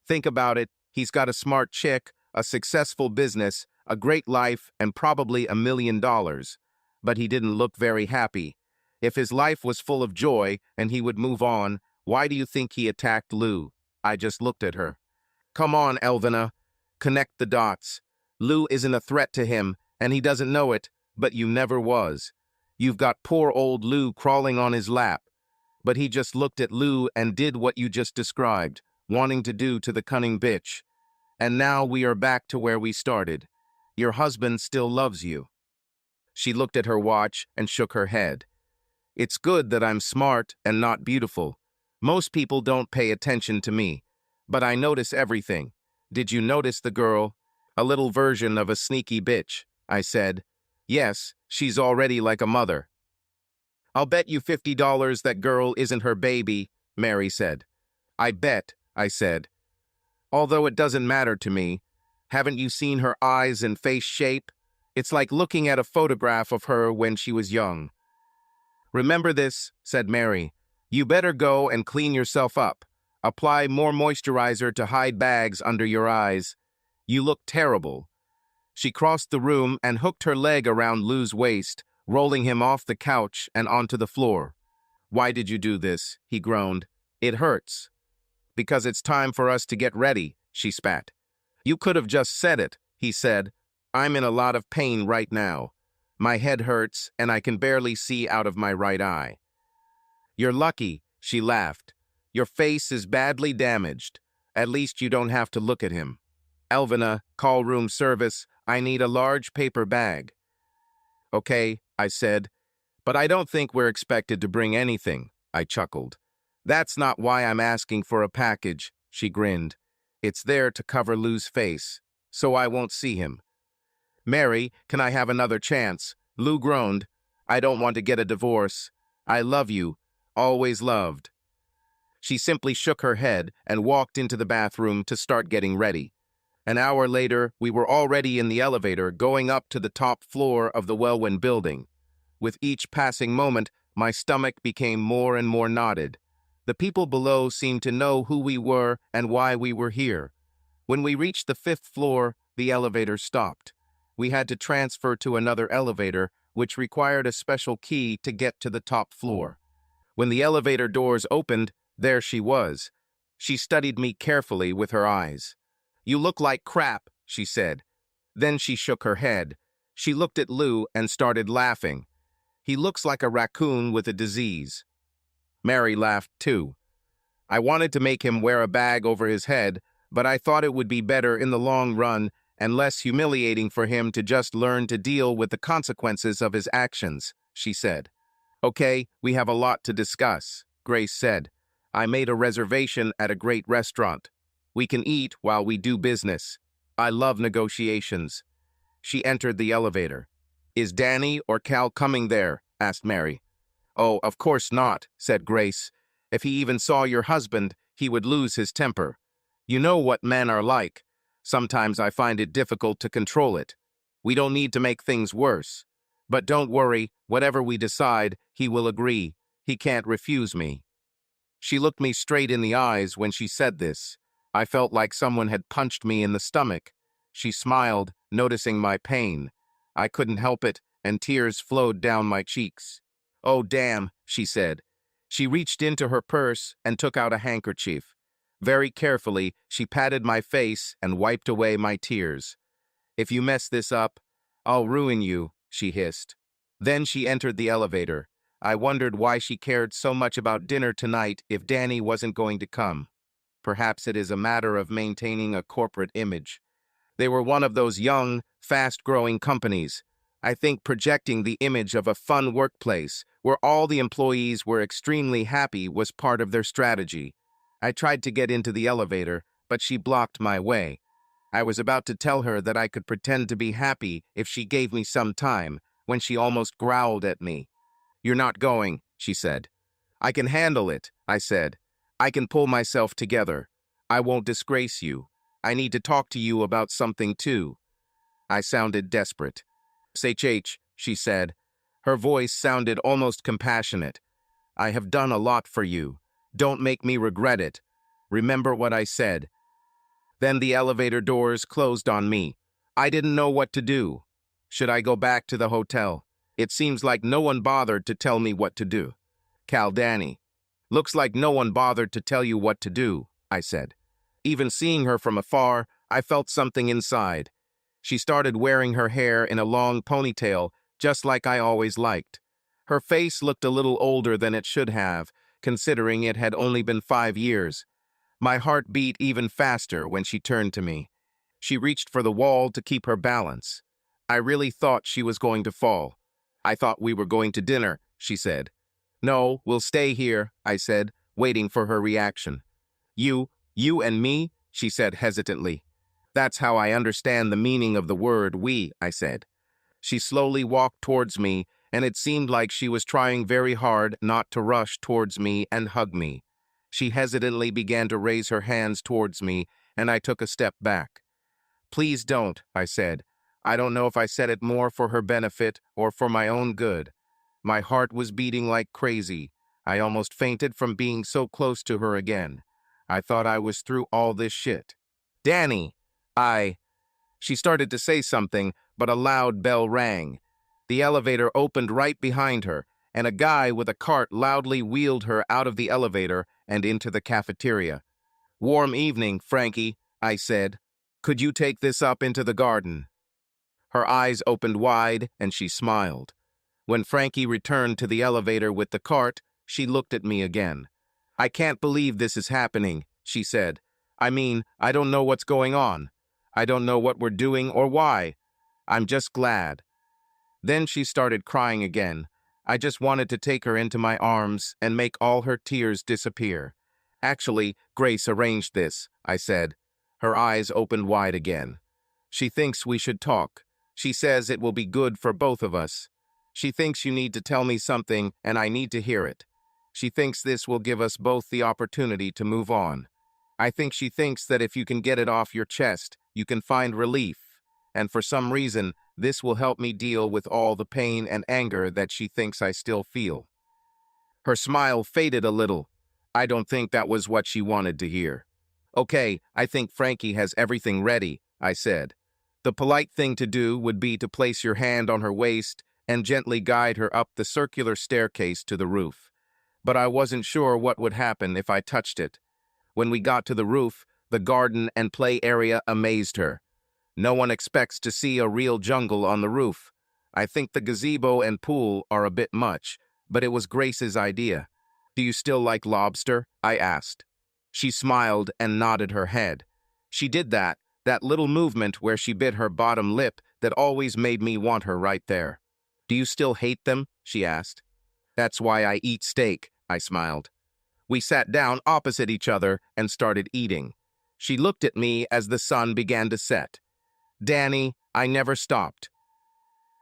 Think about it. He's got a smart chick, a successful business, a great life, and probably $1 million. But he didn't look very happy. If his life was full of joy and he would move on, why do you think he attacked Lou? I just looked at her. Come on, Elvina. Connect the dots. Lou isn't a threat to him, and he doesn't know it, but you never was. You've got poor old Lou crawling on his lap. But he just looked at Lou and did what you just described, wanting to do to the cunning bitch. And now we are back to where we started. Your husband still loves you. She looked at her watch and shook her head. It's good that I'm smart and not beautiful. Most people don't pay attention to me. But I notice everything. Did you notice the girl? A little version of a sneaky bitch, I said. Yes, she's already like a mother. I'll bet you $50 that girl isn't her baby, Mary said. I bet, I said. Although it doesn't matter to me. Haven't you seen her eyes and face shape? It's like looking at a photograph of her when she was young. Remember this, said Mary. You better go and clean yourself up. Apply more moisturizer to hide bags under your eyes. You look terrible. She crossed the room and hooked her leg around Lou's waist, rolling him off the couch and onto the floor. Why did you do this? He groaned. It hurts. Because it's time for us to get ready, she spat. You could have just said it, he said. I'm in a lot of pain right now. My head hurts and I can barely see out of my right eye. You're lucky, she laughed. Your face is badly damaged. At least you don't have to look at him. Elvina, call room service. I need a large paper bag. Okay, I said. But I don't think we're expected to bring anything, I chuckled. That's not why I'm asking for a package, she grinned. It's there to cover Lou's face, so I won't see him. Mary, can I have another chance? Lou groaned. I don't want to get a divorce. I love you. Always loved. She simply shook her head and walked into the bathroom to start getting ready. An hour later, we were already in the elevator going up to the top floor of the Welwyn building. With each passing moment, my stomach became more and more knotted. The people below seemed to know who we were and why we were here. When we reached the 5th floor, the elevator stopped. We had to transfer to another elevator, which required a special key to get to the top floor. When the elevator doors opened, there she was. She studied me carefully with her eyes. You look like crap, she said. Then she shook her head. She looked at Lou and started laughing. He looks like a raccoon with a disease. Mary laughed too. I wanted to make him wear a bag over his head, but I thought it would be better in the long run and less humiliating for him to just learn to deal with the consequences of his actions, she said. Okay, we have a lot to discuss, Grace said. I made a reservation at a great restaurant. We can eat while we do business. I love negotiations. She entered the elevator. Is Danny or Cal coming there? Asked Mary. Oh, of course not, said Grace. If he even saw your husband, he would lose his temper. You know what men are like. Sometimes I find it difficult to control it. We don't need to make things worse. But don't worry, whatever we decide, he will agree. He can't refuse me. She looked me straight in the eyes when she said this. I felt like someone had punched me in the stomach. She smiled, noticing my pain. I couldn't help it, and tears flowed down my cheeks. Oh, damn, she said. She reached into her purse and took out a handkerchief. Very carefully, she patted my face and wiped away my tears. If you mess this up, I'll ruin you, she hissed. Then she entered the elevator. I wondered why she cared so much about dinner tonight if Danny wasn't going to come. Perhaps it is a matter of maintaining a corporate image. They were one of those young, fast-growing companies. I think projecting the image of a fun workplace where all the employees were extremely happy was part of their strategy. I tried to get into the elevator, but she blocked my way. I was about to tell her that I could pretend to be happy if she gave me some time, when she almost growled at me. You're not going, she said. I can handle it, I said. I can pull myself together. I won't disgrace you. I need to talk to you about something too. I sounded desperate. SHH, she said. Her voice sounded almost compassionate. I have done a lot for you. Don't make me regret it. Remember what I said. Then the elevator doors closed on me. I didn't know what to do. Should I go back to the hotel? It seems like no one bothered to tell me what to do. Cal Danny. Looks like no one bothered to tell you what to do, I said. Even seeing her from afar, I felt something inside. She started wearing her hair in a long ponytail, just like I always liked. Her face looked a little older than it should have, considering it had only been 5 years. My heart beat even faster when she turned to me. She reached for the wall to keep her balance. I really thought she was going to fall. I thought we were going to dinner, she said. No, we'll stay here, I said, waiting for her reaction. You You and me, she said hesitantly. That's how I understand the meaning of the word we, I said. She slowly walked towards me, and it seemed like she was trying very hard not to rush towards me and hug me. She hesitantly began to raise her hands towards me, and I took a step back. Please don't, I said. I don't know if I said it more for her benefit or for my own good. My heart was beating like crazy. I almost fainted from being so close to her again. I thought I was through all this shit. Danny, She started to say something, but a loud bell rang. The elevator opened right behind her, and a guy with a cart loudly wheeled her out of the elevator and into the cafeteria. Warm evening, Frankie, I said. Could you take this up into the garden? Her eyes opened wide, and she smiled. When Frankie returned to the elevator with the cart, she looked at me again. I can't believe this is happening, she said. I mean, I don't know what's going on. I don't know what we're doing or why. I'm just glad. Then she started crying again. I just wanted to take her into my arms and make all her tears disappear. Actually, Grace arranged this, I said. Her eyes opened wide again. She thinks we should talk. She says it will be good for both of us. She thinks you need to tell me something and I need to hear it. She thinks this will give us both the opportunity to move on. I think she thinks that if you can get it off your chest, you can find relief. And for some reason, this will help me deal with all the pain and anger that she thinks I still feel. Her smile faded a little. I don't think that was what she wanted to hear. Okay, I think Frankie has everything ready, I said. The polite thing to do would be to place your hand on her waist and gently guide her up the circular staircase to the roof. But I wasn't sure what would happen if I touched it. When we got to the roof, the garden and play area amazed her. No one expects to see a real jungle on the roof. I think the gazebo and pool are a bit much, but it was Grace's idea. Do you still like lobster? I asked. She smiled and nodded her head. She did that little movement where she bit her bottom lip that always made me want her right there. Do you still hate them? She asked. That's why I eat steak, I smiled. We sat down opposite each other and started eating. She looked at me as the sun began to set. Danny, I never stopped.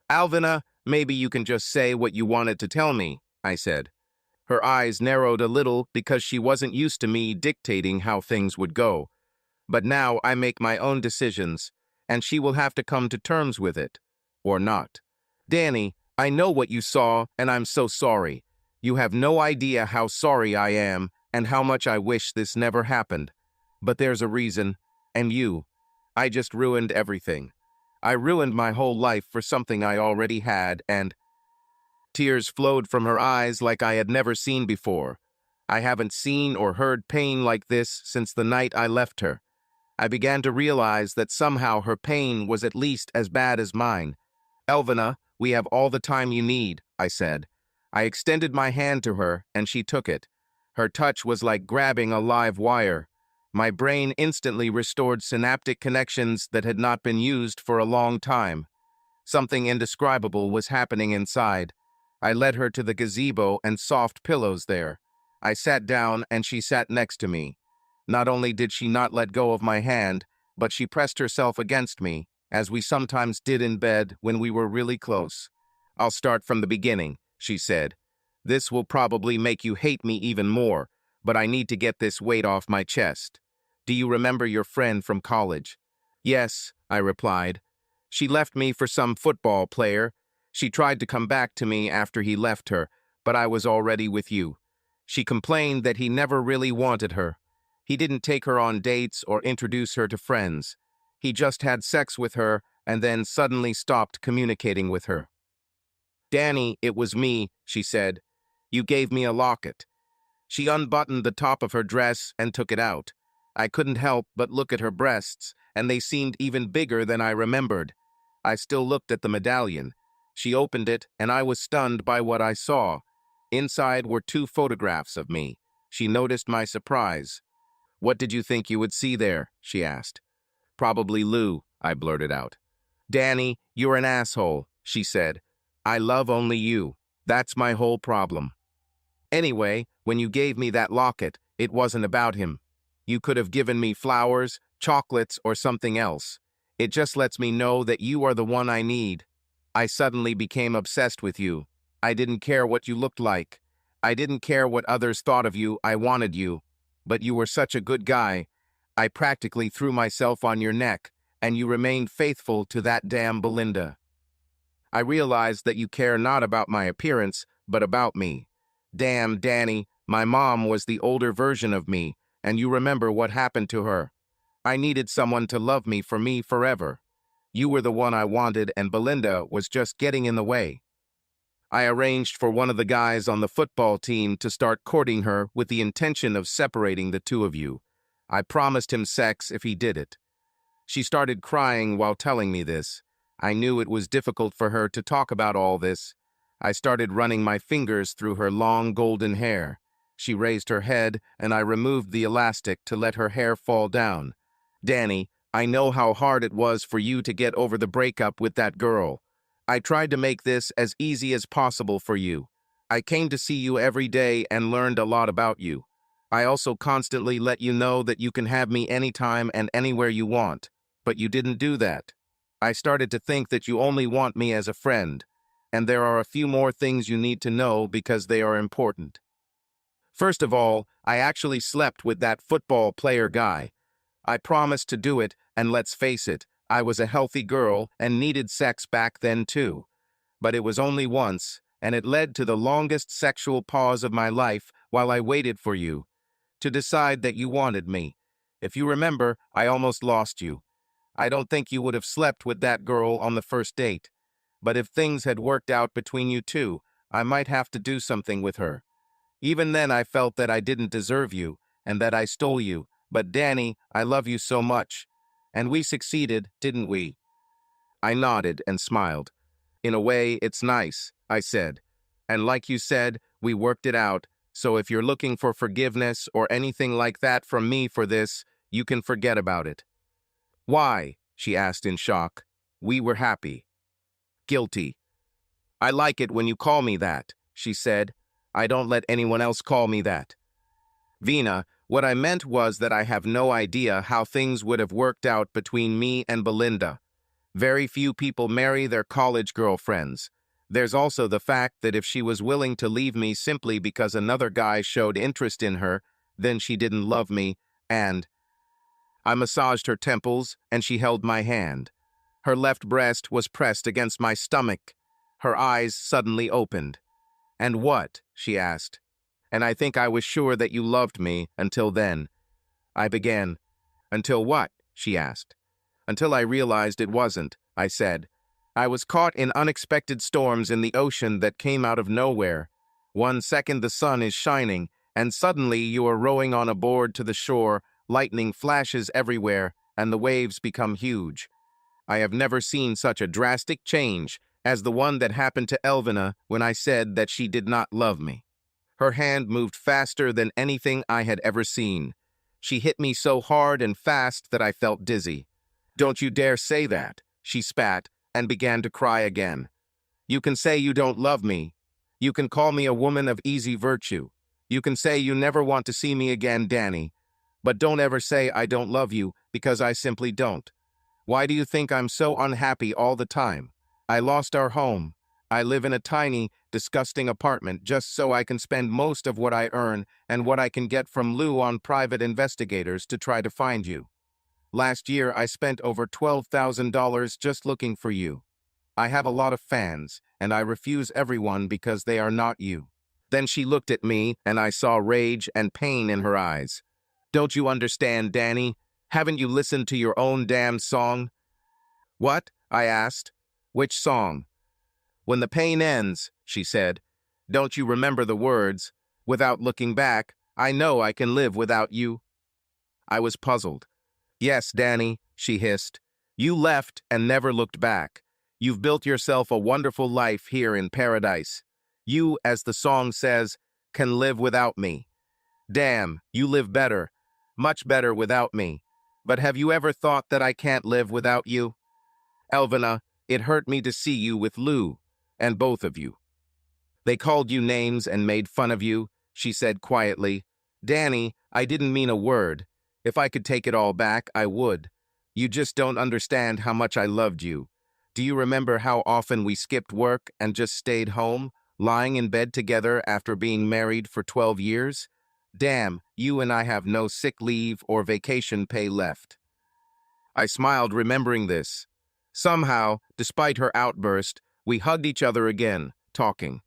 Alvina, maybe you can just say what you wanted to tell me, I said. Her eyes narrowed a little because she wasn't used to me dictating how things would go. But now I make my own decisions, and she will have to come to terms with it. Or not. Danny, I know what you saw, and I'm so sorry. You have no idea how sorry I am and how much I wish this never happened. But there's a reason, and I just ruined everything. I ruined my whole life for something I already had, and tears flowed from her eyes like I had never seen before. I haven't seen or heard pain like this since the night I left her. I began to realize that somehow her pain was at least as bad as mine. Elvina, we have all the time you need, I said. I extended my hand to her, and she took it. Her touch was like grabbing a live wire. My brain instantly restored synaptic connections that had not been used for a long time. Something indescribable was happening inside. I led her to the gazebo and soft pillows there. I sat down and she sat next to me. Not only did she not let go of my hand, but she pressed herself against me, as we sometimes did in bed when we were really close. I'll start from the beginning, she said. This will probably make you hate me even more, but I need to get this weight off my chest. Do you remember your friend from college? Yes, I replied. She left me for some football player. She tried to come back to me after he left her, but I was already with you. She complained that he never really wanted her. He didn't take her on dates or introduce her to friends. He just had sex with her and then suddenly stopped communicating with her. Danny, it was me, she said. You gave me a locket. She unbuttoned the top of her dress and took it out. I couldn't help but look at her breasts, and they seemed even bigger than I remembered. I still looked at the medallion. She opened it, and I was stunned by what I saw. Inside were 2 photographs of me. She noticed my surprise. What did you think you would see there? She asked. Probably Lou, I blurted out. Danny, you're an asshole, she said. I love only you. That's my whole problem. Anyway, when you gave me that locket, it wasn't about him. You could have given me flowers, chocolates, or something else. It just lets me know that you are the one I need. I suddenly became obsessed with you. I didn't care what you looked like. I didn't care what others thought of you. I wanted you. But you were such a good guy. I practically threw myself on your neck, and you remained faithful to that damn Belinda. I realized that you care not about my appearance, but about me. Damn, Danny, my mom was the older version of me, and you remember what happened to her. I needed someone to love me forever. You were the one I wanted, and Belinda was just getting in the way. I arranged for one of the guys on the football team to start courting her with the intention of separating the two of you. I promised him sex if he did it. She started crying while telling me this. I knew it was difficult for her to talk about all this. I started running my fingers through her long golden hair. She raised her head, and I removed the elastic to let her hair fall down. Danny, I know how hard it was for you to get over the breakup with that girl. I tried to make this as easy as possible for you. I came to see you every day and learned a lot about you. I also constantly let you know that you can have me anytime and anywhere you want. But you didn't do that. I started to think that you only want me as a friend. And there are a few more things you need to know because they are important. First of all, I actually slept with that football player guy. I promised to do it, and let's face it, I was a healthy girl and needed sex back then too. But it was only once, and it led to the longest sexual pause of my life while I waited for you to decide that you wanted me. If you remember, I almost lost you. I don't think you would have slept with that girl on the first date. But if things had worked out between you two, I might have to do something with her. Even then I felt that I didn't deserve you, and that I stole you. But Danny, I love you so much. And we succeeded, didn't we? I nodded and smiled. In a way, it's nice, I said. And like you said, we worked it out, so if you're looking for forgiveness or anything like that from me for this, you can forget about it. Why? She asked in shock. We were happy. Guilty. I like it when you call me that, she said. I don't let anyone else call me that. Vina, what I meant was that I have no idea how things would have worked out between me and Belinda. Very few people marry their college girlfriends. There's also the fact that if she was willing to leave me simply because another guy showed interest in her, then she didn't love me, and I massaged her temples, and she held my hand. Her left breast was pressed against my stomach. Her eyes suddenly opened. And what? She asked. And I think I was sure that you loved me until then. I began. Until what? She asked. Until I realized it wasn't, I said. I was caught in unexpected storms in the ocean that came out of nowhere. 1 second the sun is shining, and suddenly you are rowing on a board to the shore, lightning flashes everywhere, and the waves become huge. I have never seen such a drastic change as the one that happened to Elvina when I said that she did not love me. Her hand moved faster than anything I had ever seen. She hit me so hard and fast that I felt dizzy. Don't you dare say that, she spat and began to cry again. You can say you don't love me. You can call me a woman of easy virtue. You can say you never want to see me again, Danny. But don't ever say I don't love you, because I simply don't. Why do you think I'm so unhappy all the time? I lost our home. I live in a tiny, disgusting apartment just so I can spend most of what I earn and what I can get from Lou on private investigators to try to find you. Last year, I spent over $12,000 just looking for you. I have a lot of fans, and I refuse everyone because they are not you. Then she looked at me, and I saw rage and pain in her eyes. Don't you understand, Danny? Haven't you listened to your own damn song? What? I asked. Which song? When the pain ends, she said. Don't you remember the words? Without looking back, I know I can live without you. I was puzzled. Yes, Danny, she hissed. You left and never looked back. You've built yourself a wonderful life here in paradise. You, as the song says, can live without me. Damn, you live better, much better without me. But have you ever thought that I can't live without you? Elvina, it hurt me to see you with Lou, and both of you. They called you names and made fun of you, she said quietly. Danny, I didn't mean a word. If I could take it all back, I would. You just don't understand how much I loved you. Do you remember how often we skipped work and just stayed home, lying in bed together after being married for 12 years? Damn, you and I have no sick leave or vacation pay left. I smiled, remembering this. Somehow, despite her outburst, we hugged each other again, talking.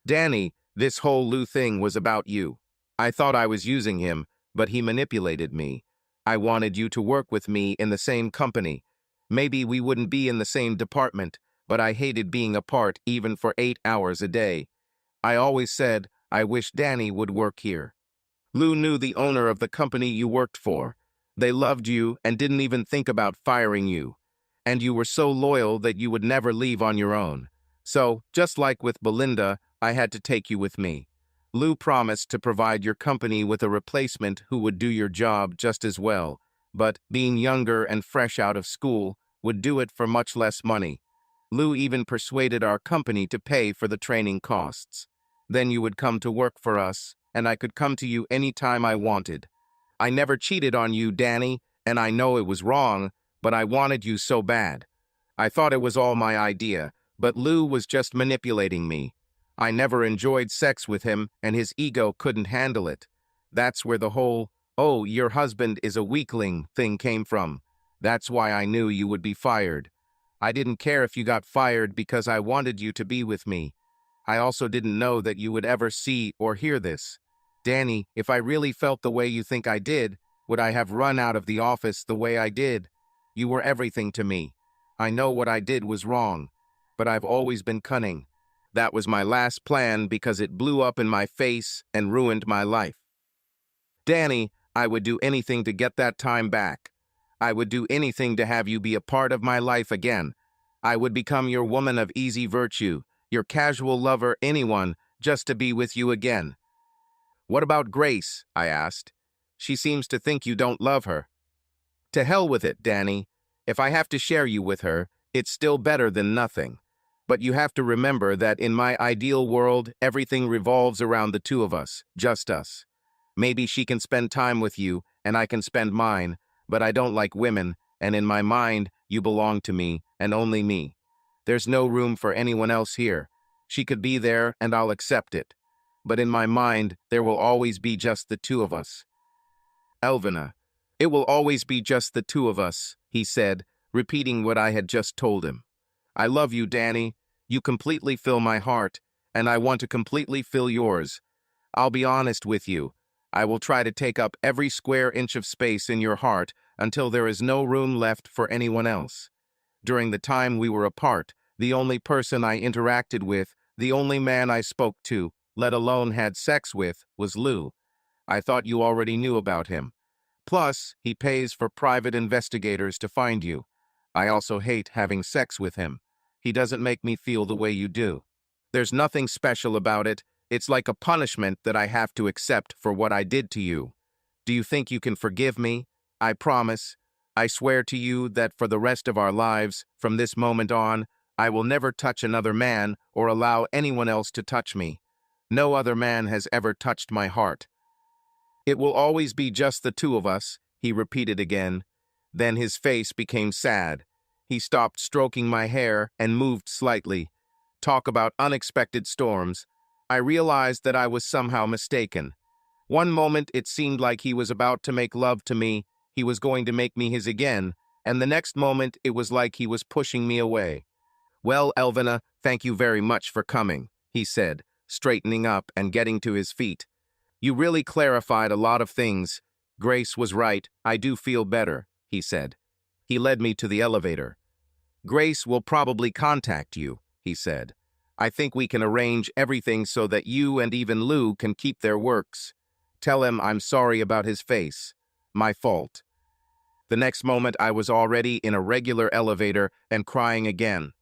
Danny, this whole Lou thing was about you. I thought I was using him, but he manipulated me. I wanted you to work with me in the same company. Maybe we wouldn't be in the same department, but I hated being apart even for 8 hours a day. I always said, I wish Danny would work here. Lou knew the owner of the company you worked for. They loved you and didn't even think about firing you. And you were so loyal that you would never leave on your own. So, just like with Belinda, I had to take you with me. Lou promised to provide your company with a replacement who would do your job just as well, but being younger and fresh out of school, would do it for much less money. Lou even persuaded our company to pay for the training costs. Then you would come to work for us, and I could come to you any time I wanted. I never cheated on you, Danny, and I know it was wrong, but I wanted you so bad. I thought it was all my idea, but Lou was just manipulating me. I never enjoyed sex with him, and his ego couldn't handle it. That's where the whole, "Oh, your husband is a weakling" thing came from. That's why I knew you would be fired. I didn't care if you got fired because I wanted you to be with me. I also didn't know that you would ever see or hear this. Danny, if I really felt the way you think I did, would I have run out of the office the way I did? You were everything to me. I know what I did was wrong, but I've always been cunning. That was my last plan because it blew up in my face and ruined my life. Danny, I would do anything to get that time back. I would do anything to have you be a part of my life again. I would become your woman of easy virtue, your casual lover, anyone, just to be with you again. What about Grace? I asked. She seems to think you don't love her. To hell with it, Danny. If I have to share you with her, it's still better than nothing. But you have to remember that in my ideal world, everything revolves around the two of us, just us. Maybe she can spend time with you, and I can spend mine, but I don't like women, and in my mind, you belong to me, and only me. There's no room for anyone else here. She could be there, and I'll accept it. But in my mind, there will always be just the two of us. Elvina, it will always be just the two of us, he said, repeating what I had just told him. I love you, Danny. You completely fill my heart, and I want to completely fill yours. I'll be honest with you. I will try to take up every square inch of space in your heart until there is no room left for anyone else. During the time we were apart, the only person I interacted with, the only man I spoke to, let alone had sex with, was Lou. I thought you already knew about him. Plus, he pays for private investigators to find you. I also hate having sex with him. He doesn't make me feel the way you do. There's nothing special about it. It's like a punishment that I have to accept for what I did to you. Do you think you can forgive me? I promise. I swear to you that for the rest of our lives, from this moment on, I will never touch another man or allow anyone else to touch me. No other man has ever touched my heart. It will always be just the two of us, he repeated again. Then his face became sad. He stopped stroking my hair and moved slightly. Talk about unexpected storms. I realized that I was somehow mistaken. One moment it seemed like he was about to make love to me, he was going to make me his again, and the next moment it was like he was pushing me away. Well, Elvina, thank you very much for coming, he said, straightening up and getting to his feet. You really clarified a lot of things. Grace was right, I do feel better, he said. He led me to the elevator. Grace will probably contact you, he said. I think we can arrange everything so that you and even Lou can keep their works. Tell him I'm sorry about his face. My fault. The next moment I was already in a regular elevator and crying again.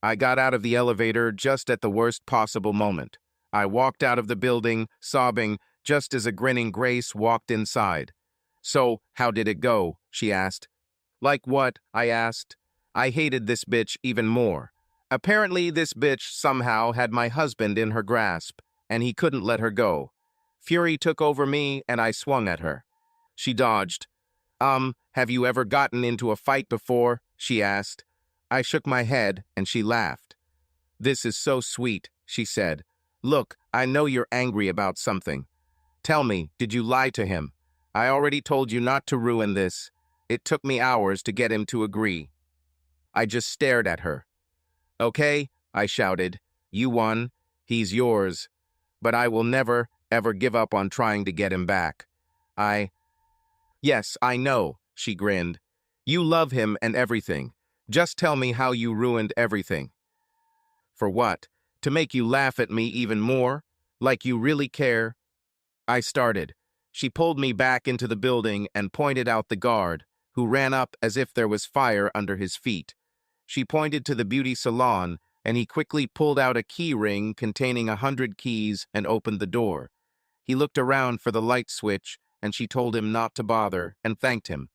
I got out of the elevator just at the worst possible moment. I walked out of the building, sobbing, just as a grinning Grace walked inside. So, how did it go? She asked. Like what? I asked. I hated this bitch even more. Apparently, this bitch somehow had my husband in her grasp, and he couldn't let her go. Fury took over me, and I swung at her. She dodged. Have you ever gotten into a fight before? She asked. I shook my head, and she laughed. This is so sweet, she said. Look, I know you're angry about something. Tell me, did you lie to him? I already told you not to ruin this. It took me hours to get him to agree. I just stared at her. Okay, I shouted. You won. He's yours. But I will never, ever give up on trying to get him back. Yes, I know, she grinned. You love him and everything. Just tell me how you ruined everything. For what? To make you laugh at me even more? Like you really care? I started. She pulled me back into the building and pointed out the guard, who ran up as if there was fire under his feet. She pointed to the beauty salon, and he quickly pulled out a key ring containing 100 keys and opened the door. He looked around for the light switch, and she told him not to bother and thanked him.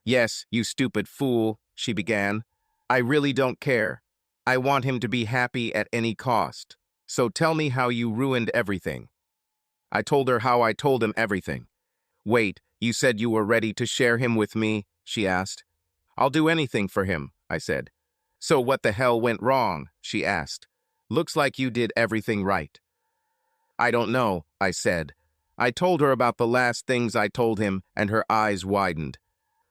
Yes, you stupid fool, she began. I really don't care. I want him to be happy at any cost. So tell me how you ruined everything. I told her how I told him everything. Wait, you said you were ready to share him with me? She asked. I'll do anything for him, I said. So what the hell went wrong? She asked. Looks like you did everything right. I don't know, I said. I told her about the last things I told him, and her eyes widened.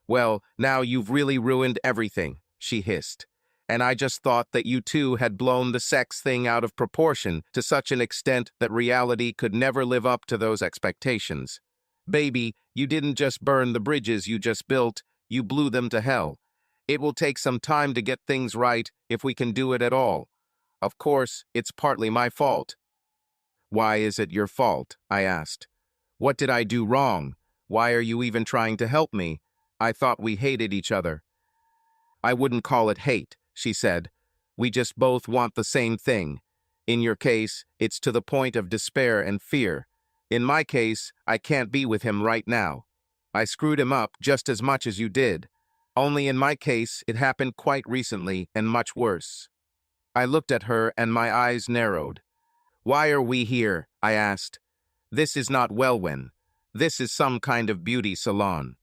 Well, now you've really ruined everything, she hissed. And I just thought that you two had blown the sex thing out of proportion to such an extent that reality could never live up to those expectations. Baby, you didn't just burn the bridges you just built, you blew them to hell. It will take some time to get things right if we can do it at all. Of course, it's partly my fault. Why is it your fault? I asked. What did I do wrong? Why are you even trying to help me? I thought we hated each other. I wouldn't call it hate, she said. We just both want the same thing. In your case, it's to the point of despair and fear. In my case, I can't be with him right now. I screwed him up just as much as you did. Only in my case, it happened quite recently and much worse. I looked at her and my eyes narrowed. Why are we here? I asked. This is not Welwyn. This is some kind of beauty salon.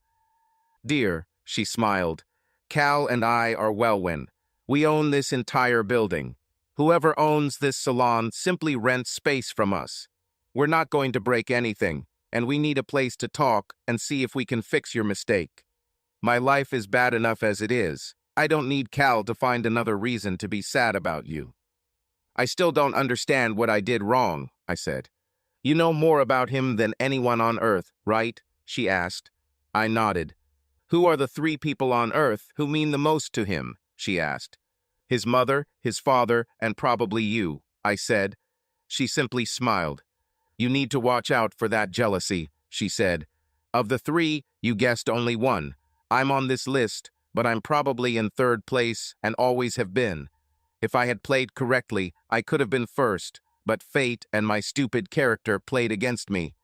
Dear, she smiled, Cal and I are Welwyn. We own this entire building. Whoever owns this salon simply rents space from us. We're not going to break anything, and we need a place to talk and see if we can fix your mistake. My life is bad enough as it is. I don't need Cal to find another reason to be sad about you. I still don't understand what I did wrong, I said. You know more about him than anyone on Earth, right? She asked. I nodded. Who are the 3 people on Earth who mean the most to him? She asked. His mother, his father, and probably you, I said. She simply smiled. You need to watch out for that jealousy, she said. Of the 3, you guessed only one. I'm on this list, but I'm probably in 3rd place and always have been. If I had played correctly, I could have been first, but fate and my stupid character played against me.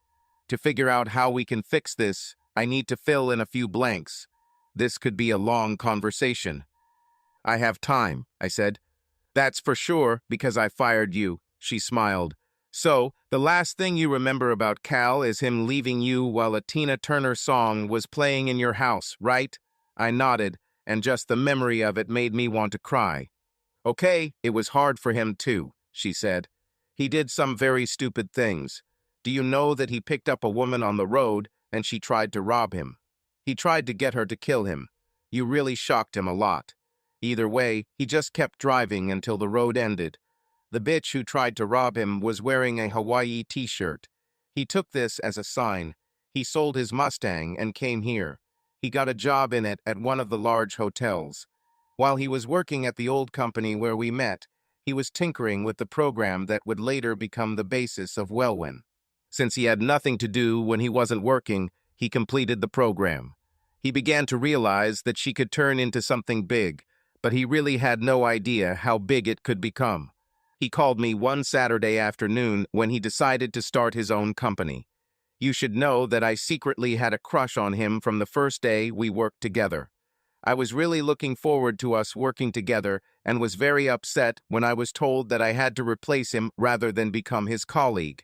To figure out how we can fix this, I need to fill in a few blanks. This could be a long conversation. I have time, I said. That's for sure, because I fired you, she smiled. So, the last thing you remember about Cal is him leaving you while a Tina Turner song was playing in your house, right? I nodded, and just the memory of it made me want to cry. Okay, it was hard for him too, she said. He did some very stupid things. Do you know that he picked up a woman on the road and she tried to rob him? He tried to get her to kill him. You really shocked him a lot. Either way, he just kept driving until the road ended. The bitch who tried to rob him was wearing a Hawaii t-shirt. He took this as a sign. He sold his Mustang and came here. He got a job in it at one of the large hotels. While he was working at the old company where we met, he was tinkering with the program that would later become the basis of Welwyn. Since he had nothing to do when he wasn't working, he completed the program. He began to realize that she could turn into something big, but he really had no idea how big it could become. He called me one Saturday afternoon when he decided to start his own company. You should know that I secretly had a crush on him from the first day we worked together. I was really looking forward to us working together and was very upset when I was told that I had to replace him rather than become his colleague.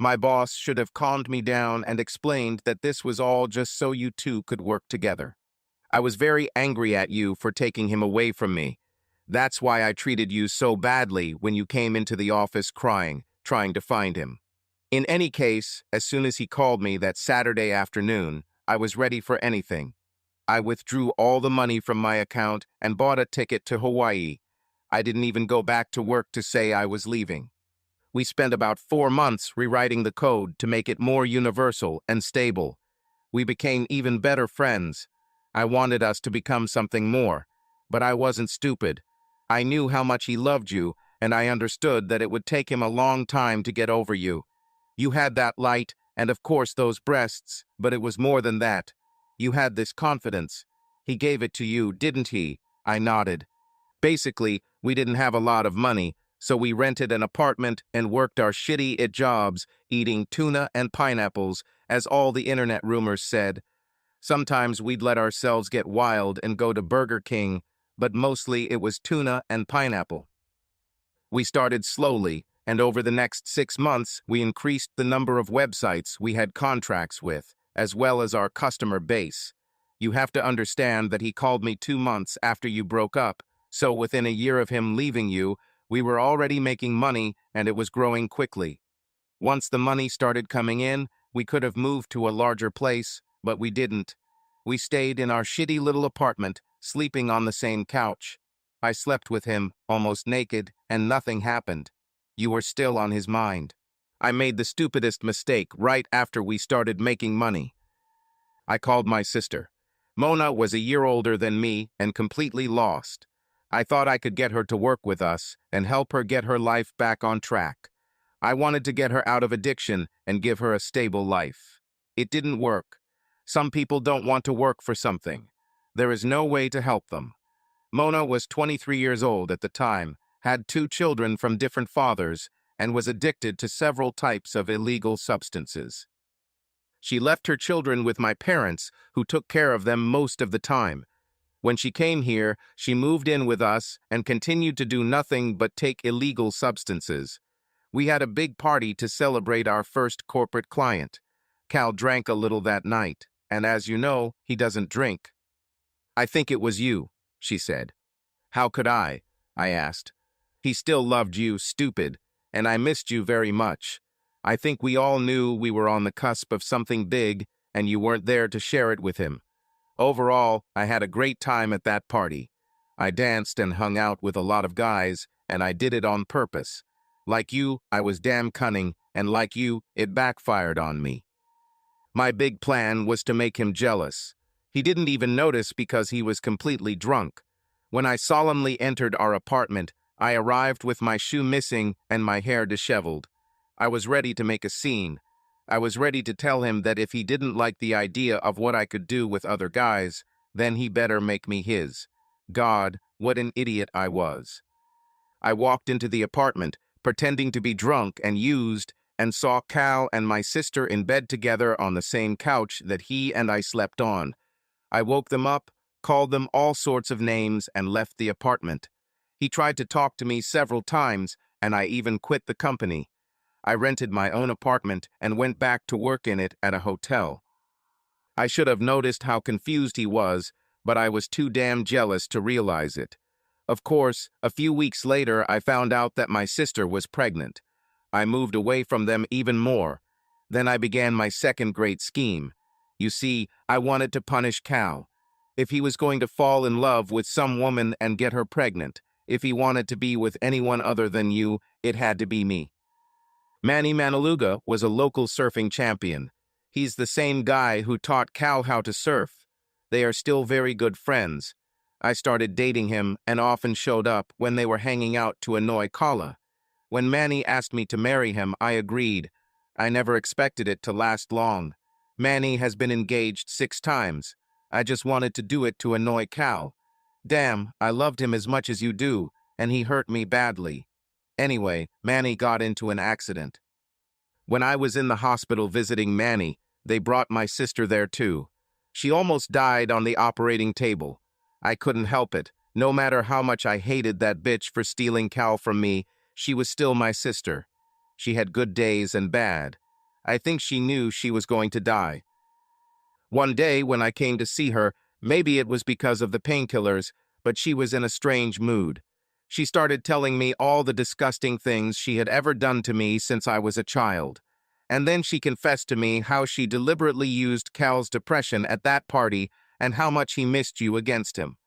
My boss should have calmed me down and explained that this was all just so you two could work together. I was very angry at you for taking him away from me. That's why I treated you so badly when you came into the office crying, trying to find him. In any case, as soon as he called me that Saturday afternoon, I was ready for anything. I withdrew all the money from my account and bought a ticket to Hawaii. I didn't even go back to work to say I was leaving. We spent about 4 months rewriting the code to make it more universal and stable. We became even better friends. I wanted us to become something more, but I wasn't stupid. I knew how much he loved you, and I understood that it would take him a long time to get over you. You had that light, and of course those breasts, but it was more than that. You had this confidence. He gave it to you, didn't he? I nodded. Basically, we didn't have a lot of money, so we rented an apartment and worked our shitty jobs, eating tuna and pineapples, as all the internet rumors said. Sometimes we'd let ourselves get wild and go to Burger King, but mostly it was tuna and pineapple. We started slowly, and over the next 6 months, we increased the number of websites we had contracts with, as well as our customer base. You have to understand that he called me 2 months after you broke up, so within a year of him leaving you, we were already making money and it was growing quickly. Once the money started coming in, we could have moved to a larger place, but we didn't. We stayed in our shitty little apartment, sleeping on the same couch. I slept with him, almost naked, and nothing happened. You were still on his mind. I made the stupidest mistake right after we started making money. I called my sister. Mona was a year older than me and completely lost. I thought I could get her to work with us and help her get her life back on track. I wanted to get her out of addiction and give her a stable life. It didn't work. Some people don't want to work for something. There is no way to help them. Mona was 23 years old at the time, had 2 children from different fathers, and was addicted to several types of illegal substances. She left her children with my parents, who took care of them most of the time. When she came here, she moved in with us and continued to do nothing but take illegal substances. We had a big party to celebrate our first corporate client. Cal drank a little that night, and as you know, he doesn't drink. I think it was you, she said. How could I asked. He still loved you, stupid, and I missed you very much. I think we all knew we were on the cusp of something big, and you weren't there to share it with him. Overall, I had a great time at that party. I danced and hung out with a lot of guys, and I did it on purpose. Like you, I was damn cunning, and like you, it backfired on me. My big plan was to make him jealous. He didn't even notice because he was completely drunk. When I solemnly entered our apartment, I arrived with my shoe missing and my hair disheveled. I was ready to make a scene. I was ready to tell him that if he didn't like the idea of what I could do with other guys, then he better make me his. God, what an idiot I was. I walked into the apartment, pretending to be drunk and used, and saw Cal and my sister in bed together on the same couch that he and I slept on. I woke them up, called them all sorts of names, and left the apartment. He tried to talk to me several times, and I even quit the company. I rented my own apartment and went back to work in it at a hotel. I should have noticed how confused he was, but I was too damn jealous to realize it. Of course, a few weeks later, I found out that my sister was pregnant. I moved away from them even more. Then I began my second great scheme. You see, I wanted to punish Cal. If he was going to fall in love with some woman and get her pregnant, if he wanted to be with anyone other than you, it had to be me. Manny Manaluga was a local surfing champion. He's the same guy who taught Cal how to surf. They are still very good friends. I started dating him and often showed up when they were hanging out to annoy Kala. When Manny asked me to marry him, I agreed. I never expected it to last long. Manny has been engaged 6 times. I just wanted to do it to annoy Cal. Damn, I loved him as much as you do, and he hurt me badly. Anyway, Manny got into an accident. When I was in the hospital visiting Manny, they brought my sister there too. She almost died on the operating table. I couldn't help it. No matter how much I hated that bitch for stealing Cal from me, she was still my sister. She had good days and bad. I think she knew she was going to die. One day when I came to see her, maybe it was because of the painkillers, but she was in a strange mood. She started telling me all the disgusting things she had ever done to me since I was a child. And then she confessed to me how she deliberately used Cal's depression at that party and how much he missed you against him.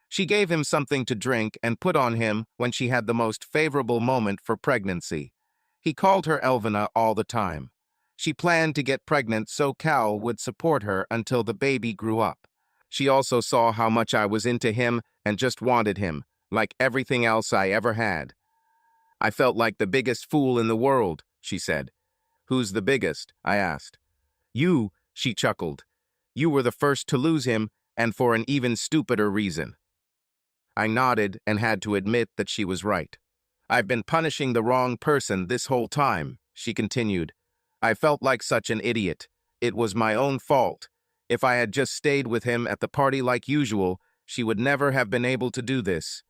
She gave him something to drink and put on him when she had the most favorable moment for pregnancy. He called her Elvina all the time. She planned to get pregnant so Cal would support her until the baby grew up. She also saw how much I was into him and just wanted him, like everything else I ever had. I felt like the biggest fool in the world, she said. Who's the biggest? I asked. You, she chuckled. You were the first to lose him, and for an even stupider reason. I nodded and had to admit that she was right. I've been punishing the wrong person this whole time, she continued. I felt like such an idiot. It was my own fault. If I had just stayed with him at the party like usual, she would never have been able to do this.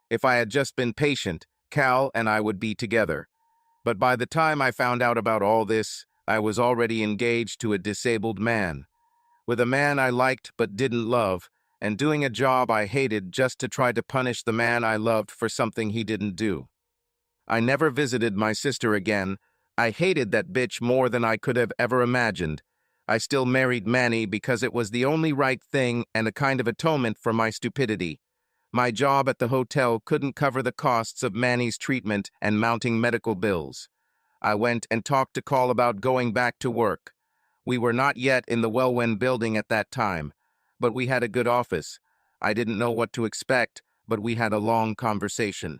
If I had just been patient, Cal and I would be together. But by the time I found out about all this, I was already engaged to a disabled man. With a man I liked but didn't love, and doing a job I hated just to try to punish the man I loved for something he didn't do. I never visited my sister again. I hated that bitch more than I could have ever imagined. I still married Manny because it was the only right thing and a kind of atonement for my stupidity. My job at the hotel couldn't cover the costs of Manny's treatment and mounting medical bills. I went and talked to Call about going back to work. We were not yet in the Wellwen building at that time, but we had a good office. I didn't know what to expect, but we had a long conversation.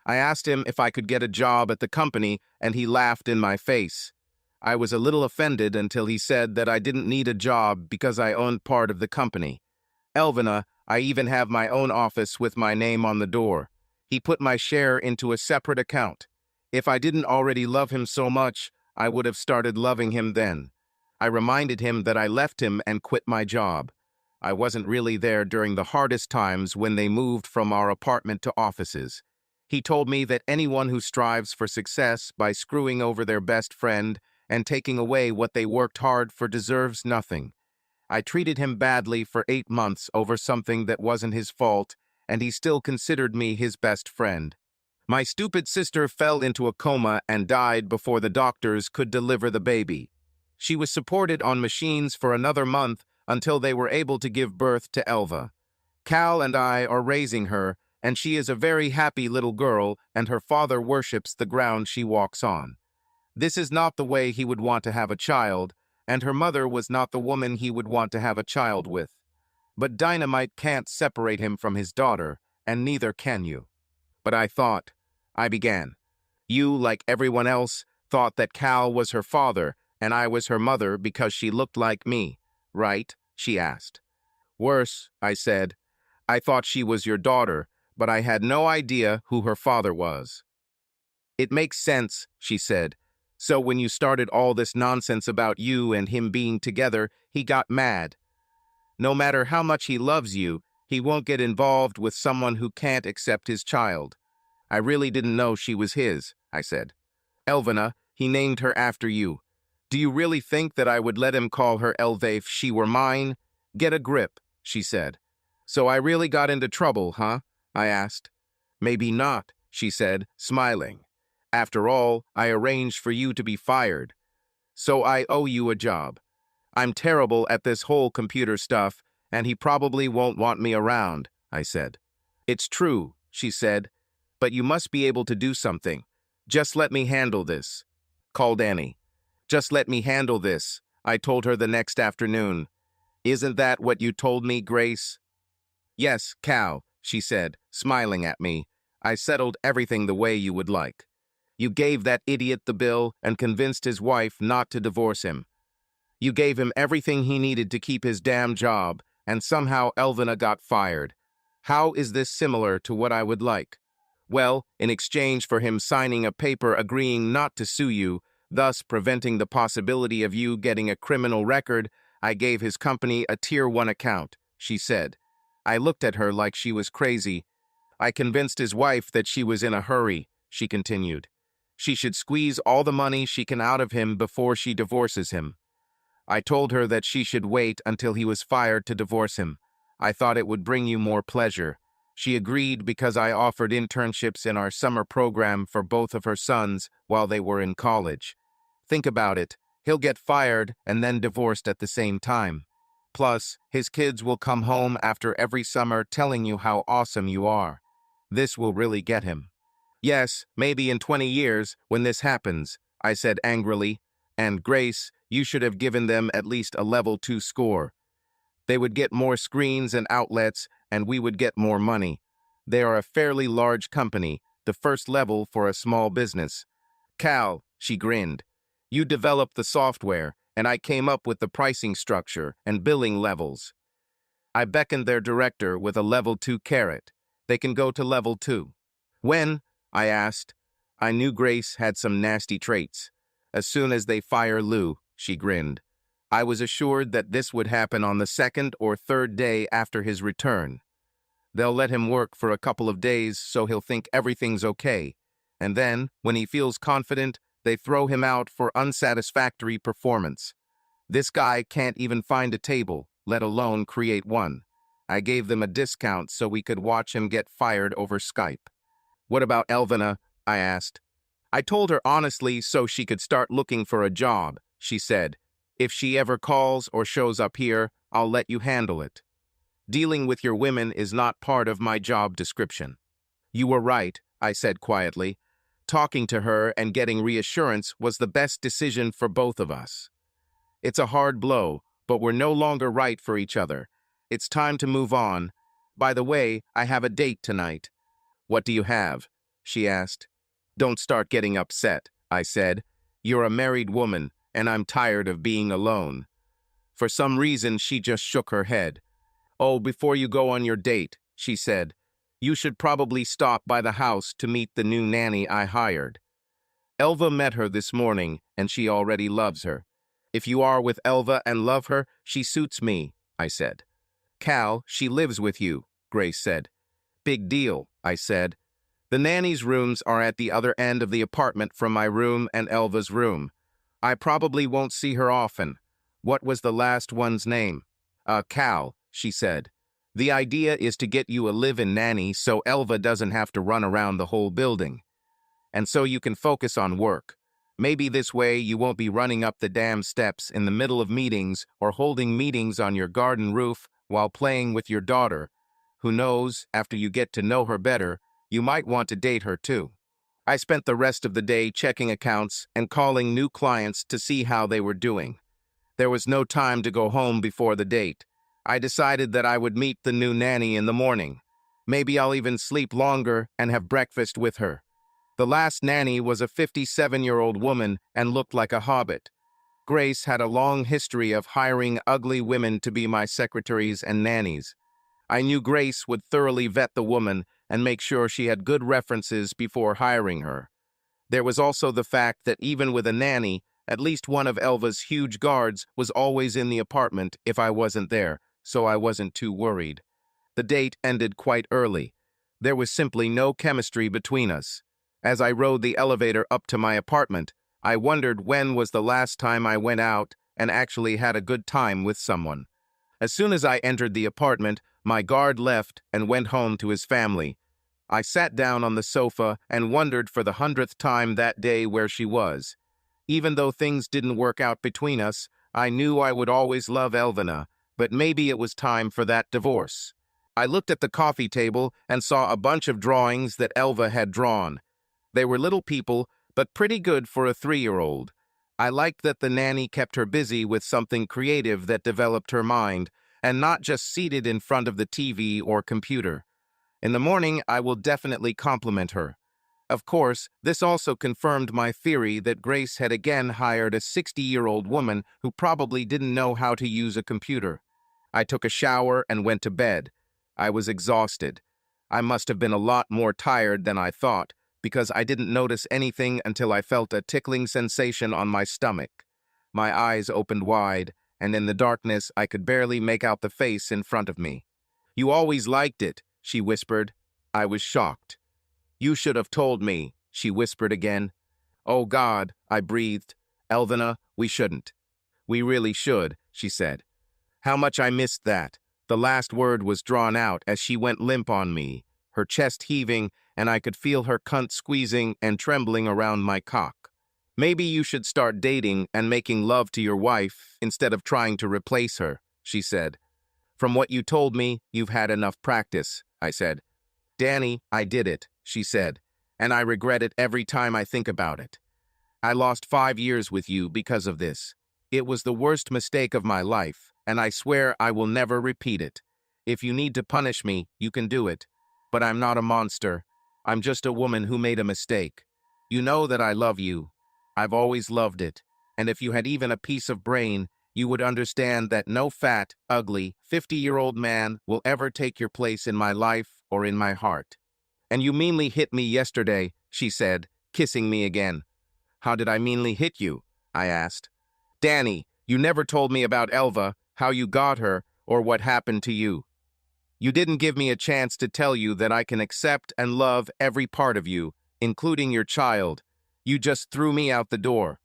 I asked him if I could get a job at the company, and he laughed in my face. I was a little offended until he said that I didn't need a job because I owned part of the company. Elvina, I even have my own office with my name on the door. He put my share into a separate account. If I didn't already love him so much, I would have started loving him then. I reminded him that I left him and quit my job. I wasn't really there during the hardest times when they moved from our apartment to offices. He told me that anyone who strives for success by screwing over their best friend and taking away what they worked hard for deserves nothing. I treated him badly for 8 months over something that wasn't his fault, and he still considered me his best friend. My stupid sister fell into a coma and died before the doctors could deliver the baby. She was supported on machines for another month until they were able to give birth to Elva. Cal and I are raising her, and she is a very happy little girl, and her father worships the ground she walks on. This is not the way he would want to have a child, and her mother was not the woman he would want to have a child with. But Dynamite can't separate him from his daughter, and neither can you. But I began. You, like everyone else, thought that Cal was her father, and I was her mother because she looked like me, right? She asked. Worse, I said. I thought she was your daughter, but I had no idea who her father was. It makes sense, she said. So when you started all this nonsense about you and him being together, he got mad. No matter how much he loves you, he won't get involved with someone who can't accept his child. I really didn't know she was his, I said. Elvina, he named her after you. Do you really think that I would let him call her Elve if she were mine? Get a grip, she said. So I really got into trouble, huh? I asked. Maybe not, she said, smiling. After all, I arranged for you to be fired. So I owe you a job. I'm terrible at this whole computer stuff, and he probably won't want me around, I said. It's true, she said, but you must be able to do something. Just let me handle this. Called Annie. Just let me handle this, I told her the next afternoon. Isn't that what you told me, Grace? Yes, Cal, she said, smiling at me. I settled everything the way you would like. You gave that idiot the bill and convinced his wife not to divorce him. You gave him everything he needed to keep his damn job, and somehow Elvina got fired. How is this similar to what I would like? Well, in exchange for him signing a paper agreeing not to sue you, thus preventing the possibility of you getting a criminal record, I gave his company a Tier 1 account, she said. I looked at her like she was crazy. I convinced his wife that she was in a hurry, she continued. She should squeeze all the money she can out of him before she divorces him. I told her that she should wait until he was fired to divorce him. I thought it would bring you more pleasure. She agreed because I offered internships in our summer program for both of her sons while they were in college. Think about it. He'll get fired and then divorced at the same time. Plus, his kids will come home after every summer telling you how awesome you are. This will really get him. Yes, maybe in 20 years, when this happens, I said angrily. And Grace, you should have given them at least a level 2 score. They would get more screens and outlets, and we would get more money. They are a fairly large company, the first level for a small business. Cal, she grinned. You developed the software, and I came up with the pricing structure and billing levels. I beckoned their director with a level 2 carrot. They can go to level 2. When? I asked. I knew Grace had some nasty traits. As soon as they fire Lou, she grinned. I was assured that this would happen on the second or third day after his return. They'll let him work for a couple of days so he'll think everything's okay. And then, when he feels confident, they throw him out for unsatisfactory performance. This guy can't even find a table, let alone create one. I gave them a discount so we could watch him get fired over Skype. What about Elvina? I asked. I told her honestly so she could start looking for a job, she said. If she ever calls or shows up here, I'll let you handle it. Dealing with your women is not part of my job description. You were right, I said quietly. Talking to her and getting reassurance was the best decision for both of us. It's a hard blow, but we're no longer right for each other. It's time to move on. By the way, I have a date tonight. What do you have? She asked. Don't start getting upset, I said. You're a married woman, and I'm tired of being alone. For some reason, she just shook her head. Oh, before you go on your date, she said, you should probably stop by the house to meet the new nanny I hired. Elva met her this morning, and she already loves her. If you are with Elva and love her, she suits me, I said. Cal, she lives with you, Grace said. Big deal, I said. The nanny's rooms are at the other end of the apartment from my room and Elva's room. I probably won't see her often. What was the last one's name? Cal, she said. The idea is to get you a live-in nanny so Elva doesn't have to run around the whole building. And so you can focus on work. Maybe this way you won't be running up the damn steps in the middle of meetings or holding meetings on your garden roof while playing with your daughter. Who knows, after you get to know her better, you might want to date her too. I spent the rest of the day checking accounts and calling new clients to see how they were doing. There was no time to go home before the date. I decided that I would meet the new nanny in the morning. Maybe I'll even sleep longer and have breakfast with her. The last nanny was a 57-year-old woman and looked like a hobbit. Grace had a long history of hiring ugly women to be my secretaries and nannies. I knew Grace would thoroughly vet the woman and make sure she had good references before hiring her. There was also the fact that even with a nanny, at least one of Elva's huge guards was always in the apartment if I wasn't there, so I wasn't too worried. The date ended quite early. There was simply no chemistry between us. As I rode the elevator up to my apartment, I wondered when was the last time I went out and actually had a good time with someone. As soon as I entered the apartment, my guard left and went home to his family. I sat down on the sofa and wondered for the 100th time that day where she was. Even though things didn't work out between us, I knew I would always love Elvina, but maybe it was time for that divorce. I looked at the coffee table and saw a bunch of drawings that Elva had drawn. They were little people, but pretty good for a 3-year-old. I liked that the nanny kept her busy with something creative that developed her mind, and not just seated in front of the TV or computer. In the morning, I will definitely compliment her. Of course, this also confirmed my theory that Grace had again hired a 60-year-old woman who probably didn't know how to use a computer. I took a shower and went to bed. I was exhausted. I must have been a lot more tired than I thought, because I didn't notice anything until I felt a tickling sensation on my stomach. My eyes opened wide, and in the darkness I could barely make out the face in front of me. You always liked it, she whispered. I was shocked. You should have told me, she whispered again. Oh God, I breathed. Elvina, we shouldn't. We really should, she said. How much I missed that. The last word was drawn out as she went limp on me, her chest heaving, and I could feel her cunt squeezing and trembling around my cock. Maybe you should start dating and making love to your wife instead of trying to replace her, she said. From what you told me, you've had enough practice, I said. Danny, I did it, she said, and I regret it every time I think about it. I lost 5 years with you because of this. It was the worst mistake of my life, and I swear I will never repeat it. If you need to punish me, you can do it. But I'm not a monster. I'm just a woman who made a mistake. You know that I love you. I've always loved it. And if you had even a piece of brain, you would understand that no fat, ugly, 50-year-old man will ever take your place in my life or in my heart. And you meanly hit me yesterday, she said, kissing me again. How did I meanly hit you? I asked. Danny, you never told me about Elva, how you got her, or what happened to you. You didn't give me a chance to tell you that I can accept and love every part of you, including your child. You just threw me out the door.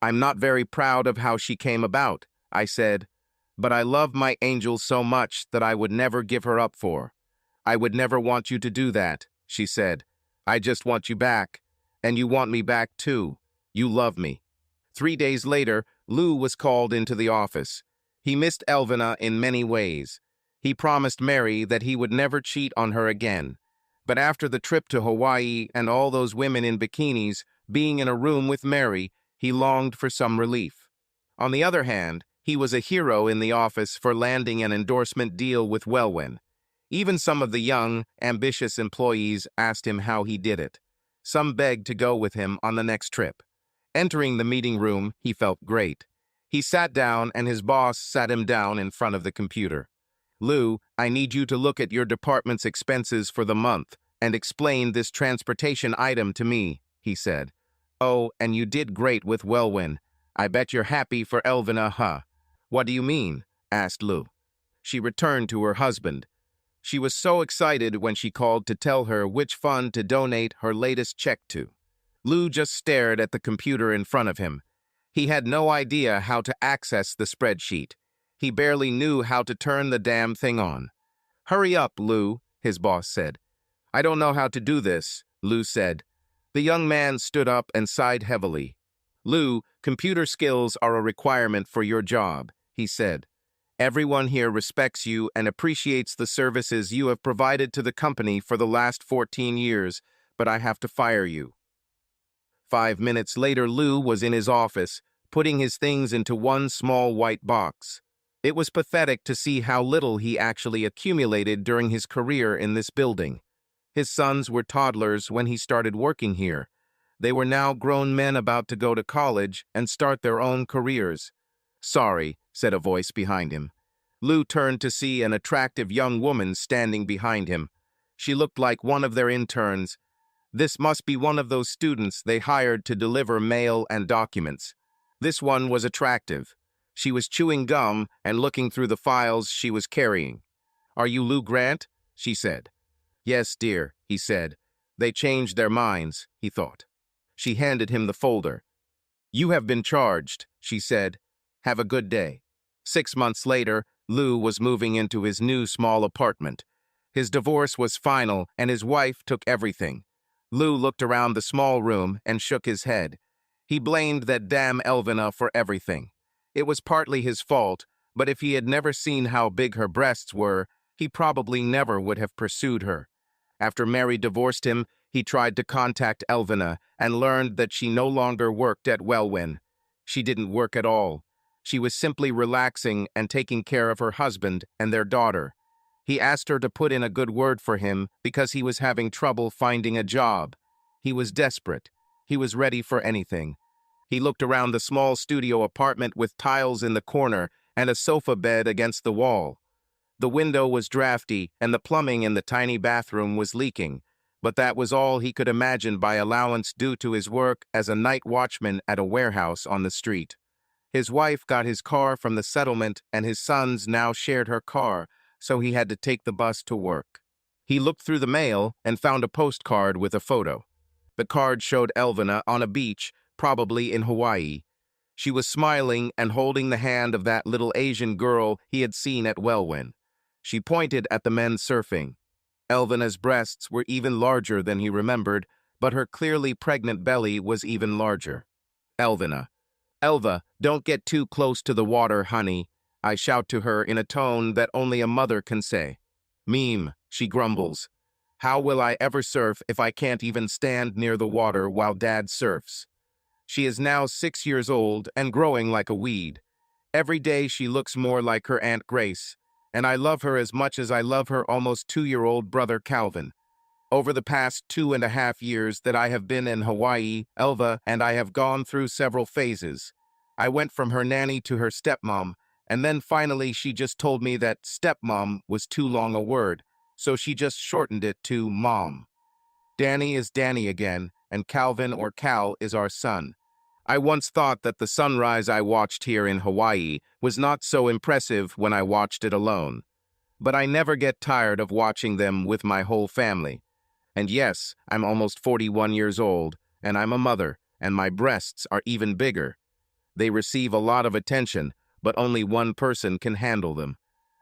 I'm not very proud of how she came about, I said, but I love my angel so much that I would never give her up for. I would never want you to do that, she said. I just want you back, and you want me back too. You love me. 3 days later, Lou was called into the office. He missed Elvina in many ways. He promised Mary that he would never cheat on her again. But after the trip to Hawaii and all those women in bikinis, being in a room with Mary, he longed for some relief. On the other hand, he was a hero in the office for landing an endorsement deal with Welwyn. Even some of the young, ambitious employees asked him how he did it. Some begged to go with him on the next trip. Entering the meeting room, he felt great. He sat down and his boss sat him down in front of the computer. Lou, I need you to look at your department's expenses for the month and explain this transportation item to me, he said. Oh, and you did great with Welwyn. I bet you're happy for Elvina, huh? What do you mean? Asked Lou. She returned to her husband. She was so excited when she called to tell her which fund to donate her latest check to. Lou just stared at the computer in front of him. He had no idea how to access the spreadsheet. He barely knew how to turn the damn thing on. Hurry up, Lou, his boss said. I don't know how to do this, Lou said. The young man stood up and sighed heavily. Lou, computer skills are a requirement for your job, he said. Everyone here respects you and appreciates the services you have provided to the company for the last 14 years, but I have to fire you. 5 minutes later, Lou was in his office, putting his things into one small white box. It was pathetic to see how little he actually accumulated during his career in this building. His sons were toddlers when he started working here. They were now grown men about to go to college and start their own careers. Sorry, said a voice behind him. Lou turned to see an attractive young woman standing behind him. She looked like one of their interns. This must be one of those students they hired to deliver mail and documents. This one was attractive. She was chewing gum and looking through the files she was carrying. Are you Lou Grant? She said. Yes, dear, he said. They changed their minds, he thought. She handed him the folder. You have been charged, she said. Have a good day. 6 months later, Lou was moving into his new small apartment. His divorce was final and his wife took everything. Lou looked around the small room and shook his head. He blamed that damn Elvina for everything. It was partly his fault, but if he had never seen how big her breasts were, he probably never would have pursued her. After Mary divorced him, he tried to contact Elvina and learned that she no longer worked at Welwyn. She didn't work at all. She was simply relaxing and taking care of her husband and their daughter. He asked her to put in a good word for him because he was having trouble finding a job. He was desperate. He was ready for anything. He looked around the small studio apartment with tiles in the corner and a sofa bed against the wall. The window was drafty and the plumbing in the tiny bathroom was leaking, but that was all he could imagine by allowance due to his work as a night watchman at a warehouse on the street. His wife got his car from the settlement and his sons now shared her car, so he had to take the bus to work. He looked through the mail and found a postcard with a photo. The card showed Elvina on a beach, probably in Hawaii. She was smiling and holding the hand of that little Asian girl he had seen at Welwyn. She pointed at the men surfing. Elvena's breasts were even larger than he remembered, but her clearly pregnant belly was even larger. Elvena. Elva, don't get too close to the water, honey, I shout to her in a tone that only a mother can say. Meme, she grumbles. How will I ever surf if I can't even stand near the water while Dad surfs? She is now 6 years old and growing like a weed. Every day she looks more like her Aunt Grace, and I love her as much as I love her almost 2-year-old brother Calvin. Over the past 2.5 years that I have been in Hawaii, Elva and I have gone through several phases. I went from her nanny to her stepmom, and then finally she just told me that stepmom was too long a word, so she just shortened it to mom. Danny is Danny again, and Calvin or Cal is our son. I once thought that the sunrise I watched here in Hawaii was not so impressive when I watched it alone. But I never get tired of watching them with my whole family. And yes, I'm almost 41 years old, and I'm a mother, and my breasts are even bigger. They receive a lot of attention, but only one person can handle them.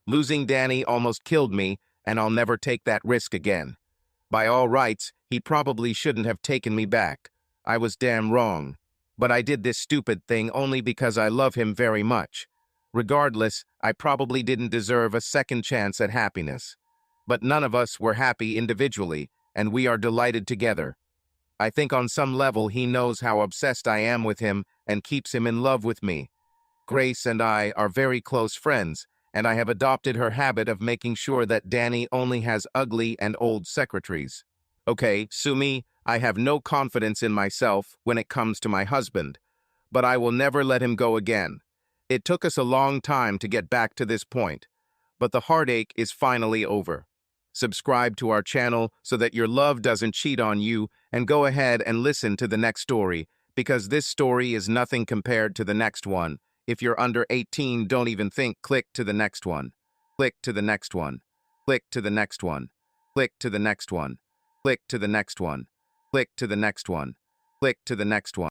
Losing Danny almost killed me, and I'll never take that risk again. By all rights, he probably shouldn't have taken me back. I was damn wrong. But I did this stupid thing only because I love him very much. Regardless, I probably didn't deserve a second chance at happiness. But none of us were happy individually, and we are delighted together. I think on some level he knows how obsessed I am with him and keeps him in love with me. Grace and I are very close friends, and I have adopted her habit of making sure that Danny only has ugly and old secretaries. Okay, Sumi, I have no confidence in myself when it comes to my husband, but I will never let him go again. It took us a long time to get back to this point, but the heartache is finally over. Subscribe to our channel so that your love doesn't cheat on you, and go ahead and listen to the next story, because this story is nothing compared to the next one. If you're under 18, don't even think, click to the next one. Click to the next one. Click to the next one. Click to the next one. Click to the next one. Click to the next one. Click to the next one.